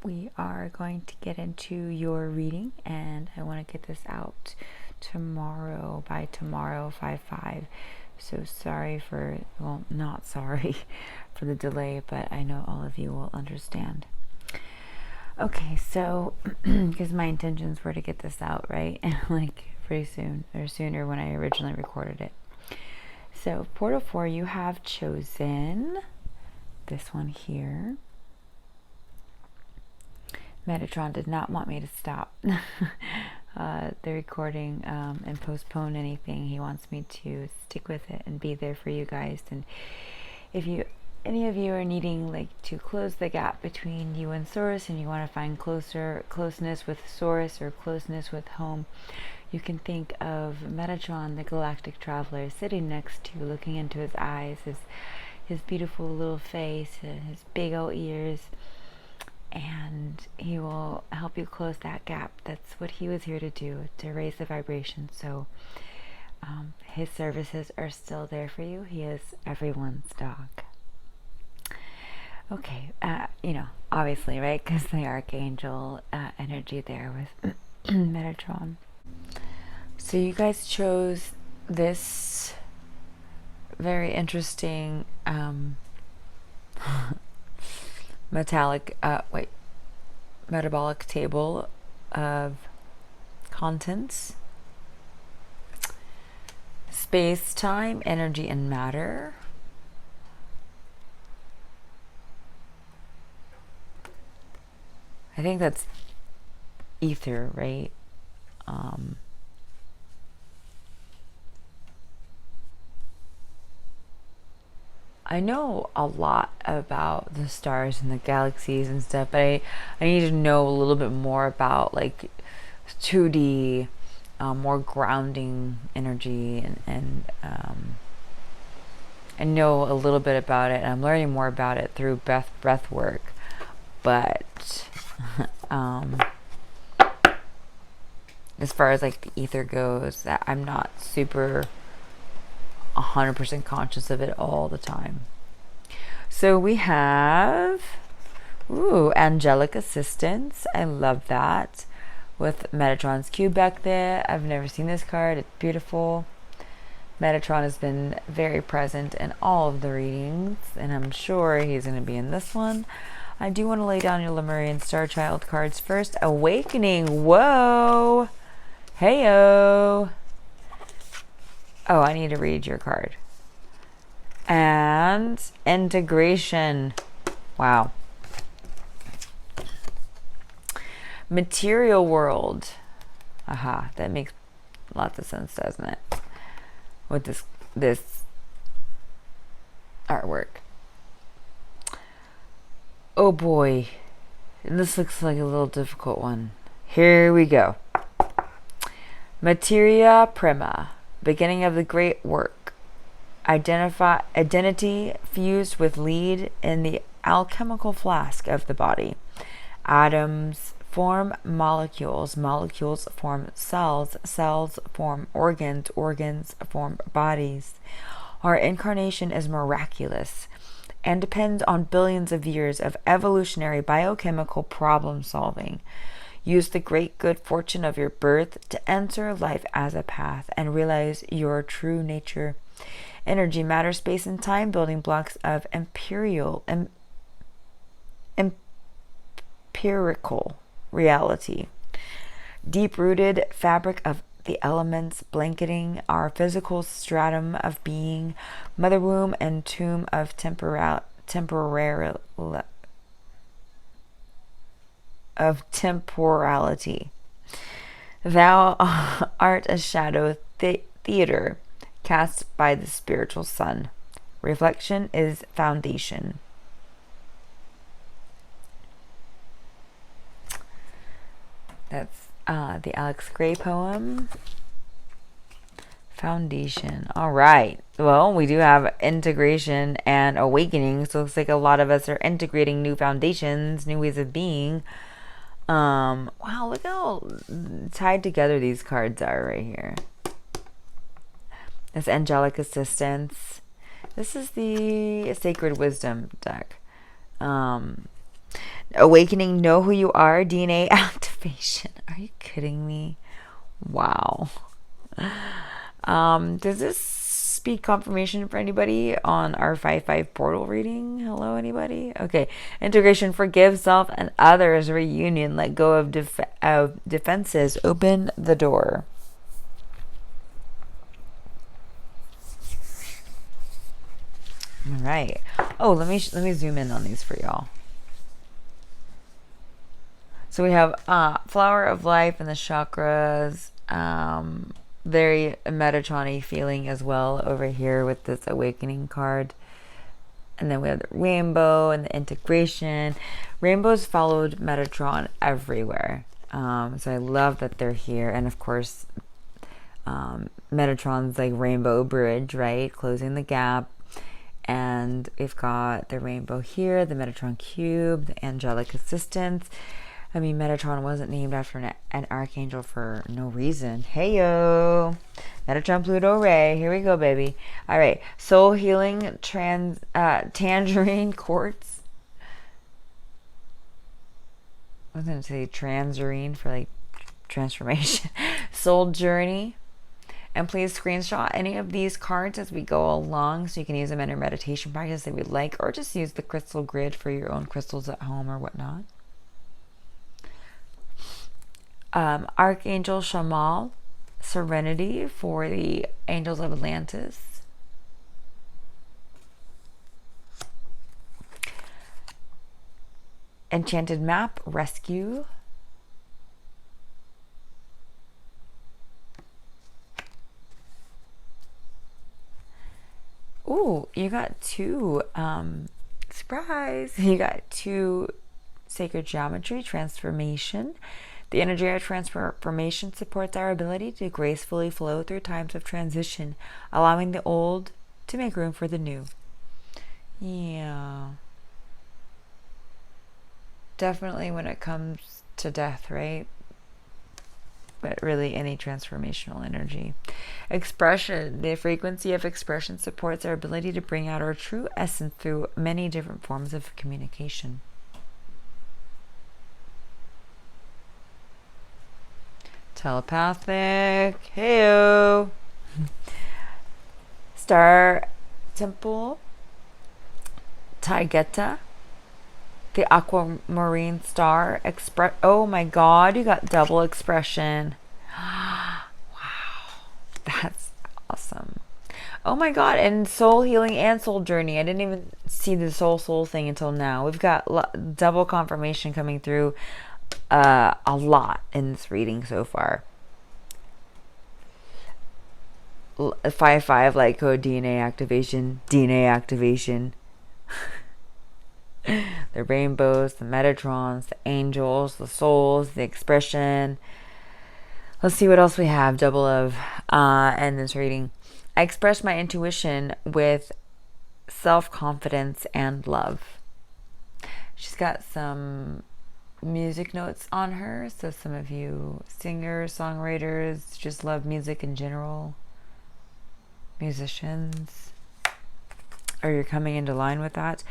we are going to get into your reading, and I want to get this out tomorrow, by tomorrow 5/5. So sorry for, well, not sorry for the delay, but I know all of you will understand. Okay, so because my intentions were to get this out, right? Like pretty soon, or sooner when I originally recorded it. So Portal 4, you have chosen this one here. Metatron did not want me to stop the recording and postpone anything. He wants me to stick with it and be there for you guys. And if any of you are needing like to close the gap between you and Source, and you want to find closeness with Source or closeness with home, you can think of Metatron, the galactic traveler, sitting next to you, looking into his eyes, his beautiful little face, his big old ears, and he will help you close that gap. That's what he was here to do, to raise the vibration. So his services are still there for you. He is everyone's dog. Okay, obviously, right? Because the archangel energy there with Metatron. So you guys chose this very interesting metabolic table of contents: space, time, energy, and matter. I think that's ether, right? I know a lot about the stars and the galaxies and stuff, but I need to know a little bit more about like 2D, more grounding energy, and I know a little bit about it, and I'm learning more about it through breath work. But as far as like the ether goes, that I'm not super 100% conscious of it all the time. So we have angelic assistance. I love that, with Metatron's cube back there. I've never seen this card. It's beautiful. Metatron has been very present in all of the readings, and I'm sure he's going to be in this one. I do want to lay down your Lemurian Star Child cards first. Awakening. Whoa. Heyo. Oh, I need to read your card. And integration. Wow. Material world. Aha, that makes lots of sense, doesn't it? With this this artwork. Oh boy, this looks like a little difficult one. Here we go. Materia prima, beginning of the great work. Identity fused with lead in the alchemical flask of the body. Atoms form molecules, molecules form cells, cells form organs, organs form bodies. Our incarnation is miraculous and depends on billions of years of evolutionary biochemical problem solving. Use the great good fortune of your birth to enter life as a path and realize your true nature. Energy, matter, space, and time, building blocks of empirical reality. Deep-rooted fabric of the elements blanketing our physical stratum of being, mother womb and tomb of temporality. Thou art a shadow theater cast by the spiritual sun. Reflection is foundation. That's the Alex Gray poem. Foundation. All right. Well, we do have integration and awakening. So it looks like a lot of us are integrating new foundations, new ways of being. Wow, look how tied together these cards are right here. This angelic assistance. This is the sacred wisdom deck. Awakening, know who you are, DNA activation. Are you kidding me? Wow. Does this speak confirmation for anybody on our 5/5 portal reading? Hello, anybody? Okay. Integration, forgive self and others. Reunion, let go of defenses. Open the door. All right. Oh, let me zoom in on these for y'all. So we have flower of life and the chakras. Very Metatron-y feeling as well over here with this awakening card. And then we have the rainbow and the integration. Rainbows followed Metatron everywhere. So I love that they're here. And of course, Metatron's like rainbow bridge, right? Closing the gap. And we've got the rainbow here, the Metatron cube, the angelic assistance. I mean, Metatron wasn't named after an archangel for no reason. Hey-yo! Metatron Pluto Ray. Here we go, baby. All right. Soul healing, tangerine quartz. I was going to say transerine for like transformation. Soul journey. And please screenshot any of these cards as we go along so you can use them in your meditation practice if you'd like, or just use the crystal grid for your own crystals at home or whatnot. Archangel Shamal, Serenity for the Angels of Atlantis. Enchanted Map, Rescue. Ooh, you got two, surprise! You got two Sacred Geometry, Transformation. The energy of transformation supports our ability to gracefully flow through times of transition, allowing the old to make room for the new. Yeah. Definitely when it comes to death, right? But really any transformational energy. Expression. The frequency of expression supports our ability to bring out our true essence through many different forms of communication. Telepathic. Heyo. Star Temple. Taigeta. The aquamarine star. Oh my god, you got double expression. Wow. That's awesome. Oh my god, and soul healing and soul journey. I didn't even see the soul thing until now. We've got double confirmation coming through a lot in this reading so far. 5/5 Lightcode DNA activation. The rainbows, the Metatrons, the angels, the souls, the expression. Let's see what else we have. Double of and this reading. I express my intuition with self-confidence and love. She's got some music notes on her, so some of you singers, songwriters, just love music in general, musicians, or you're coming into line with that.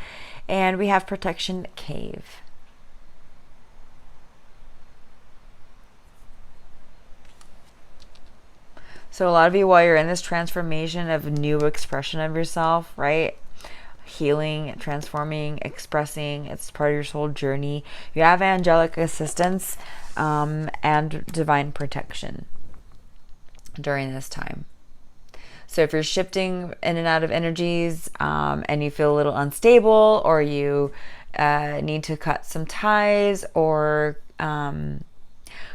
And we have protection cave. So a lot of you, while you're in this transformation of new expression of yourself, right? Healing, transforming, expressing, it's part of your soul journey. You have angelic assistance and divine protection during this time. So if you're shifting in and out of energies and you feel a little unstable, or you need to cut some ties or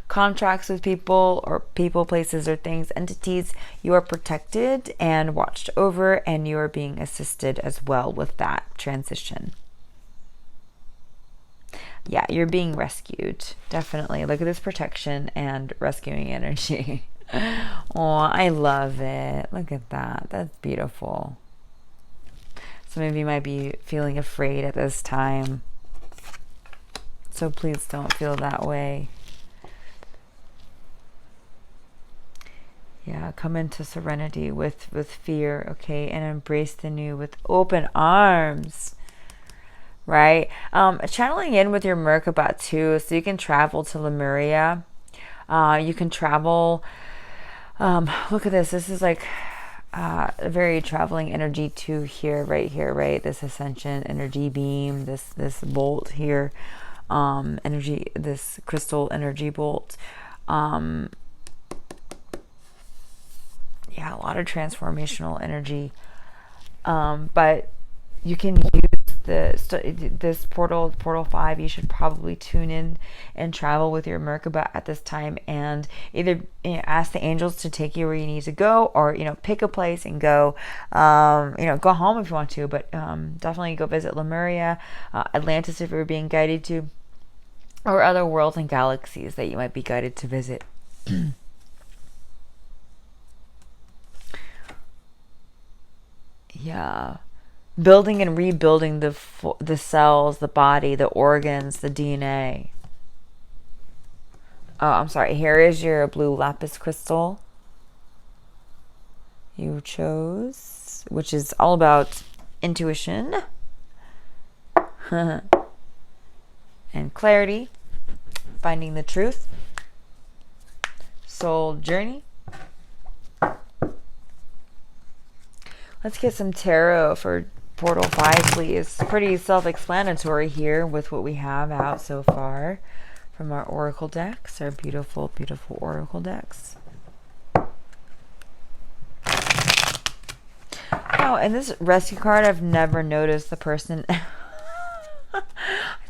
contracts with people, or people, places, or things, entities, you are protected and watched over, and you are being assisted as well with that transition. Yeah, you're being rescued. Definitely. Look at this protection and rescuing energy. Oh, I love it. Look at that. That's beautiful. Some of you might be feeling afraid at this time, so please don't feel that way. Yeah, come into serenity with fear, okay, and embrace the new with open arms, right? Channeling in with your Merkaba too, so you can travel to Lemuria. You can travel. Look at this. This is like a very traveling energy too here, right here, right? This ascension energy beam, this bolt here, energy, this crystal energy bolt. Yeah, a lot of transformational energy. But you can use this portal 5. You should probably tune in and travel with your Merkaba at this time, and either ask the angels to take you where you need to go, or pick a place and go. Go home if you want to, but definitely go visit Lemuria, Atlantis if you're being guided to, or other worlds and galaxies that you might be guided to visit. Yeah, building and rebuilding the cells, the body, the organs, the DNA. Oh, I'm sorry. Here is your blue lapis crystal you chose, which is all about intuition and clarity, finding the truth, soul journey. Let's get some tarot for Portal 5, please. Pretty self-explanatory here with what we have out so far from our oracle decks, our beautiful, beautiful oracle decks. Oh, and this rescue card, I've never noticed the person. I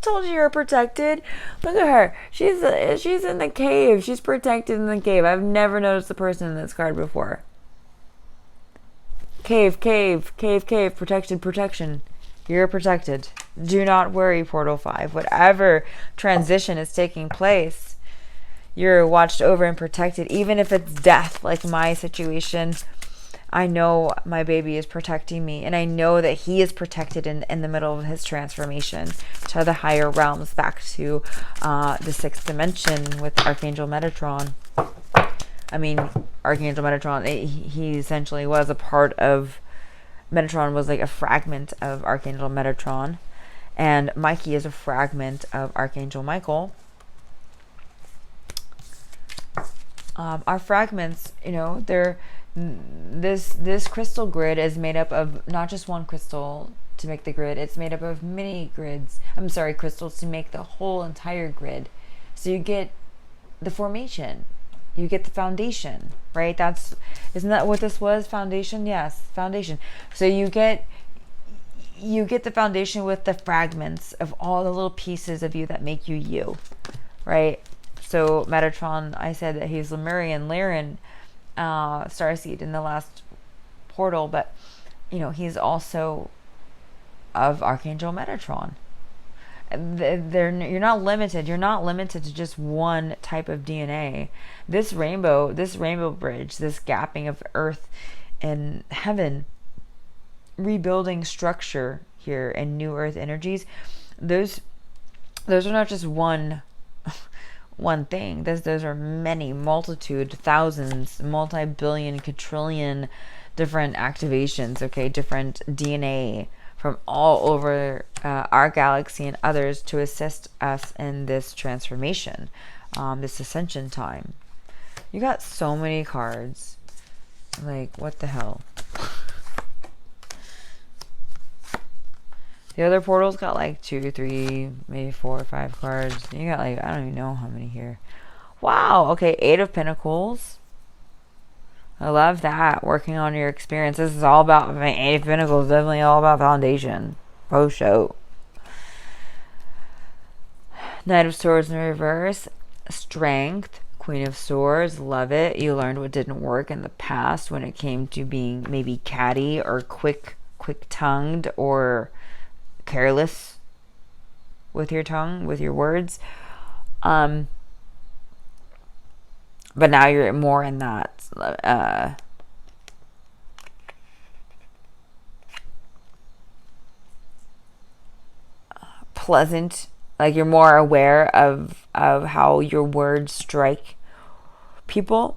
told you you're protected. Look at her. She's in the cave. She's protected in the cave. I've never noticed the person in this card before. Cave, protection. You're protected. Do not worry, Portal 5. Whatever transition is taking place, you're watched over and protected. Even if it's death, like my situation, I know my baby is protecting me, and I know that he is protected in the middle of his transformation to the higher realms, back to the 6th dimension with Archangel Metatron. I mean, Archangel Metatron, he essentially was a part of... Metatron was like a fragment of Archangel Metatron. And Mikey is a fragment of Archangel Michael. Our fragments, they're... This crystal grid is made up of not just one crystal to make the grid. It's made up of many crystals to make the whole entire grid. So you get the formation. You get the foundation, right? Isn't that what this was? Foundation? Yes, foundation. So you get the foundation with the fragments of all the little pieces of you that make you, right? So Metatron, I said that he's Lemurian, Starseed in the last portal, but he's also of Archangel Metatron. You're not limited. You're not limited to just one type of DNA. This rainbow bridge, this gapping of Earth and heaven, rebuilding structure here and new Earth energies. Those are not just one thing. Those are many, multitude, thousands, multi-billion, quadrillion different activations. Okay, different DNA from all over our galaxy and others to assist us in this transformation, this ascension time. You got so many cards. Like, what the hell? The other portals got like 2, 3, maybe 4 or 5 cards. You got like, I don't even know how many here. Wow. Okay, 8 of Pentacles. I love that. Working on your experience. This is all about, 8 of Pentacles, definitely all about foundation. Post show. Knight of Swords in reverse. Strength. Queen of Swords. Love it. You learned what didn't work in the past when it came to being maybe catty or quick-tongued or careless with your tongue, with your words. But now you're more in that pleasant, like you're more aware of how your words strike people.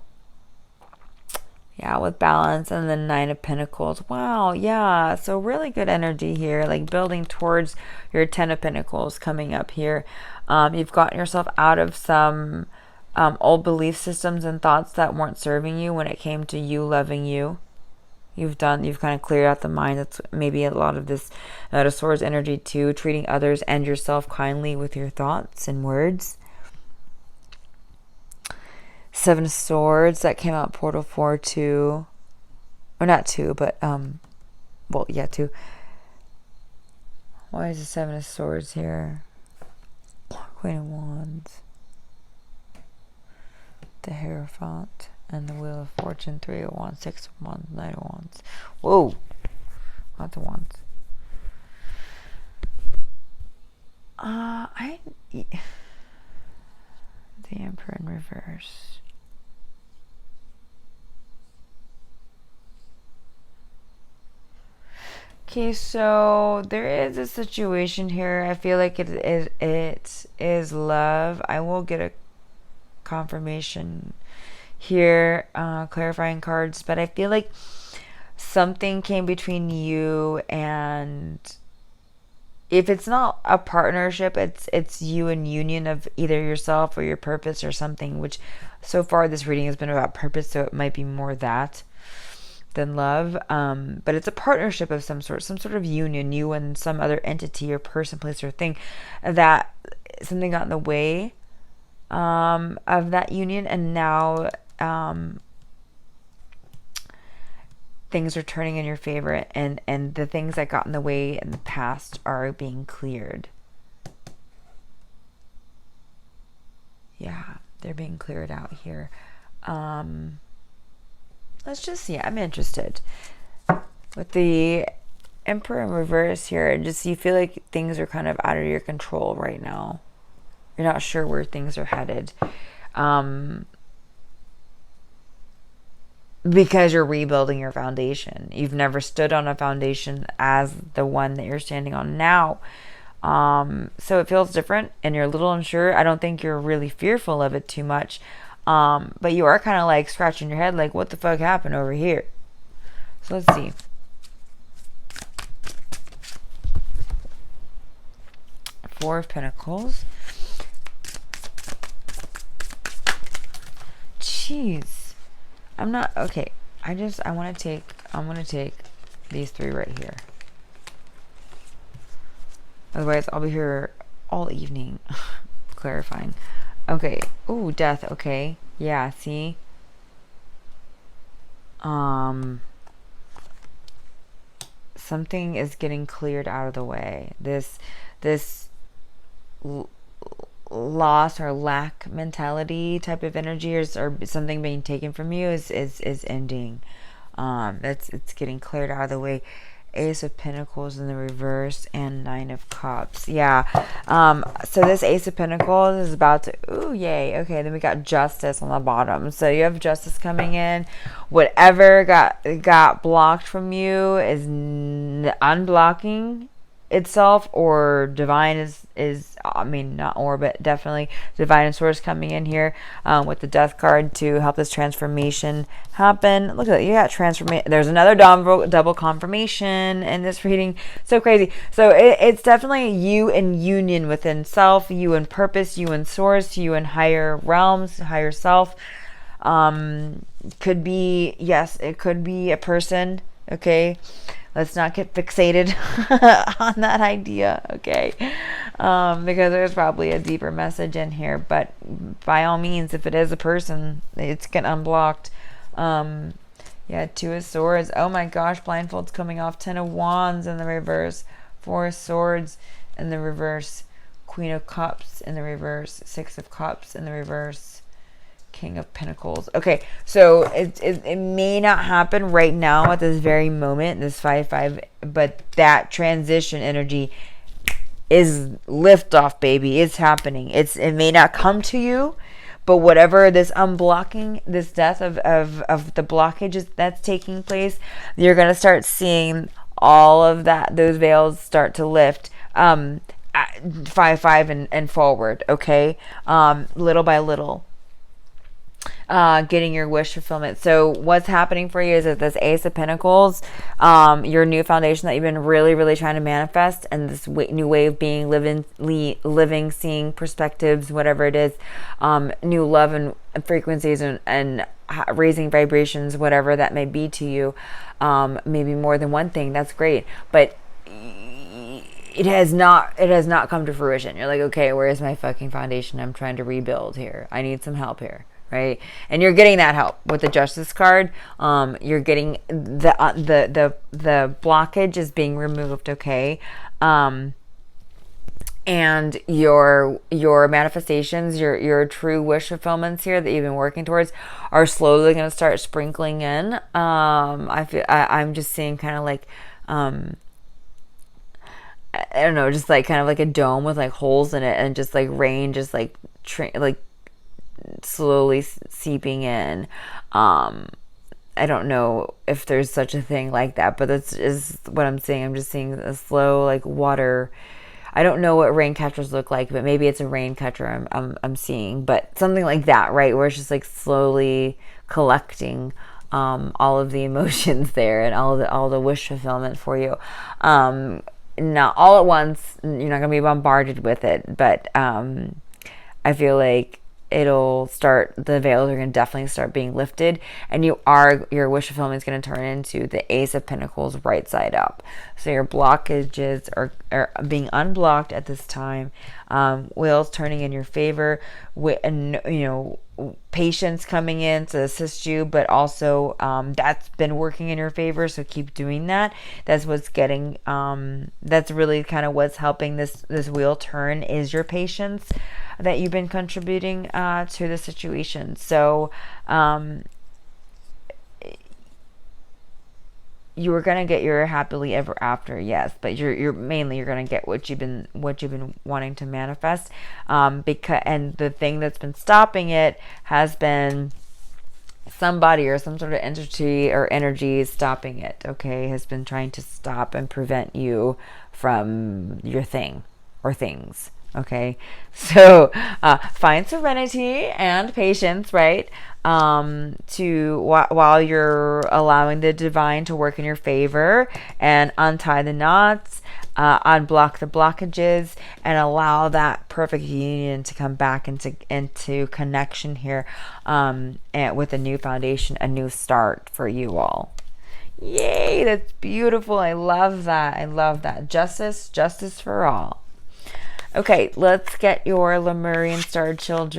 Yeah, with balance. And then 9 of Pentacles. Wow, yeah. So really good energy here, like building towards your 10 of Pentacles coming up here. You've gotten yourself out of some old belief systems and thoughts that weren't serving you when it came to you loving you. You've kind of cleared out the mind. That's maybe a lot of this Knight of Swords energy too, treating others and yourself kindly with your thoughts and words. 7 of Swords, that came out Portal 4 2. Or not 2, but, well, yeah, 2. Why is the 7 of Swords here? Queen of Wands. The Hierophant. And the Wheel of Fortune. 3 of Wands, 6 of Wands, 9 of Wands. Whoa! Lots of Wands. The Emperor in reverse. Okay, so there is a situation here. I feel like it is love. I will get a confirmation here, clarifying cards, but I feel like something came between you, and if it's not a partnership, it's you in union of either yourself or your purpose or something, which so far this reading has been about purpose, so it might be more that than love, but it's a partnership of some sort of union, you and some other entity or person, place, or thing, that something got in the way of that union, and now things are turning in your favor, and the things that got in the way in the past are being cleared. Yeah, they're being cleared out here. Let's just see. I'm interested. With the Emperor in reverse here, just you feel like things are kind of out of your control right now. You're not sure where things are headed. Because you're rebuilding your foundation. You've never stood on a foundation as the one that you're standing on now. So it feels different and you're a little unsure. I don't think you're really fearful of it too much. But you are kind of like scratching your head like, what the fuck happened over here? So let's see. Four of Pentacles. Jeez. I'm not, okay. I'm going to take these 3 right here. Otherwise, I'll be here all evening clarifying. Okay. Ooh, death. Okay. Yeah, see? Something is getting cleared out of the way. This loss or lack mentality type of energy, or something being taken from you is ending. It's getting cleared out of the way. Ace of Pentacles in the reverse and Nine of Cups. Yeah. So this Ace of Pentacles is about to, ooh, yay. Okay, then we got Justice on the bottom. So you have Justice coming in. Whatever got blocked from you is unblocking itself, or divine is I mean, not or, but definitely divine source coming in here with the Death card to help this transformation happen. Look at that, you got transformation. There's another double confirmation in this reading. So crazy. So it's definitely you in union within self, you in purpose, you in source, you in higher realms, higher self. Could be, yes, it could be a person. Okay, let's not get fixated on that idea, okay? Because there's probably a deeper message in here. But by all means, if it is a person, it's getting unblocked. Yeah, Two of Swords. Oh my gosh, blindfold's coming off. 10 of Wands in the reverse. 4 of Swords in the reverse. Queen of Cups in the reverse. 6 of Cups in the reverse. King of Pentacles. Okay, so it may not happen right now at this very moment, this 5-5, but that transition energy is liftoff, baby. It's happening. It may not come to you, but whatever this unblocking, this death of the blockages that's taking place, you're gonna start seeing all of that, those veils start to lift. 5-5 and forward. Okay, little by little. Getting your wish fulfillment. So what's happening for you is that this Ace of Pentacles, your new foundation that you've been really, really trying to manifest, and this new way of being, living, seeing perspectives, whatever it is, new love and frequencies and raising vibrations, whatever that may be to you, maybe more than one thing. That's great, but it has not come to fruition. You're like, okay, where is my fucking foundation? I'm trying to rebuild here. I need some help here. Right, and you're getting that help with the Justice card. You're getting the blockage is being removed. Okay, and your manifestations, your true wish fulfillments here that you've been working towards are slowly going to start sprinkling in. I'm just seeing kind of like I don't know, just like kind of like a dome with like holes in it, and just like rain, just like slowly seeping in. I don't know if there's such a thing like that, but that's is what I'm seeing. I'm just seeing a slow like water. I don't know what rain catchers look like, but maybe it's a rain catcher I'm seeing, but something like that, right? Where it's just like slowly collecting all of the emotions there and all the wish fulfillment for you. Not all at once. You're not gonna be bombarded with it, but I feel like the veils are going to definitely start being lifted, and your wish fulfillment is going to turn into the Ace of Pentacles right side up. So your blockages are being unblocked at this time. Wheels turning in your favor, and patience coming in to assist you, but also that's been working in your favor, so keep doing that. That's what's getting that's really kind of what's helping this wheel turn, is your patience that you've been contributing to the situation. So you were gonna get your happily ever after, yes, but you're gonna get what you've been wanting to manifest, and the thing that's been stopping it has been somebody or some sort of entity or energy stopping it. Okay, has been trying to stop and prevent you from your thing or things. Okay, so find serenity and patience, right? While you're allowing the divine to work in your favor and untie the knots, unblock the blockages, and allow that perfect union to come back into connection here, and with a new foundation, a new start for you all. Yay, that's beautiful. I love that. Justice for all. Okay, let's get your Lemurian star child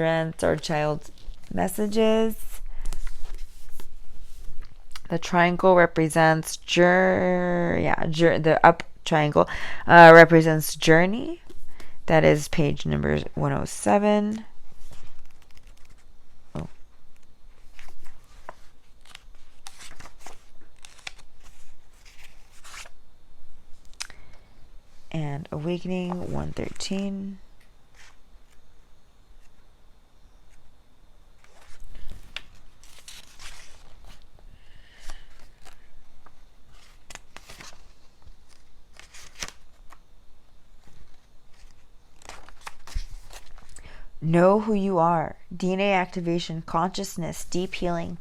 messages. The triangle represents the up triangle represents journey. That is page number 107. Oh. and awakening 113. Know who you are. DNA activation, consciousness, deep healing.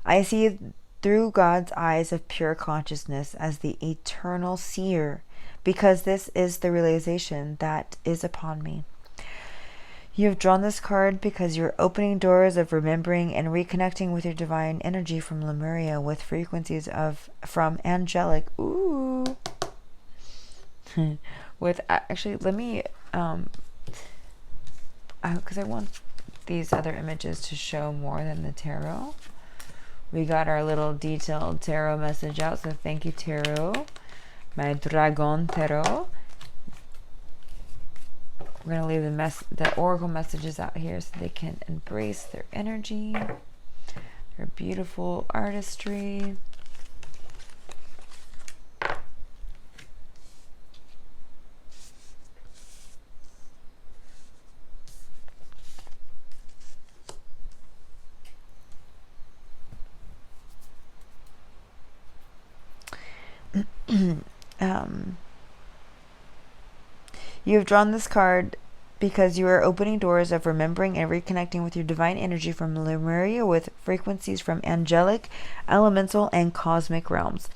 I see through God's eyes of pure consciousness as the eternal seer, because this is the realization that is upon me. You have drawn this card because you're opening doors of remembering and reconnecting with your divine energy from Lemuria with frequencies from angelic. Ooh. With actually, let me because I want these other images to show more than the tarot. We got our little detailed tarot message out, so thank you, tarot. My dragon tarot. We're going to leave the oracle messages out here so they can embrace their energy, their beautiful artistry. You have drawn this card because you are opening doors of remembering and reconnecting with your divine energy from Lemuria with frequencies from angelic, elemental, and cosmic realms.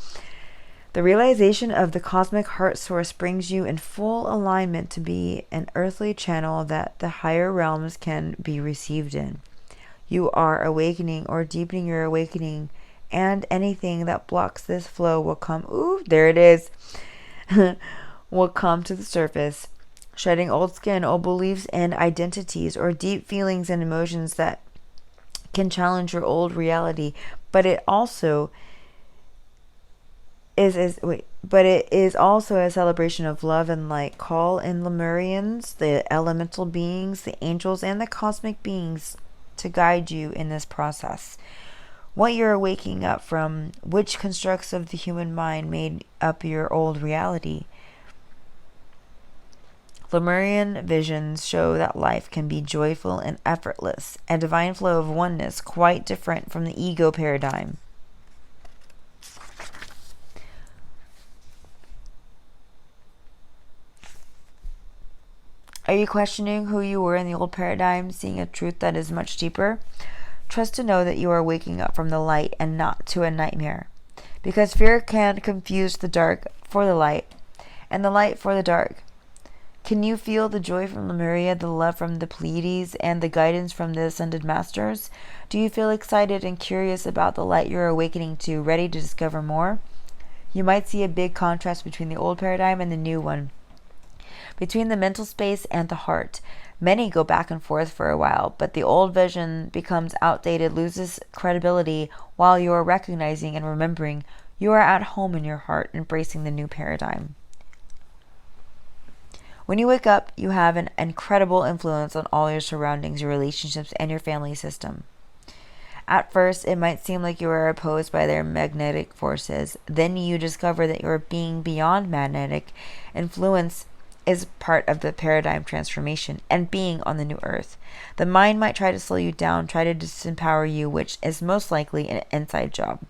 The realization of the cosmic heart source brings you in full alignment to be an earthly channel that the higher realms can be received in. You are awakening or deepening your awakening, and anything that blocks this flow will come. Ooh, there it is. Will come to the surface, shedding old skin, old beliefs and identities, or deep feelings and emotions that can challenge your old reality. But it also is also a celebration of love and light. Call in Lemurians, the elemental beings, the angels, and the cosmic beings to guide you in this process. What you're waking up from, which constructs of the human mind made up your old reality. Lemurian visions show that life can be joyful and effortless, a divine flow of oneness quite different from the ego paradigm. Are you questioning who you were in the old paradigm, seeing a truth that is much deeper? Trust to know that you are waking up from the light and not to a nightmare. Because fear can confuse the dark for the light, and the light for the dark. Can you feel the joy from Lemuria, the love from the Pleiades, and the guidance from the Ascended Masters? Do you feel excited and curious about the light you're awakening to, ready to discover more? You might see a big contrast between the old paradigm and the new one. Between the mental space and the heart. Many go back and forth for a while, but the old vision becomes outdated, loses credibility, while you are recognizing and remembering you are at home in your heart, embracing the new paradigm. When you wake up, you have an incredible influence on all your surroundings, your relationships, and your family system. At first, it might seem like you are opposed by their magnetic forces. Then you discover that your being beyond magnetic influence is part of the paradigm transformation and being on the new earth. The mind might try to slow you down, try to disempower you, which is most likely an inside job.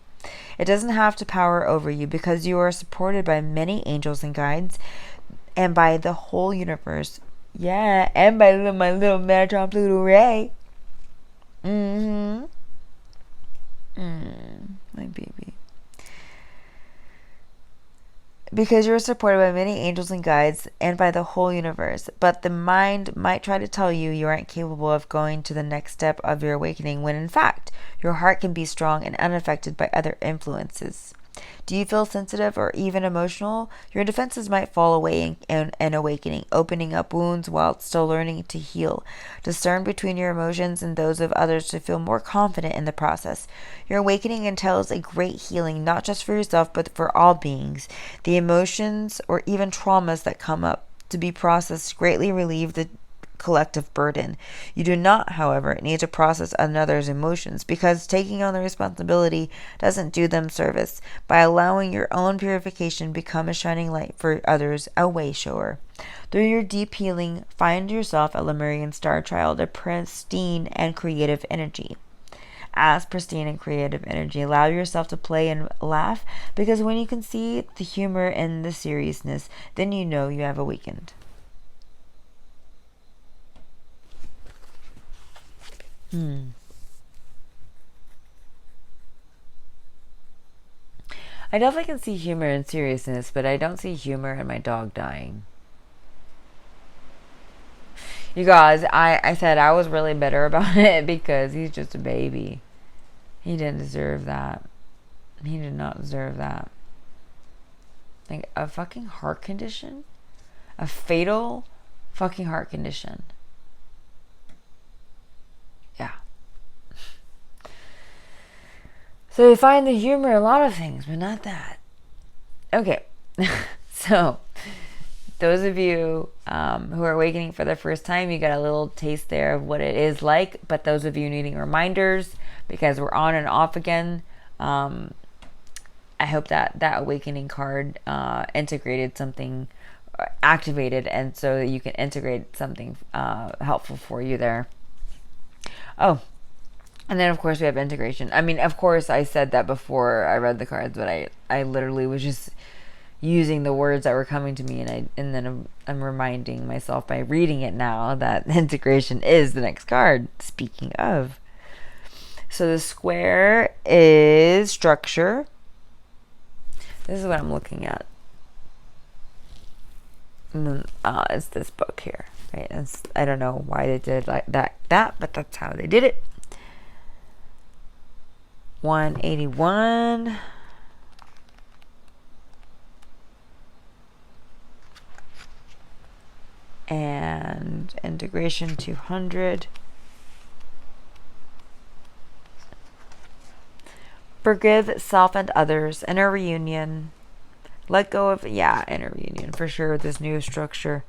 It doesn't have to power over you because you are supported by many angels and guides and by the whole universe. Yeah, and by my little Metatron Pluto Ray. My baby. Because you're supported by many angels and guides and by the whole universe. But the mind might try to tell you you aren't capable of going to the next step of your awakening, when in fact, your heart can be strong and unaffected by other influences. Do you feel sensitive or even emotional? Your defenses might fall away in awakening, opening up wounds while still learning to heal. Discern between your emotions and those of others to feel more confident in the process. Your awakening entails a great healing, not just for yourself, but for all beings. The emotions or even traumas that come up to be processed greatly relieve the collective burden. You do not, however, need to process another's emotions, because taking on the responsibility doesn't do them service. By allowing your own purification become a shining light for others, a way shower. Through your deep healing, find yourself a Lemurian star child, a pristine and creative energy. As pristine and creative energy, allow yourself to play and laugh, because when you can see the humor and the seriousness, then you know you have awakened. I definitely can see humor and seriousness, but I don't see humor in my dog dying. You guys, I said I was really bitter about it because he's just a baby. He didn't deserve that. He did not deserve that. Like, a fucking heart condition? A fatal fucking heart condition. Yeah. So you find the humor in a lot of things, but not that. Okay. So, those of you who are awakening for the first time, you got a little taste there of what it is like. But those of you needing reminders, because we're on and off again, I hope that awakening card integrated something, activated, and so that you can integrate something helpful for you there. Oh, and then of course we have integration. I mean, of course I said that before I read the cards, but I literally was just using the words that were coming to me, and then I'm reminding myself by reading it now that integration is the next card. Speaking of, so the square is structure. This is what I'm looking at. And then it's this book here, right? I don't know why they did like that, but that's how they did it. 181. And integration 200. Forgive self and others. Inner reunion. Let go of, inner reunion for sure. This new structure,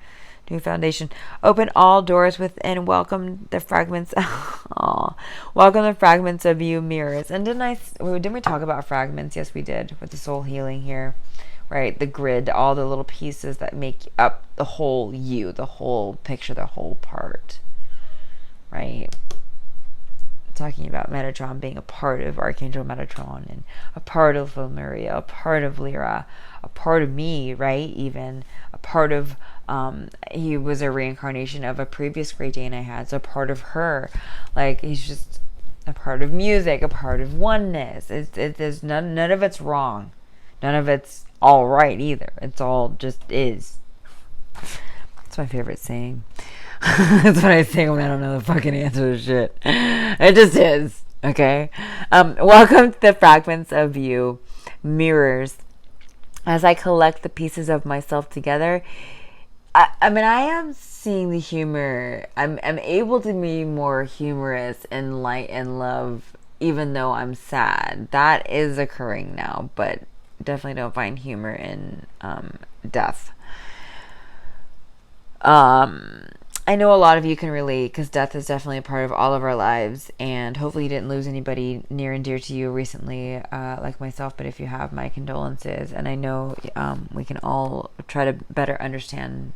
new foundation. Open all doors within. Welcome the fragments. Welcome the fragments of you, mirrors. And didn't we talk about fragments? Yes, we did, with the soul healing here. Right, the grid, all the little pieces that make up the whole you, the whole picture, the whole part. Right? Talking about Metatron being a part of Archangel Metatron, and a part of Lemuria, a part of Lyra, a part of me, right? Even a part of, he was a reincarnation of a previous Great Dane I had, so a part of her. Like, he's just a part of music, a part of oneness. There's none of it's wrong. None of it's all right either. It's all just is. That's my favorite saying. That's what I say when I don't know the fucking answer to shit. It just is. Okay? Welcome to the fragments of you, mirrors. As I collect the pieces of myself together, I mean, I am seeing the humor. I'm able to be more humorous in light and love, even though I'm sad. That is occurring now, but definitely don't find humor in death. I know a lot of you can relate, because death is definitely a part of all of our lives, and hopefully you didn't lose anybody near and dear to you recently, like myself, but if you have, my condolences. And I know we can all try to better understand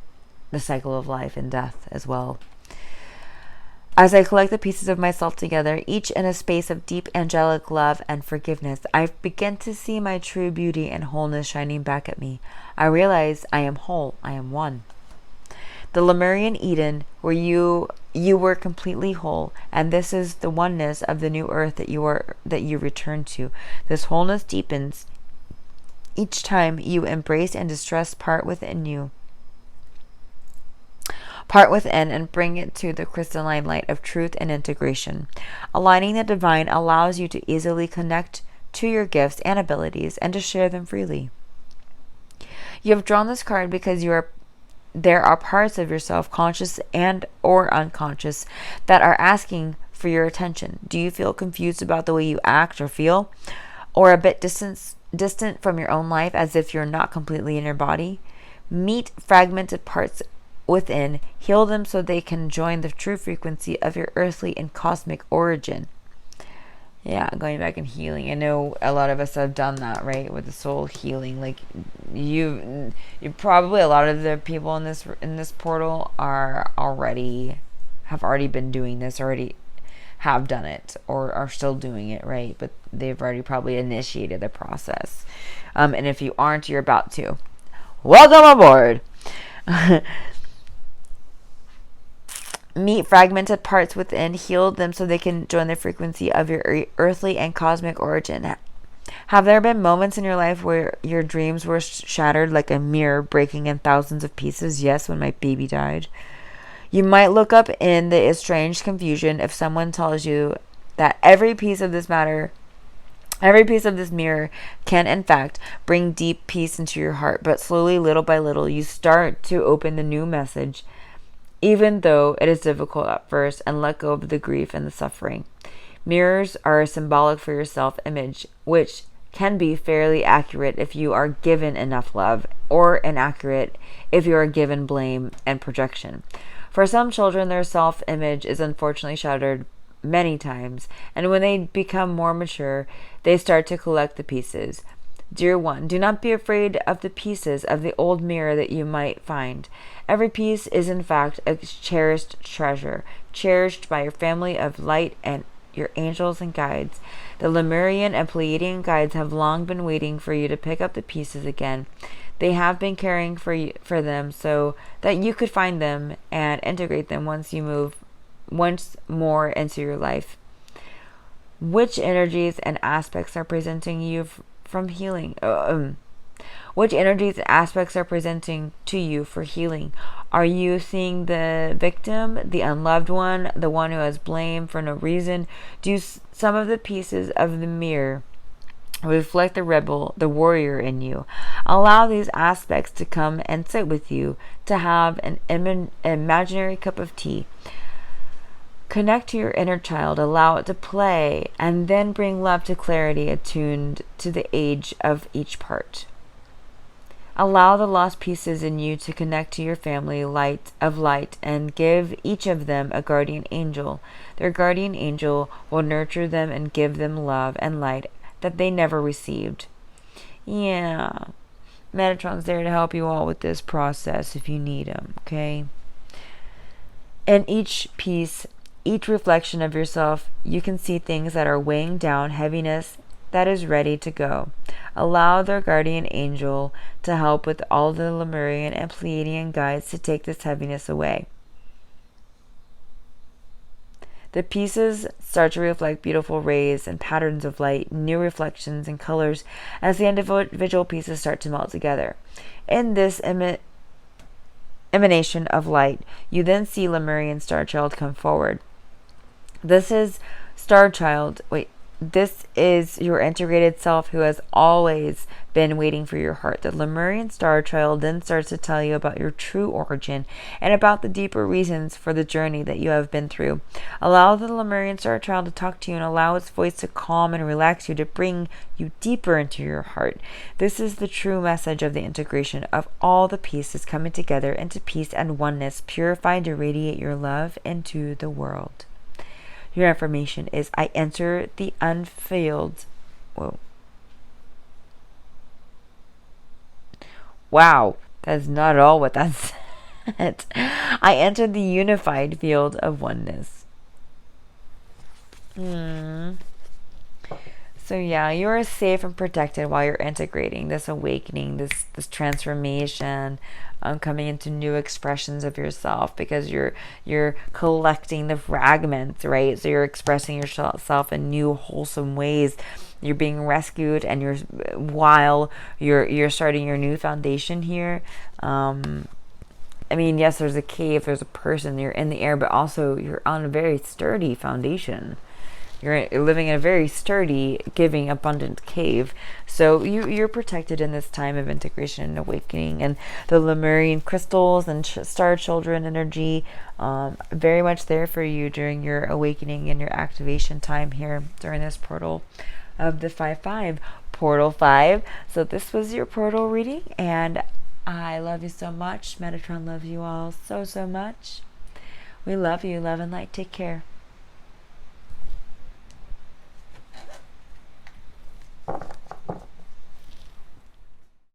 the cycle of life and death as well. As I collect the pieces of myself together, each in a space of deep angelic love and forgiveness, I begin to see my true beauty and wholeness shining back at me. I realize I am whole, I am one. The Lemurian Eden, where you were completely whole, and this is the oneness of the new earth that you return to. This wholeness deepens each time you embrace and distress part within and bring it to the crystalline light of truth and integration. Aligning the divine allows you to easily connect to your gifts and abilities and to share them freely. You have drawn this card because there are parts of yourself, conscious and or unconscious, that are asking for your attention. Do you feel confused about the way you act or feel, or a bit distant from your own life, as if you're not completely in your body? Meet fragmented parts within, heal them so they can join the true frequency of your earthly and cosmic origin. Yeah, going back and healing. I know a lot of us have done that, right? With the soul healing. Like you probably, a lot of the people in this portal have already been doing this, already have done it, or are still doing it, right? But they've already probably initiated the process. And if you aren't, you're about to. Welcome aboard. Meet fragmented parts within, heal them so they can join the frequency of your earthly and cosmic origin. Have there been moments in your life where your dreams were shattered like a mirror breaking in thousands of pieces? Yes, when my baby died. You might look up in the estranged confusion if someone tells you that every piece of this mirror can, in fact, bring deep peace into your heart. But slowly, little by little, you start to open the new message, even though it is difficult at first, and let go of the grief and the suffering. Mirrors are symbolic for your self-image, which can be fairly accurate if you are given enough love, or inaccurate if you are given blame and projection. For some children, their self-image is unfortunately shattered many times, and when they become more mature, they start to collect the pieces. Dear one, do not be afraid of the pieces of the old mirror that you might find. Every piece is in fact a cherished treasure, cherished by your family of light and your angels and guides. The Lemurian and Pleiadian guides have long been waiting for you to pick up the pieces again. They have been caring for them so that you could find them and integrate them once more into your life. Which energies and aspects are presenting you from healing? Which energies and aspects are presenting to you for healing? Are you seeing the victim, the unloved one, the one who has blame for no reason? Do some of the pieces of the mirror reflect the rebel, the warrior in you? Allow these aspects to come and sit with you, to have an imaginary cup of tea. Connect to your inner child, allow it to play, and then bring love to clarity attuned to the age of each part. Allow the lost pieces in you to connect to your family light, and give each of them a guardian angel. Their guardian angel will nurture them and give them love and light that they never received. Yeah, Metatron's there to help you all with this process if you need him, okay? In each piece, each reflection of yourself, you can see things that are weighing down, heaviness that is ready to go. Allow their guardian angel to help with all the Lemurian and Pleiadian guides to take this heaviness away. The pieces start to reflect beautiful rays and patterns of light, new reflections and colors as the individual pieces start to melt together. In this emanation of light, you then see Lemurian Star Child come forward. This is your integrated self who has always been waiting for your heart. The Lemurian Star Child then starts to tell you about your true origin and about the deeper reasons for the journey that you have been through. Allow the Lemurian Star Child to talk to you and allow its voice to calm and relax you, to bring you deeper into your heart. This is the true message of the integration of all the pieces coming together into peace and oneness, purified to radiate your love into the world. Your affirmation is, I enter the unveiled. Whoa. Wow, that's not at all what that said. I enter the unified field of oneness. So yeah, you are safe and protected while you're integrating this awakening, this transformation, coming into new expressions of yourself, because you're collecting the fragments, right? So you're expressing yourself in new wholesome ways. You're being rescued, and while you're starting your new foundation here. I mean, yes, there's a cave, there's a person, you're in the air, but also you're on a very sturdy foundation. You're living in a very sturdy, giving, abundant cave. So you're protected in this time of integration and awakening. And the Lemurian crystals and star children energy, very much there for you during your awakening and your activation time here during this portal of the 5-5. Portal 5. So this was your portal reading, and I love you so much. Metatron loves you all so, so much. We love you. Love and light. Take care.